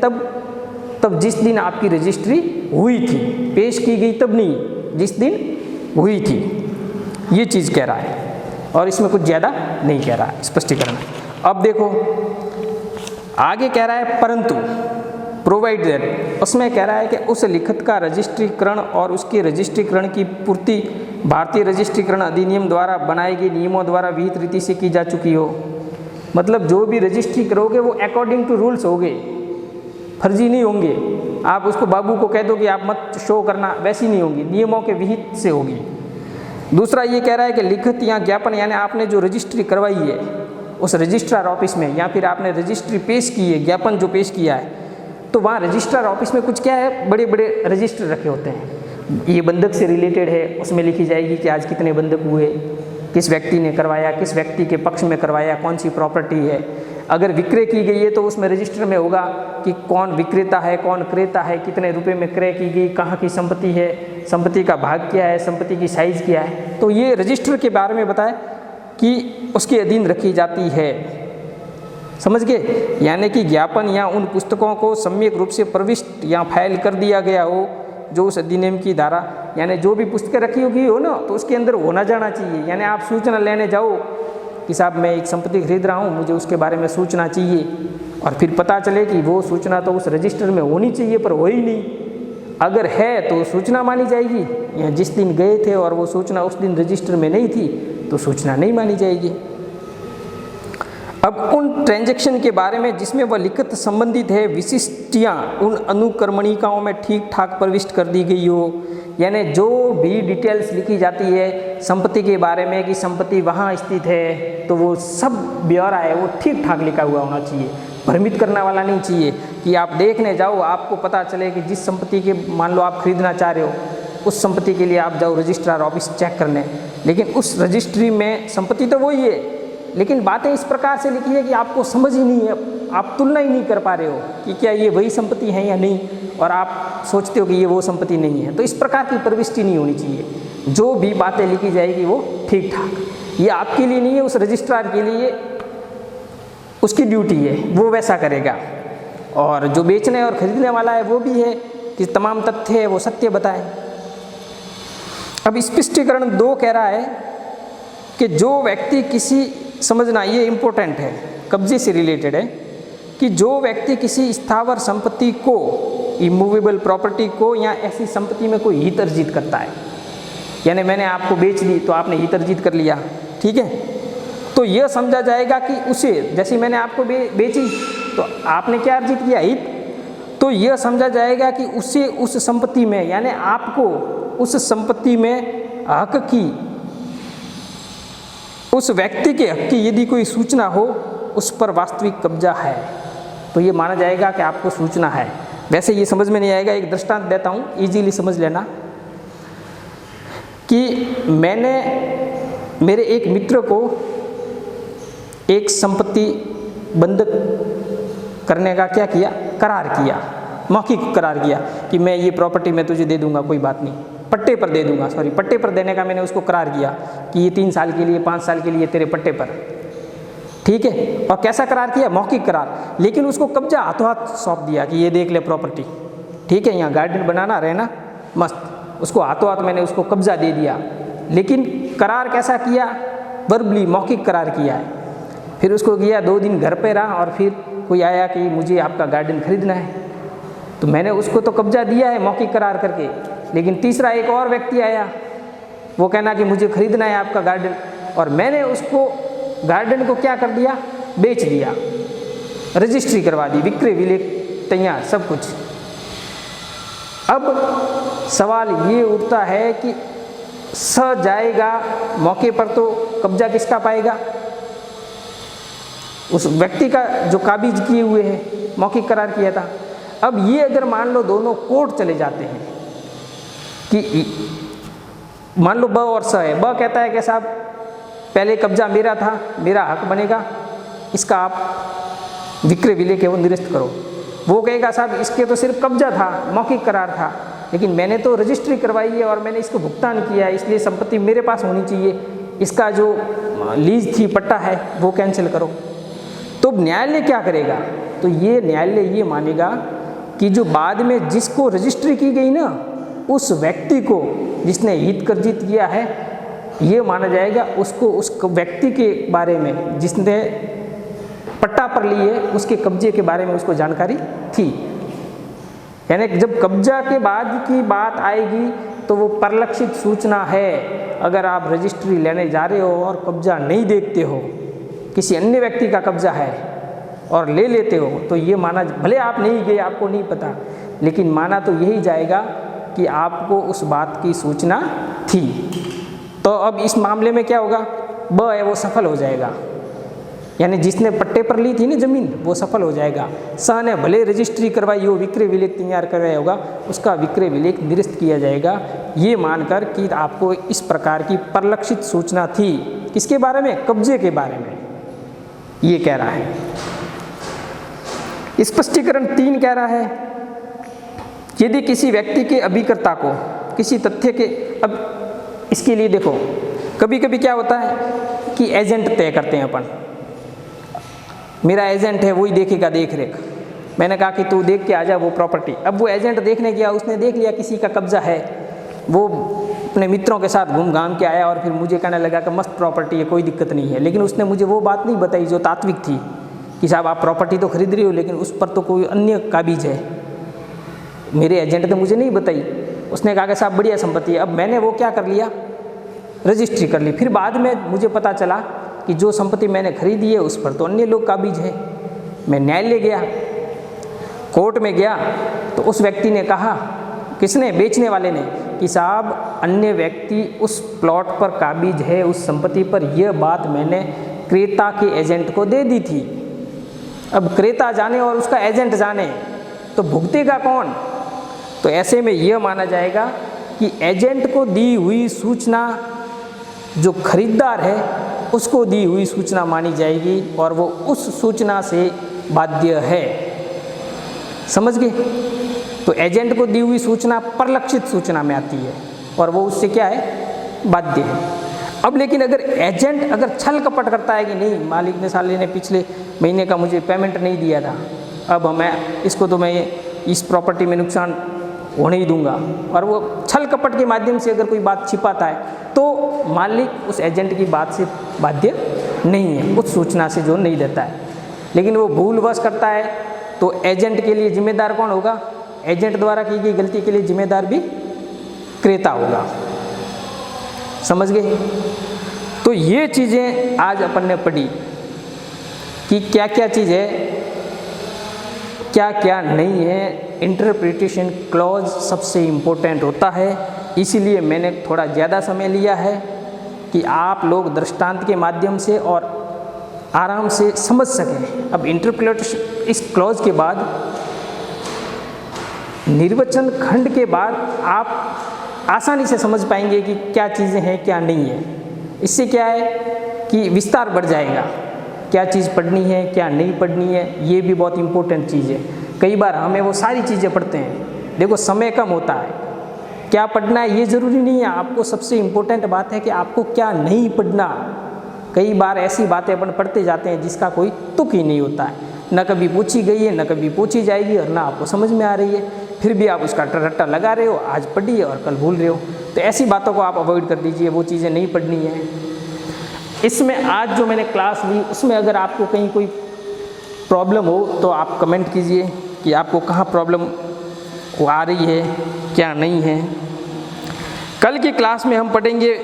तब जिस दिन आपकी रजिस्ट्री हुई थी, पेश की गई तब नहीं, जिस दिन हुई थी, ये चीज़ कह रहा है और इसमें कुछ ज़्यादा नहीं कह रहा है स्पष्टीकरण। अब देखो आगे कह रहा है परंतु प्रोवाइडेड, उसमें कह रहा है कि उस लिखित का रजिस्ट्रीकरण और उसके रजिस्ट्रीकरण की पूर्ति भारतीय रजिस्ट्रीकरण अधिनियम द्वारा बनाए गए नियमों द्वारा विहित रीति से की जा चुकी हो। मतलब जो भी रजिस्ट्री करोगे वो अकॉर्डिंग टू रूल्स होंगे, फर्जी नहीं होंगे। आप उसको बाबू को कह दो कि आप मत शो करना, वैसी नहीं होंगी, नियमों के विहित से होगी। दूसरा ये कह रहा है कि लिखित या ज्ञापन यानी आपने जो रजिस्ट्री करवाई है उस रजिस्ट्रार ऑफिस में या फिर आपने रजिस्ट्री पेश की है, ज्ञापन जो पेश किया है, तो वहाँ रजिस्ट्रार ऑफिस में कुछ क्या है, बड़े बड़े रजिस्टर रखे होते हैं। ये बंधक से रिलेटेड है, उसमें लिखी जाएगी कि आज कितने बंधक हुए, किस व्यक्ति ने करवाया, किस व्यक्ति के पक्ष में करवाया, कौन सी प्रॉपर्टी है। अगर विक्रय की गई है तो उसमें रजिस्टर में होगा कि कौन विक्रेता है, कौन क्रेता है, कितने रुपए में क्रय की गई, कहाँ की संपत्ति है, संपत्ति का भाग क्या है, संपत्ति की साइज़ क्या है। तो ये रजिस्टर के बारे में बताए कि उसके अधीन रखी जाती है, समझ गए। यानी कि ज्ञापन या उन पुस्तकों को सम्यक रूप से प्रविष्ट या फाइल कर दिया गया हो जो उस अधिनियम की धारा, यानी जो भी पुस्तकें रखी होगी हो ना, तो उसके अंदर होना जाना चाहिए। यानी आप सूचना लेने जाओ कि साहब मैं एक संपत्ति खरीद रहा हूँ, मुझे उसके बारे में सूचना चाहिए, और फिर पता चले कि वो सूचना तो उस रजिस्टर में होनी चाहिए पर हो ही नहीं। अगर है तो सूचना मानी जाएगी, या जिस दिन गए थे और वो सूचना उस दिन रजिस्टर में नहीं थी तो सूचना नहीं मानी जाएगी। अब उन ट्रांजैक्शन के बारे में जिसमें वह लिखित संबंधित है, विशिष्टियाँ उन अनुक्रमणिकाओं में ठीक ठाक प्रविष्ट कर दी गई हो, यानी जो भी डिटेल्स लिखी जाती है संपत्ति के बारे में कि संपत्ति वहाँ स्थित है, तो वो सब ब्यौरा है वो ठीक ठाक लिखा हुआ होना चाहिए, भ्रमित करने वाला नहीं चाहिए कि आप देखने जाओ आपको पता चले कि जिस संपत्ति के मान लो आप खरीदना चाह रहे हो, उस संपत्ति के लिए आप जाओ रजिस्ट्रार ऑफिस चेक करने, लेकिन उस रजिस्ट्री में संपत्ति तो वही है, लेकिन बातें इस प्रकार से लिखी है कि आपको समझ ही नहीं है, आप तुलना ही नहीं कर पा रहे हो कि क्या ये वही संपत्ति है या नहीं, और आप सोचते हो कि ये वो संपत्ति नहीं है। तो इस प्रकार की प्रविष्टि नहीं होनी चाहिए। जो भी बातें लिखी जाएगी वो ठीक ठाक, ये आपके लिए नहीं है, उस रजिस्ट्रार के लिए उसकी ड्यूटी है, वो वैसा करेगा। और जो बेचने और खरीदने वाला है वो भी है कि तमाम तथ्य है वो सत्य बताए। अब स्पष्टीकरण 2 कह रहा है कि जो व्यक्ति किसी, समझना ये इम्पोर्टेंट है, कब्जे से रिलेटेड है, कि जो व्यक्ति किसी स्थावर संपत्ति को, इमूवेबल प्रॉपर्टी को या ऐसी संपत्ति में कोई हित अर्जित करता है, यानी मैंने आपको बेच दी तो आपने हित अर्जित कर लिया, ठीक है, तो यह समझा जाएगा कि उसे, जैसे मैंने आपको बेची तो आपने क्या अर्जित किया, हित, तो यह समझा जाएगा कि उसे उस संपत्ति में, यानी आपको उस संपत्ति में हक की, उस व्यक्ति के हक की यदि कोई सूचना हो, उस पर वास्तविक कब्जा है, तो ये माना जाएगा कि आपको सूचना है। वैसे ये समझ में नहीं आएगा, एक दृष्टांत देता हूँ, इजीली समझ लेना, कि मैंने मेरे एक मित्र को एक संपत्ति बंधक करने का क्या किया, करार किया, मौखिक करार किया कि मैं ये प्रॉपर्टी मैं तुझे दे दूंगा, कोई बात नहीं, पट्टे पर दे दूंगा, सॉरी पट्टे पर देने का मैंने उसको करार किया कि ये 3 साल के लिए 5 साल के लिए तेरे पट्टे पर, ठीक है। और कैसा करार किया, मौखिक करार, लेकिन उसको कब्जा हाथों हाथ सौंप दिया कि ये देख ले प्रॉपर्टी, ठीक है, यहाँ गार्डन बनाना रहना मस्त, उसको हाथों हाथ मैंने उसको कब्जा दे दिया, लेकिन करार कैसा किया, वर्बली मौखिक करार किया है। फिर उसको किया 2 दिन घर पे रहा और फिर कोई आया कि मुझे आपका गार्डन खरीदना है, तो मैंने उसको तो कब्जा दिया है मौखिक करार करके, लेकिन तीसरा एक और व्यक्ति आया, वो कहना कि मुझे खरीदना है आपका गार्डन, और मैंने उसको गार्डन को क्या कर दिया, बेच दिया, रजिस्ट्री करवा दी, विक्रय विलेख तैयार सब कुछ। अब सवाल ये उठता है कि स जाएगा मौके पर तो कब्जा किसका पाएगा, उस व्यक्ति का जो काबिज किए हुए है, मौखिक करार किया था। अब ये अगर मान लो दोनों कोर्ट चले जाते हैं कि मान लो ब और स है, ब कहता है कि साहब पहले कब्जा मेरा था, मेरा हक बनेगा, इसका आप विक्रय विलेख है वो निरस्त करो। वो कहेगा साहब इसके तो सिर्फ कब्जा था, मौखिक करार था, लेकिन मैंने तो रजिस्ट्री करवाई है और मैंने इसको भुगतान किया है, इसलिए संपत्ति मेरे पास होनी चाहिए, इसका जो लीज थी पट्टा है वो कैंसिल करो। तो न्यायालय क्या करेगा, तो ये न्यायालय ये मानेगा कि जो बाद में जिसको रजिस्ट्री की गई ना, उस व्यक्ति को जिसने हित अर्जित किया है, ये माना जाएगा उसको उस व्यक्ति के बारे में जिसने पट्टा पर ली है उसके कब्जे के बारे में उसको जानकारी थी। यानी जब कब्जा के बाद की बात आएगी तो वो परिलक्षित सूचना है। अगर आप रजिस्ट्री लेने जा रहे हो और कब्जा नहीं देखते हो, किसी अन्य व्यक्ति का कब्जा है और ले लेते हो, तो ये माना, भले आप नहीं गए, आपको नहीं पता, लेकिन माना तो यही जाएगा कि आपको उस बात की सूचना थी। तो अब इस मामले में क्या होगा, ब है वो सफल हो जाएगा, यानी जिसने पट्टे पर ली थी ना ज़मीन वो सफल हो जाएगा। स ने भले रजिस्ट्री करवाई हो, विक्रय विलेख तैयार करवाया होगा, उसका विक्रय विलेख निरस्त किया जाएगा, ये मानकर कि आपको इस प्रकार की परिलक्षित सूचना थी। किसके बारे में, कब्जे के बारे में, ये कह रहा है। स्पष्टीकरण 3 कह रहा है, यदि किसी व्यक्ति के अभिकर्ता को किसी तथ्य के, अब इसके लिए देखो कभी कभी क्या होता है कि एजेंट तय करते हैं अपन, मेरा एजेंट है वही देखेगा देख रेख, मैंने कहा कि तू देख के आ जा वो प्रॉपर्टी। अब वो एजेंट देखने गया, उसने देख लिया किसी का कब्जा है, वो अपने मित्रों के साथ घूम घाम के आया और फिर मुझे कहने लगा कि मस्त प्रॉपर्टी है, कोई दिक्कत नहीं है, लेकिन उसने मुझे वो बात नहीं बताई जो तात्विक थी कि साहब आप प्रॉपर्टी तो खरीद रही हो लेकिन उस पर तो कोई अन्य काबिज है, मेरे एजेंट ने मुझे नहीं बताई। उसने कहा कि साहब बढ़िया संपत्ति है। अब मैंने वो क्या कर लिया, रजिस्ट्री कर ली। फिर बाद में मुझे पता चला कि जो संपत्ति मैंने खरीदी है उस पर तो अन्य लोग काबिज है। मैं न्यायालय गया, कोर्ट में गया, तो उस व्यक्ति ने कहा, किसने? बेचने वाले ने, कि साहब अन्य व्यक्ति उस प्लॉट पर काबिज है, उस संपत्ति पर, यह बात मैंने क्रेता के एजेंट को दे दी थी। अब क्रेता जाने और उसका एजेंट जाने तो भुगतेगा कौन? तो ऐसे में यह माना जाएगा कि एजेंट को दी हुई सूचना जो खरीदार है उसको दी हुई सूचना मानी जाएगी और वो उस सूचना से बाध्य है। समझ गए? तो एजेंट को दी हुई सूचना परलक्षित सूचना में आती है और वो उससे क्या है? बाध्य है। अब लेकिन अगर एजेंट अगर छल कपट करता है कि नहीं, मालिक ने साले ने पिछले महीने का मुझे पेमेंट नहीं दिया था, अब मैं इसको तो मैं इस प्रॉपर्टी में नुकसान होने ही दूंगा, और वो छल कपट के माध्यम से अगर कोई बात छिपाता है तो मालिक उस एजेंट की बात से बाध्य नहीं है, उस सूचना से जो नहीं देता है। लेकिन वो भूलवश करता है तो एजेंट के लिए जिम्मेदार कौन होगा? एजेंट द्वारा की गई गलती के लिए जिम्मेदार भी क्रेता होगा। समझ गए? तो ये चीज़ें आज अपन ने पढ़ी कि क्या क्या चीज़ है, क्या क्या नहीं है। इंटरप्रिटेशन क्लॉज सबसे इम्पोर्टेंट होता है, इसीलिए मैंने थोड़ा ज़्यादा समय लिया है कि आप लोग दृष्टांत के माध्यम से और आराम से समझ सकें। अब इंटरप्रिटेशन इस क्लॉज के बाद, निर्वचन खंड के बाद आप आसानी से समझ पाएंगे कि क्या चीज़ें हैं क्या नहीं है। इससे क्या है कि विस्तार बढ़ जाएगा, क्या चीज़ पढ़नी है क्या नहीं पढ़नी है, ये भी बहुत इम्पोर्टेंट चीज़ है। कई बार हमें वो सारी चीज़ें पढ़ते हैं, देखो समय कम होता है, क्या पढ़ना है ये ज़रूरी नहीं है। आपको सबसे इम्पोर्टेंट बात है कि आपको क्या नहीं पढ़ना। कई बार ऐसी बातें अपन पढ़ते जाते हैं जिसका कोई तुक ही नहीं होता है, न कभी पूछी गई है न कभी पूछी जाएगी और ना आपको समझ में आ रही है, फिर भी आप उसका रट्टा लगा रहे हो, आज पढ़ी और कल भूल रहे हो। तो ऐसी बातों को आप अवॉइड कर दीजिए, वो चीज़ें नहीं पढ़नी है। इसमें आज जो मैंने क्लास ली उसमें अगर आपको कहीं कोई प्रॉब्लम हो तो आप कमेंट कीजिए कि आपको कहाँ प्रॉब्लम आ रही है क्या नहीं है। कल की क्लास में हम पढ़ेंगे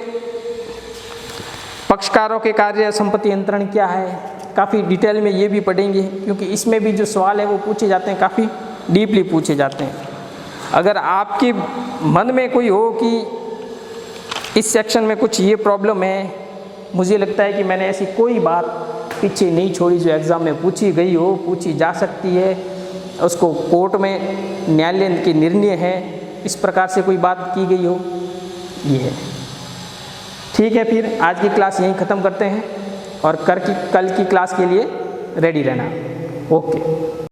पक्षकारों के कार्य, संपत्ति अंतरण क्या है, काफ़ी डिटेल में ये भी पढ़ेंगे, क्योंकि इसमें भी जो सवाल है वो पूछे जाते हैं, काफ़ी डीपली पूछे जाते हैं। अगर आपके मन में कोई हो कि इस सेक्शन में कुछ ये प्रॉब्लम है, मुझे लगता है कि मैंने ऐसी कोई बात पीछे नहीं छोड़ी जो एग्ज़ाम में पूछी गई हो, पूछी जा सकती है, उसको कोर्ट में न्यायालय के निर्णय है, इस प्रकार से कोई बात की गई हो, ये है। ठीक है, फिर आज की क्लास यहीं ख़त्म करते हैं और कल की क्लास के लिए रेडी रहना। ओके।